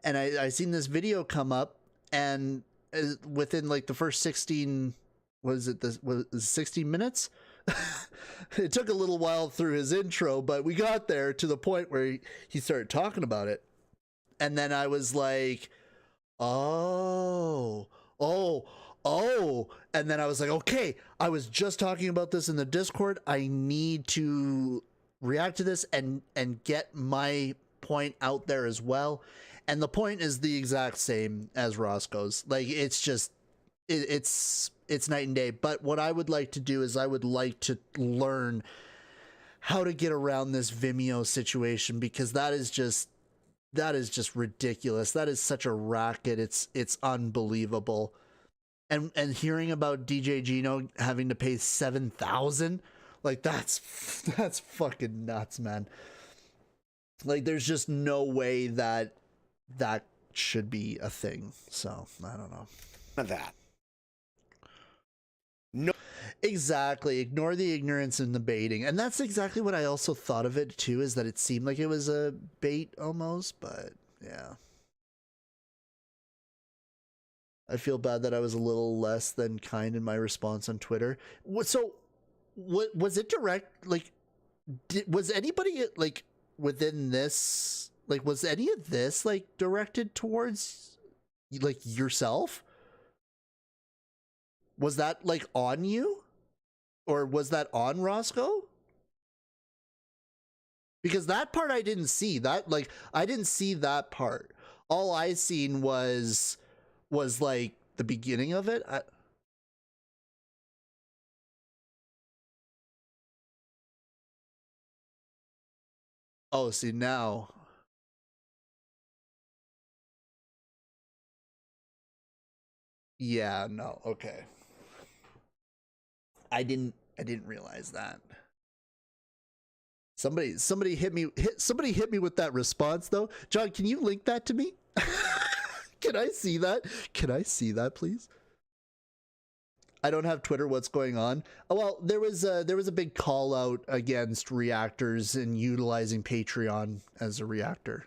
and I seen this video come up, and within like the first 16, was it 16 minutes? It took a little while through his intro, but we got there to the point where he started talking about it. And then I was like, oh. And then I was like, okay, I was just talking about this in the Discord. I need to react to this and get my point out there as well. And the point is the exact same as Roscoe's. Like, it's just, it's night and day. But what I would like to do is I would like to learn how to get around this Vimeo situation, because that is just ridiculous. That is such a racket. It's unbelievable. And hearing about DJ Gino having to pay $7,000, like, that's fucking nuts, man. Like, there's just no way that should be a thing. So I don't know. That. No. Exactly. Ignore the ignorance and the baiting. And that's exactly what I also thought of it too, is that it seemed like it was a bait almost, but yeah. I feel bad that I was a little less than kind in my response on Twitter. So what was it direct? Like, was anybody like within this, like, was any of this like directed towards like yourself? Was that like on you, or was that on Roscoe? Because that part I didn't see. That, like, I didn't see that part. All I seen was like the beginning of it. Oh, see now. Yeah, no, okay. I didn't realize that. Somebody hit me with that response though. John, can you link that to me? Can I see that? Can I see that, please? I don't have Twitter. What's going on? Oh, well, there was a big call out against reactors and utilizing Patreon as a reactor.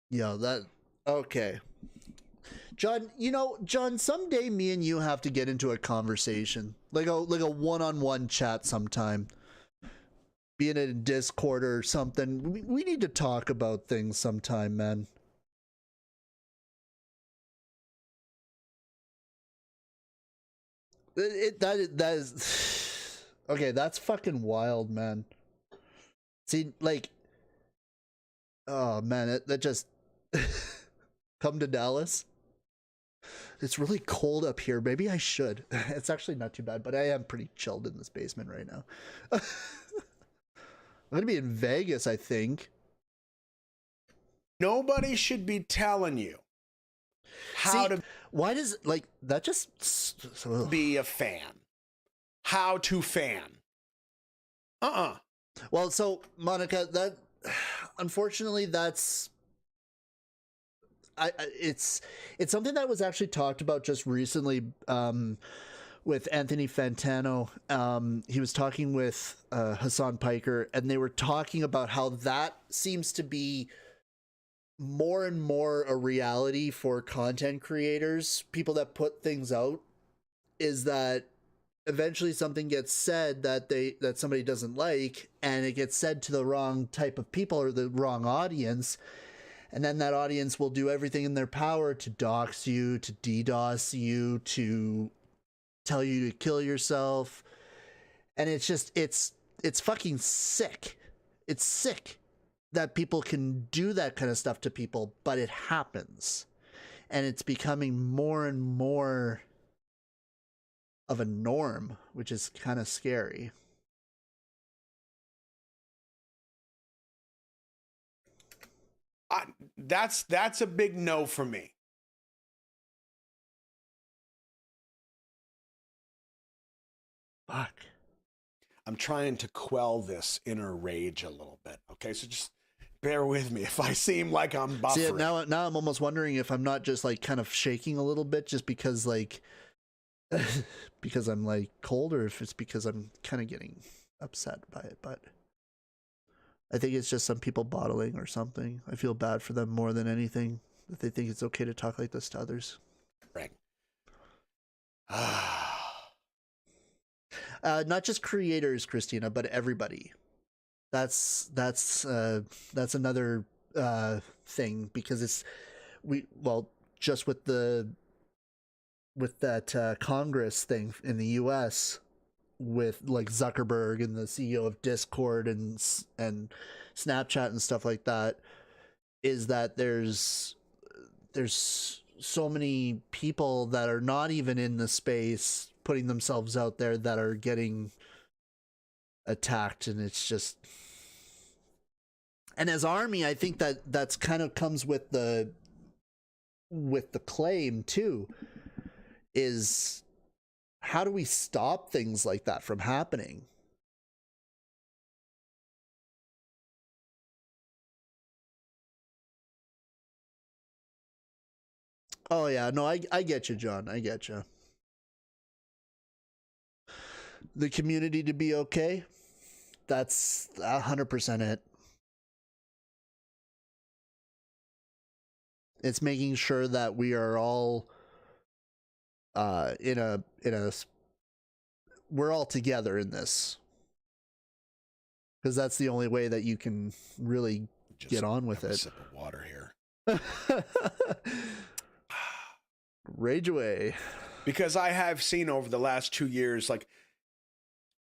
Yeah, that okay. John, John, someday me and you have to get into a conversation. Like a one-on-one chat sometime. Being in a Discord or something. We need to talk about things sometime, man. That is okay, that's fucking wild, man. See, like, oh man, that just come to Dallas. It's really cold up here. Maybe I should. It's actually not too bad, but I am pretty chilled in this basement right now. I'm gonna be in Vegas, I think. Nobody should be telling you how to why does like that just be a fan. How to fan. Well, so Monica, that unfortunately that's it's something that was actually talked about just recently with Anthony Fantano. He was talking with Hassan Piker, and they were talking about how that seems to be more and more a reality for content creators, people that put things out, is that eventually something gets said that somebody doesn't like, and it gets said to the wrong type of people or the wrong audience. And then that audience will do everything in their power to dox you, to DDoS you, to tell you to kill yourself. And it's just, it's fucking sick. It's sick that people can do that kind of stuff to people, but it happens. And it's becoming more and more of a norm, which is kind of scary. That's a big no for me. Fuck. I'm trying to quell this inner rage a little bit. Okay, so just bear with me if I seem like I'm buffering. See, now I'm almost wondering if I'm not just like kind of shaking a little bit just because like because I'm like cold, or if it's because I'm kind of getting upset by it. But I think it's just some people bottling or something. I feel bad for them more than anything, that they think it's okay to talk like this to others. Right. Not just creators, Christina, but everybody. That's another thing, because it's just with that Congress thing in the U.S. with like Zuckerberg and the CEO of Discord and Snapchat and stuff like that, is that there's so many people that are not even in the space putting themselves out there that are getting attacked. And it's just, and as Army, I think that's kind of comes with the claim too, is how do we stop things like that from happening? Oh yeah, no, I get you, John. I get you. The community to be okay, that's 100% it. It's making sure that we are all we're all together in this, because that's the only way that you can really just get on with it. A sip of water here. Rage away. Because I have seen over the last 2 years, like,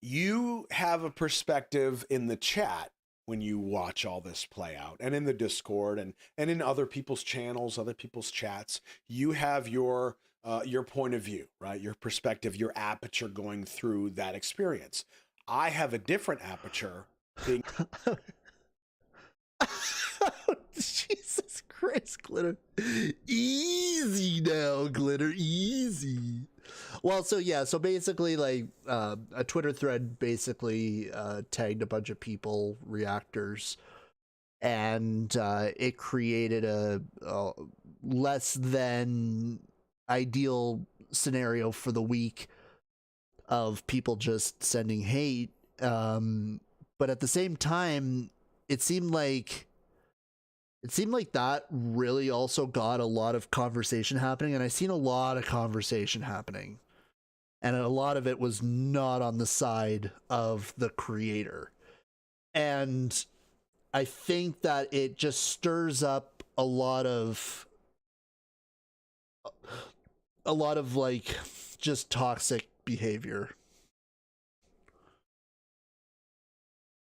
you have a perspective in the chat when you watch all this play out. And in the Discord and in other people's channels, other people's chats, you have your point of view, right? Your perspective, your aperture going through that experience. I have a different aperture being Jesus Christ, Glitter. Easy now, Glitter. Easy. Well, so yeah, so basically, like, a Twitter thread basically tagged a bunch of people, reactors, and it created a less than ideal scenario for the week of people just sending hate. But at the same time, it seemed like that really also got a lot of conversation happening, and I seen a lot of conversation happening, and a lot of it was not on the side of the creator. And I think that it just stirs up a lot of like just toxic behavior.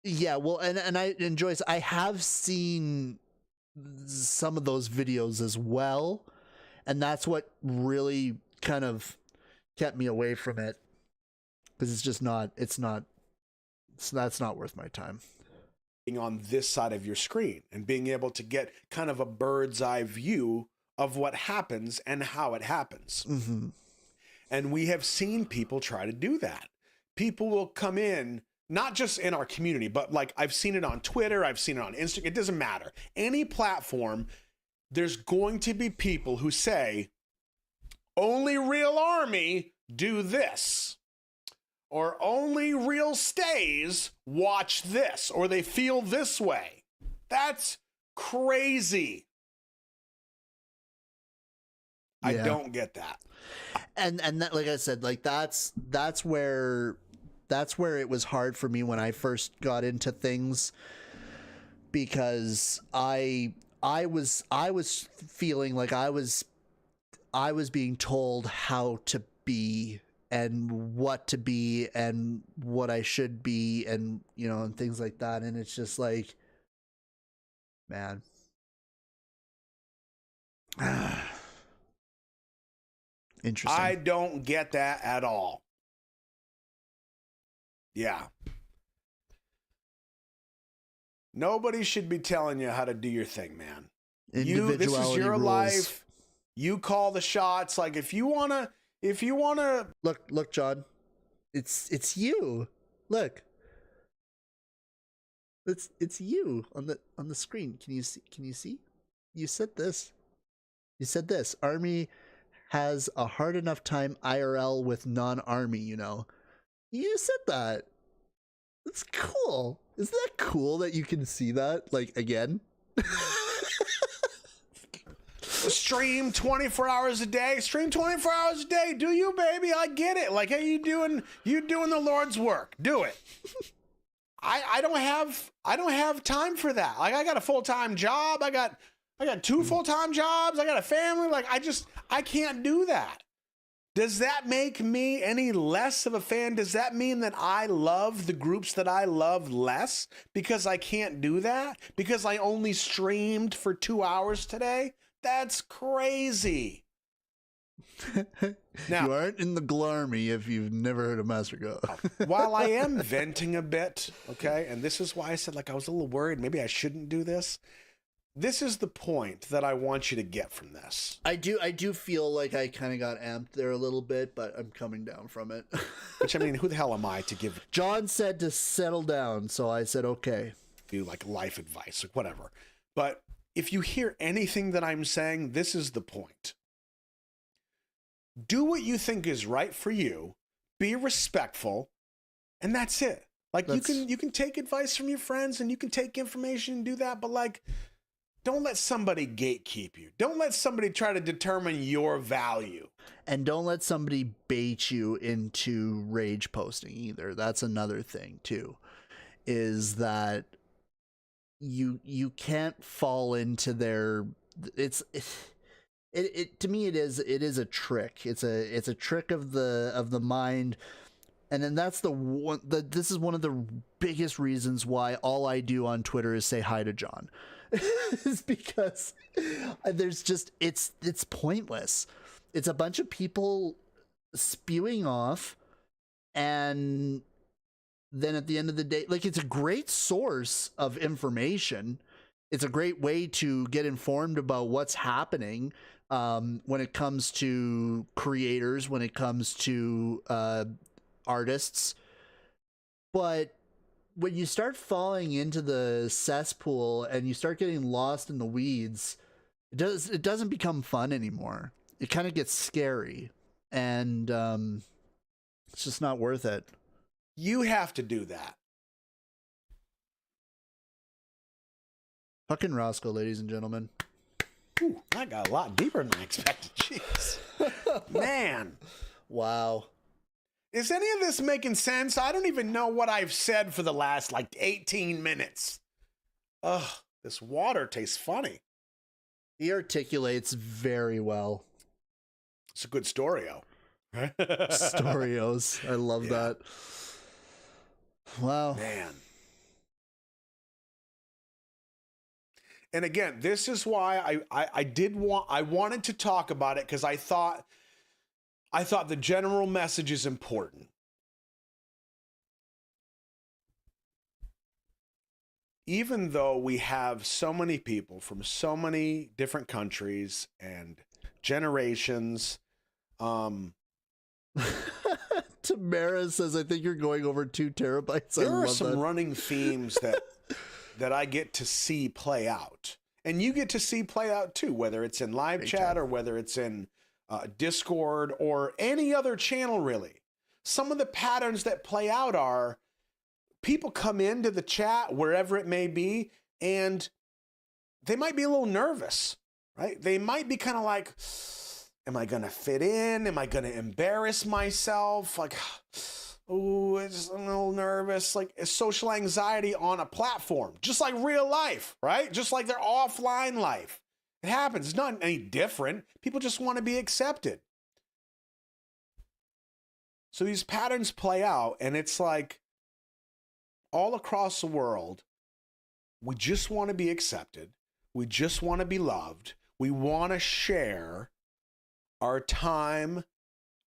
Yeah, well, and I enjoy. I have seen some of those videos as well, and that's what really kind of kept me away from it, because that's not worth my time. On this side of your screen and being able to get kind of a bird's eye view of what happens and how it happens. Mm-hmm. And we have seen people try to do that. People will come in, not just in our community, but like I've seen it on Twitter, I've seen it on Instagram, it doesn't matter. Any platform, there's going to be people who say, only real army do this, or only real stays watch this, or they feel this way. That's crazy. Yeah. I don't get that. And that, like I said, like that's where it was hard for me when I first got into things, because I was feeling like I was being told how to be and what to be and what I should be, and and things like that. And it's just like, man. Interesting. I don't get that at all. Yeah. Nobody should be telling you how to do your thing, man. This is your rules. life. You call the shots. Like if you wanna look, John. It's you. Look. It's you on the screen. Can you see? You said this. Army has a hard enough time IRL with non-army, You said that. That's cool. Isn't that cool that you can see that, like, again? Stream 24 hours a day. Stream 24 hours a day. Do you, baby? I get it. Like, hey, you doing the Lord's work. Do it. I don't have time for that. Like, I got a full-time job. I got 2 full-time jobs. I got a family. Like, I can't do that. Does that make me any less of a fan? Does that mean that I love the groups that I love less because I can't do that? Because I only streamed for 2 hours today? That's crazy. Now, you aren't in the Glarmy if you've never heard of MasterGo. While I am venting a bit, okay, and this is why I said, like, I was a little worried. Maybe I shouldn't do this. This is the point that I want you to get from this. I do feel like I kind of got amped there a little bit, but I'm coming down from it. Which, I mean, who the hell am I to give... John said to settle down, so I said, okay. Do, like, life advice or whatever. But if you hear anything that I'm saying, this is the point. Do what you think is right for you. Be respectful. And that's it. Like, you can take advice from your friends and you can take information and do that, but, like... Don't let somebody gatekeep you. Don't let somebody try to determine your value. And don't let somebody bait you into rage posting either. That's another thing too, is that you can't fall into their, it to me it is a trick. It's a trick of the mind. And then that's this is one of the biggest reasons why all I do on Twitter is say hi to John. Is because there's just it's pointless. It's a bunch of people spewing off, and then at the end of the day, like, it's a great source of information. It's a great way to get informed about what's happening when it comes to creators, when it comes to artists. But when you start falling into the cesspool and you start getting lost in the weeds, it doesn't become fun anymore. It kind of gets scary, and it's just not worth it. You have to do that. Fucking Roscoe, ladies and gentlemen. Ooh, that got a lot deeper than I expected. Jeez. Man. Wow. Is any of this making sense? I don't even know what I've said for the last, 18 minutes. Ugh, this water tastes funny. He articulates very well. It's a good Storeo. Storios. I love that. Wow. Man. And again, this is why I wanted to talk about it, because I thought the general message is important. Even though we have so many people from so many different countries and generations, Tamara says, I think you're going over 2 terabytes. There are some running themes that I get to see play out. And you get to see play out too, whether it's in live chat or whether it's in Discord or any other channel, really. Some of the patterns that play out are people come into the chat, wherever it may be, and they might be a little nervous, right? They might be kind of like, am I going to fit in? Am I going to embarrass myself? Like, oh, I'm a little nervous. Like, it's social anxiety on a platform, just like real life, right? Just like their offline life. It happens. It's not any different. People just want to be accepted. So these patterns play out, and it's like all across the world, we just want to be accepted. We just want to be loved. We want to share our time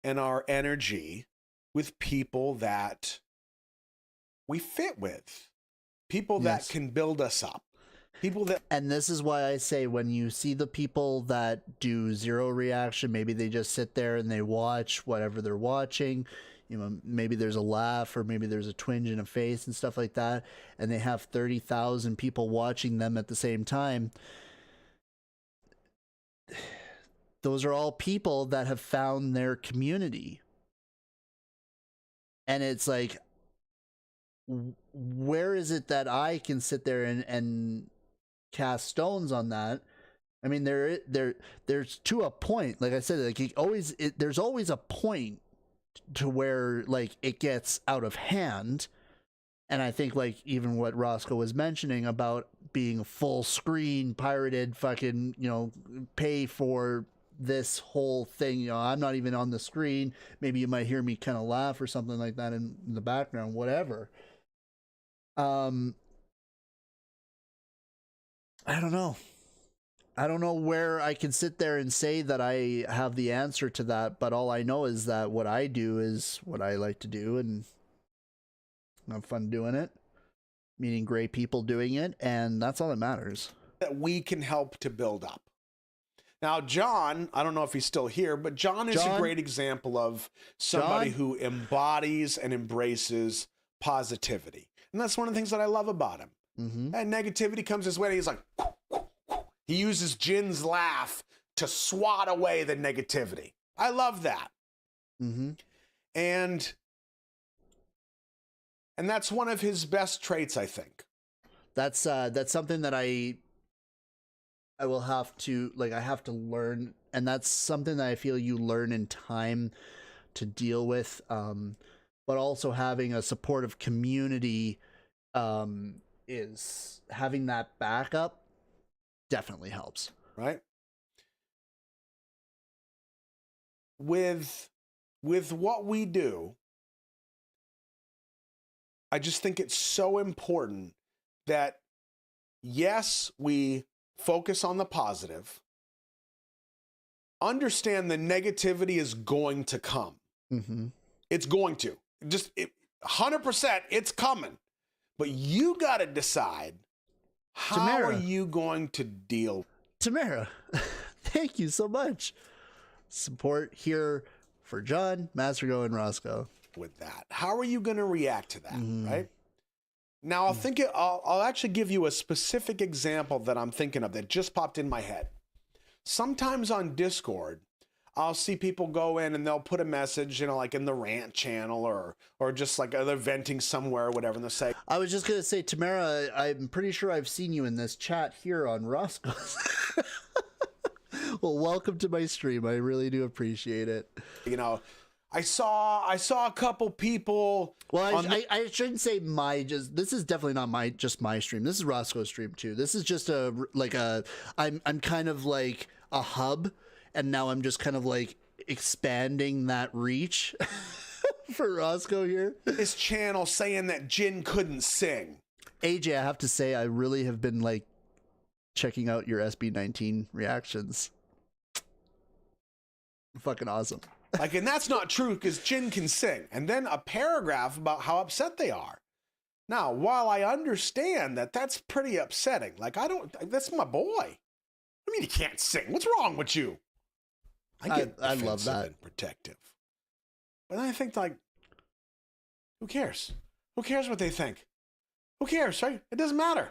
and our energy with people that we fit with, people that can build us up, people that... And this is why I say, when you see the people that do zero reaction, maybe they just sit there and they watch whatever they're watching, you know, maybe there's a laugh or maybe there's a twinge in a face and stuff like that, and they have 30,000 people watching them at the same time. Those are all people that have found their community. And it's like, where is it that I can sit there and cast stones on that? I mean, there's to a point, like I said, like there's always a point to where, like, it gets out of hand. And I think, like, even what Roscoe was mentioning about being full screen pirated, fucking, you know, pay for this whole thing, you know, I'm not even on the screen, maybe you might hear me kind of laugh or something like that in the background, whatever. I don't know where I can sit there and say that I have the answer to that, but all I know is that what I do is what I like to do, and I have fun doing it, meeting great people doing it, and that's all that matters. That we can help to build up. Now, John, I don't know if he's still here, but John is a great example of somebody who embodies and embraces positivity. And that's one of the things that I love about him. Mm-hmm. And negativity comes his way, and he's like, he uses Jin's laugh to swat away the negativity. I love that. Mm-hmm. And that's one of his best traits, I think. That's something that I will have to, like, I have to learn, and that's something that I feel you learn in time to deal with. But also having a supportive community, is having that backup definitely helps. Right? With what we do, I just think it's so important that, yes, we focus on the positive. Understand the negativity is going to come. Mm-hmm. It's going to. 100% it's coming. But you got to decide, how Tamara. are you going to deal? Tamara, thank you so much. Support here for John, MasterGo, and Roscoe. With that, how are you going to react to that, right? Now, I'll actually give you a specific example that I'm thinking of that just popped in my head. Sometimes on Discord, I'll see people go in and they'll put a message, you know, like in the rant channel or just like they're venting somewhere or whatever, and they'll say, I was just going to say, Tamara, I'm pretty sure I've seen you in this chat here on Roscoe's. Well, welcome to my stream. I really do appreciate it. You know, I saw a couple people. Well, I shouldn't say this is definitely not my stream. This is Roscoe's stream too. This is just I'm kind of like a hub, and now I'm just kind of like expanding that reach for Roscoe here. This channel saying that Jin couldn't sing. AJ, I have to say, I really have been like checking out your SB19 reactions. Fucking awesome. Like, and that's not true because Jin can sing. And then a paragraph about how upset they are. Now, while I understand that that's pretty upsetting, like, that's my boy. I mean, he can't sing. What's wrong with you? I love that. And protective. But I think, like, who cares? Who cares what they think? Who cares, right? It doesn't matter.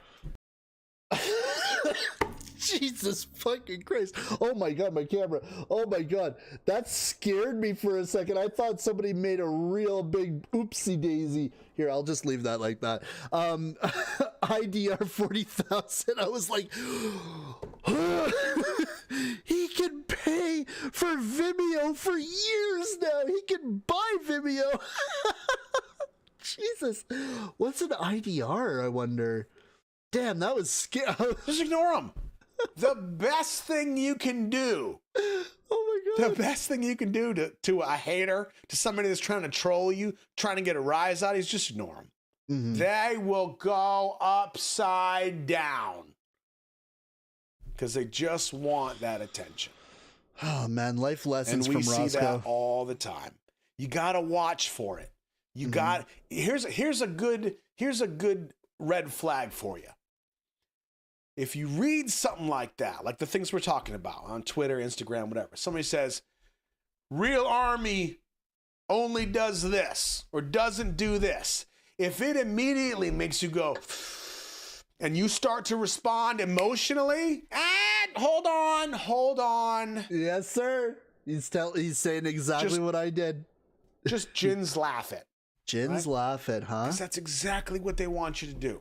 Jesus fucking Christ. Oh my God, my camera. Oh my God. That scared me for a second. I thought somebody made a real big oopsie daisy. Here, I'll just leave that like that. IDR 40,000. I was like, he can pay for Vimeo for years now. He can buy Vimeo. Jesus. What's an IDR, I wonder? Damn, that was scary. Just ignore him. The best thing you can do. Oh my God. The best thing you can do to a hater, to somebody that's trying to troll you, trying to get a rise out, is just ignore them. Mm-hmm. They will go upside down because they just want that attention. Oh man, life lessons from Roscoe. And we see that all the time. You got to watch for it. You got here's a good red flag for you. If you read something like that, like the things we're talking about on Twitter, Instagram, whatever, somebody says, real army only does this or doesn't do this. If it immediately makes you go, and you start to respond emotionally, hold on. Yes, sir. He's saying exactly what I did. Just Jin's laugh it. Jin's laugh it, huh? Because that's exactly what they want you to do.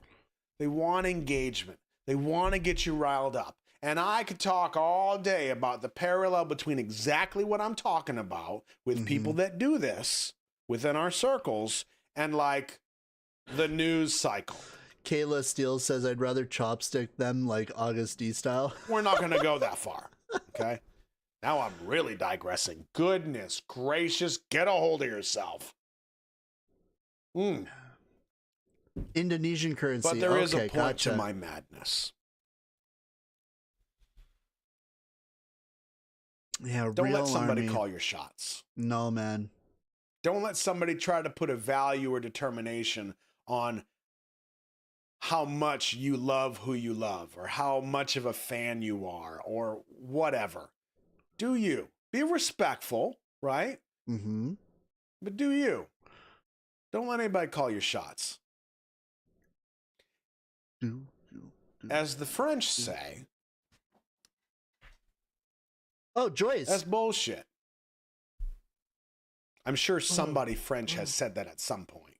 They want engagement. They want to get you riled up. And I could talk all day about the parallel between exactly what I'm talking about with people that do this within our circles and like the news cycle. Kayla Steele says, I'd rather chopstick them like August D style. We're not going to go that far. Okay. Now I'm really digressing. Goodness gracious. Get a hold of yourself. Indonesian currency. But there is a point to my madness. Yeah, don't let somebody call your shots. No, man. Don't let somebody try to put a value or determination on how much you love who you love or how much of a fan you are or whatever. Do you. Be respectful, right? Mm-hmm. But do you. Don't let anybody call your shots. As the French say, oh, Joyce. That's bullshit. I'm sure somebody French has said that at some point.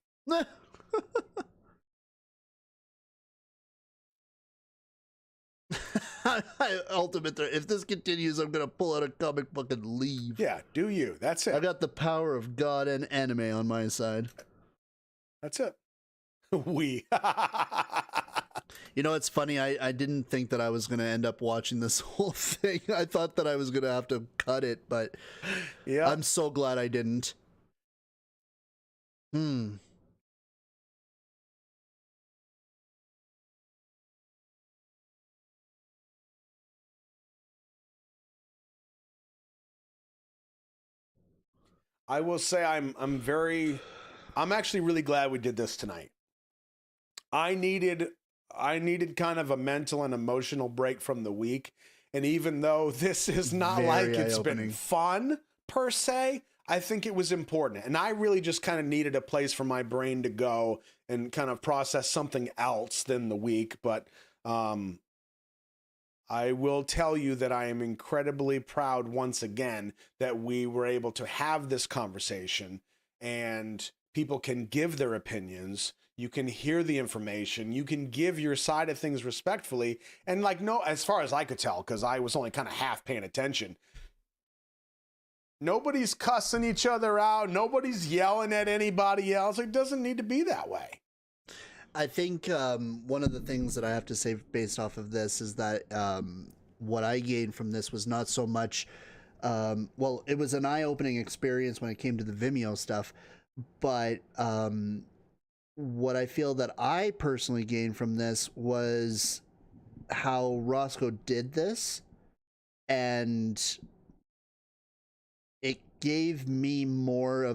Ultimate, if this continues, I'm going to pull out a comic book and leave. Yeah, do you. That's it. I got the power of God and anime on my side. That's it. We. You know, it's funny. I didn't think that I was going to end up watching this whole thing. I thought that I was going to have to cut it, but yeah, I'm so glad I didn't. I will say I'm actually really glad we did this tonight. I needed kind of a mental and emotional break from the week. And even though this is not Very like it's been eye-opening. fun per se, I think it was important. And I really just kind of needed a place for my brain to go and kind of process something else than the week. But I will tell you that I am incredibly proud once again that we were able to have this conversation and people can give their opinions. You can hear the information. You can give your side of things respectfully. And like, no, as far as I could tell, because I was only kind of half paying attention, nobody's cussing each other out. Nobody's yelling at anybody else. It doesn't need to be that way. I think one of the things that I have to say based off of this is that what I gained from this was not so much, well, it was an eye-opening experience when it came to the Vimeo stuff, but what I feel that I personally gained from this was how Roscoe did this, and it gave me more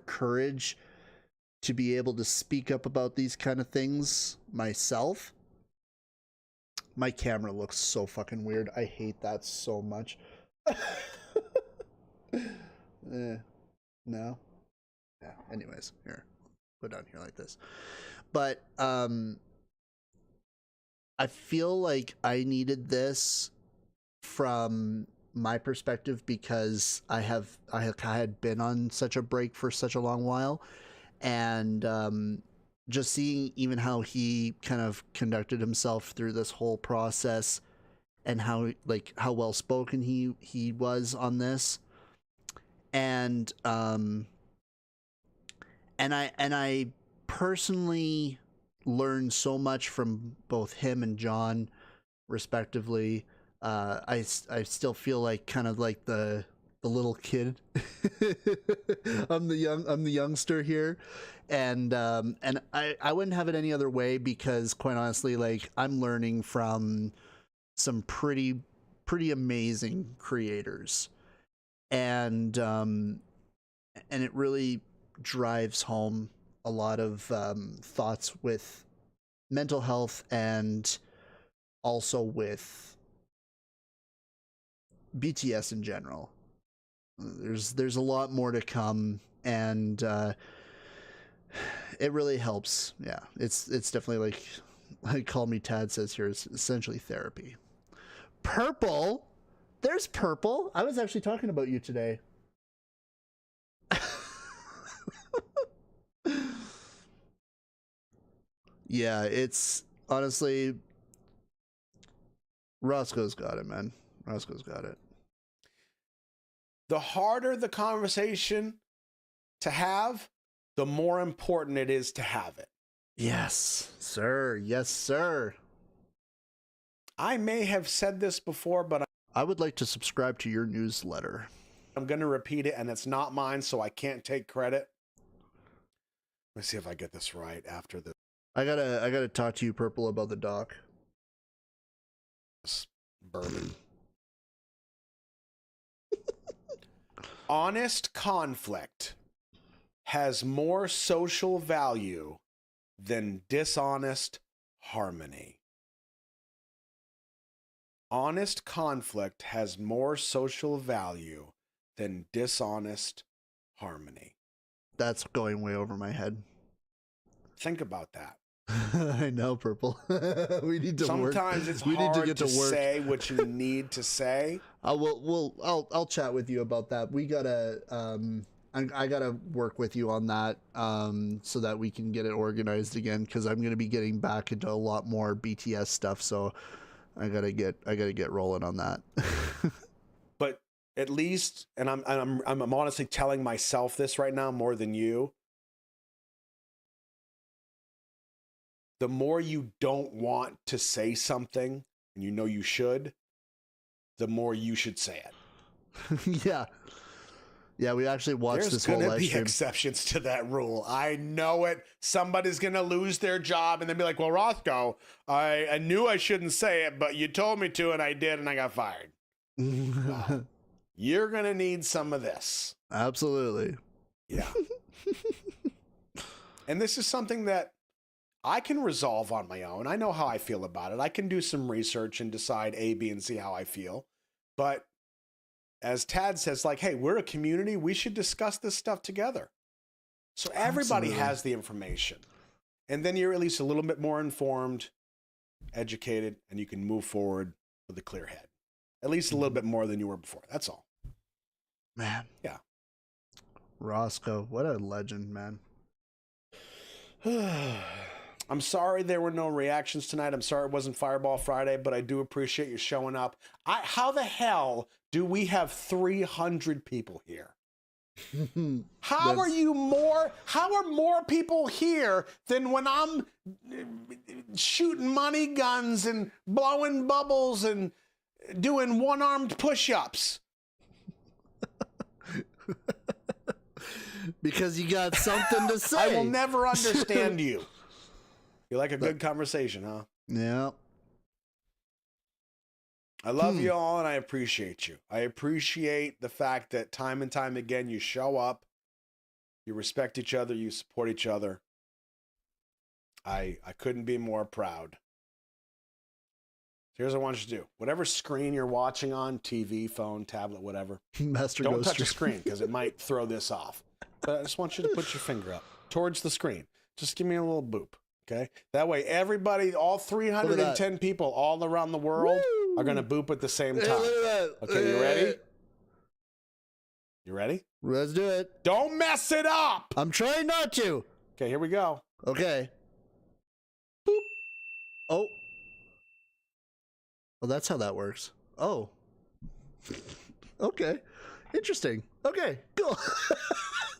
courage to be able to speak up about these kind of things myself. My camera looks so fucking weird. I hate that so much. No. Yeah, anyways, here. Go down here like this. But I feel like I needed this from my perspective because I had been on such a break for such a long while, and just seeing even how he kind of conducted himself through this whole process and how well spoken he was on this, and I personally learned so much from both him and John respectively. I still feel like kind of like the little kid. I'm the youngster here, and I wouldn't have it any other way because quite honestly, like, I'm learning from some pretty amazing creators, and it really drives home a lot of thoughts with mental health and also with BTS in general. There's a lot more to come, and it really helps. Yeah, it's definitely like Call Me Tad says here, it's essentially therapy. Purple, there's Purple. I was actually talking about you today. Yeah, it's honestly, Roscoe's got it, man. Roscoe's got it. The harder the conversation to have, the more important it is to have it. Yes, sir. Yes, sir. I may have said this before, but I would like to subscribe to your newsletter. I'm going to repeat it, and it's not mine, so I can't take credit. Let me see if I get this right after this. I gotta talk to you, Purple, about the doc. Bourbon. Honest conflict has more social value than dishonest harmony. Honest conflict has more social value than dishonest harmony. That's going way over my head. Think about that. I know, Purple. We need to Sometimes work. it's we hard need to get to work. say what you need to say. I'll chat with you about that. We gotta I gotta work with you on that so that we can get it organized again, because I'm gonna be getting back into a lot more BTS stuff. So I gotta get rolling on that. But at least, and I'm honestly telling myself this right now more than you. The more you don't want to say something, and you know you should, the more you should say it. Yeah, we actually watched this whole live stream. There's going to be exceptions to that rule. I know it. Somebody's going to lose their job and then be like, well, Roscoe, I knew I shouldn't say it, but you told me to, and I did, and I got fired. Wow. you're going to need some of this. Absolutely. Yeah. And this is something that I can resolve on my own. I know how I feel about it. I can do some research and decide A, B, and C how I feel. But as Tad says, like, hey, we're a community. We should discuss this stuff together. So everybody Absolutely. has the information. And then you're at least a little bit more informed, educated, and you can move forward with a clear head. At least a little bit more than you were before. That's all. Man. Yeah. Roscoe, what a legend, man. I'm sorry there were no reactions tonight. I'm sorry it wasn't Fireball Friday, but I do appreciate you showing up. How the hell do we have 300 people here? How are more people here than when I'm shooting money guns and blowing bubbles and doing one-armed push-ups? Because you got something to say. I will never understand you. You like a good conversation, huh? Yeah. I love you all, and I appreciate you. I appreciate the fact that time and time again you show up, you respect each other, you support each other. I couldn't be more proud. Here's what I want you to do. Whatever screen you're watching on, TV, phone, tablet, whatever, MasterGo don't touch the screen because it might throw this off. But I just want you to put your finger up towards the screen. Just give me a little boop, okay? That way everybody, all 310 people all around the world are going to boop at the same time. Look at that. Okay, you ready? You ready? Let's do it. Don't mess it up! I'm trying not to. Okay, here we go. Okay. Boop. Oh. Well, that's how that works. Oh. Okay. Interesting. Okay, cool.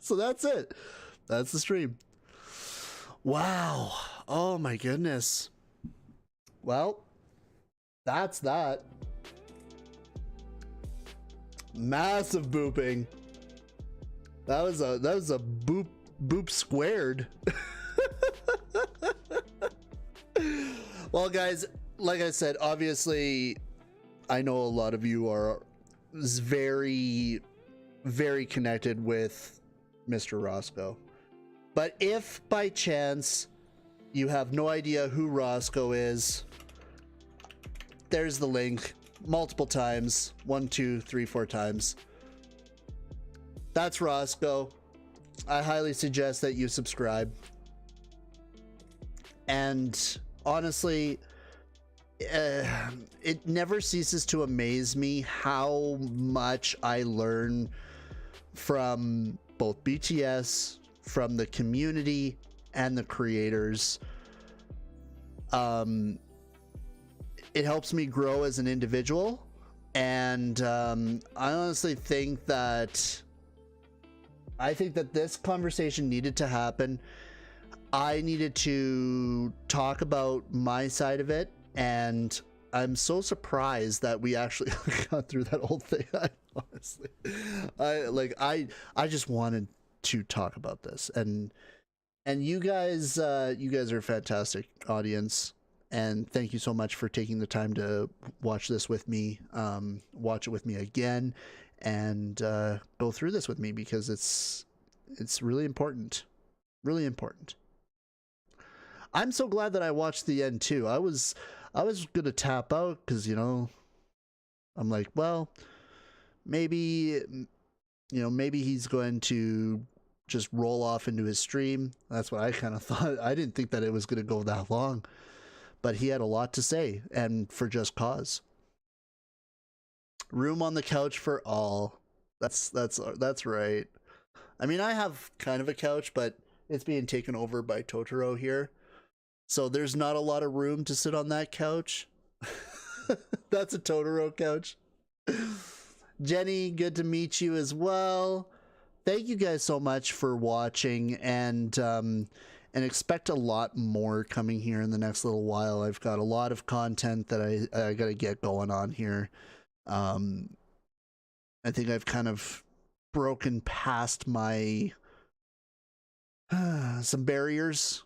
So that's it. That's the stream. Wow. Oh my goodness. Well, that's that. Massive booping. That was a boop squared. Well, guys, like I said, obviously I know a lot of you are very, very connected with Mr. Roscoe. But if by chance you have no idea who Roscoe is, there's the link multiple times. 1, 2, 3, 4 times. That's Roscoe. I highly suggest that you subscribe. And honestly, it never ceases to amaze me how much I learn from both BTS, from the community, and the creators. It helps me grow as an individual, and I honestly think that this conversation needed to happen. I needed to talk about my side of it, and I'm so surprised that we actually got through that whole thing. Honestly, I just wanted to talk about this, and you guys are a fantastic audience, and thank you so much for taking the time to watch this with me, watch it with me again, and go through this with me, because it's really important, really important. I'm so glad that I watched the end too. I was gonna tap out because, you know, I'm like, well, maybe he's going to just roll off into his stream. That's what I kind of thought. I didn't think that it was going to go that long, but he had a lot to say, and for just cause. Room on the couch for all. That's right. I mean, I have kind of a couch, but it's being taken over by Totoro here. So there's not a lot of room to sit on that couch. That's a Totoro couch. Jenny, good to meet you as well. Thank you guys so much for watching, and expect a lot more coming here in the next little while. I've got a lot of content that I gotta get going on here. I think I've kind of broken past my some barriers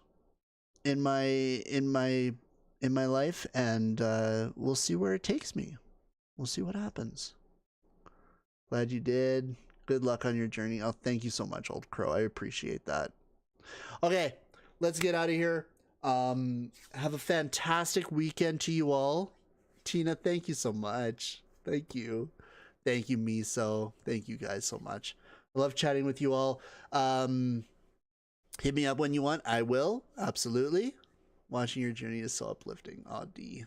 in my life, and we'll see where it takes me. We'll see what happens. Glad you did. Good luck on your journey. Oh, thank you so much, Old Crow. I appreciate that. Okay, let's get out of here. Have a fantastic weekend to you all. Tina, thank you so much. Thank you. Thank you, Miso. Thank you guys so much. I love chatting with you all. Hit me up when you want. I will. Absolutely. Watching your journey is so uplifting. Aw, D.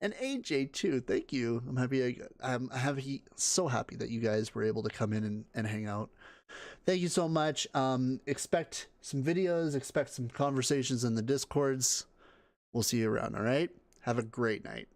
And AJ too. Thank you. I'm happy. So happy that you guys were able to come in and hang out. Thank you so much. Expect some videos. Expect some conversations in the Discords. We'll see you around. All right. Have a great night.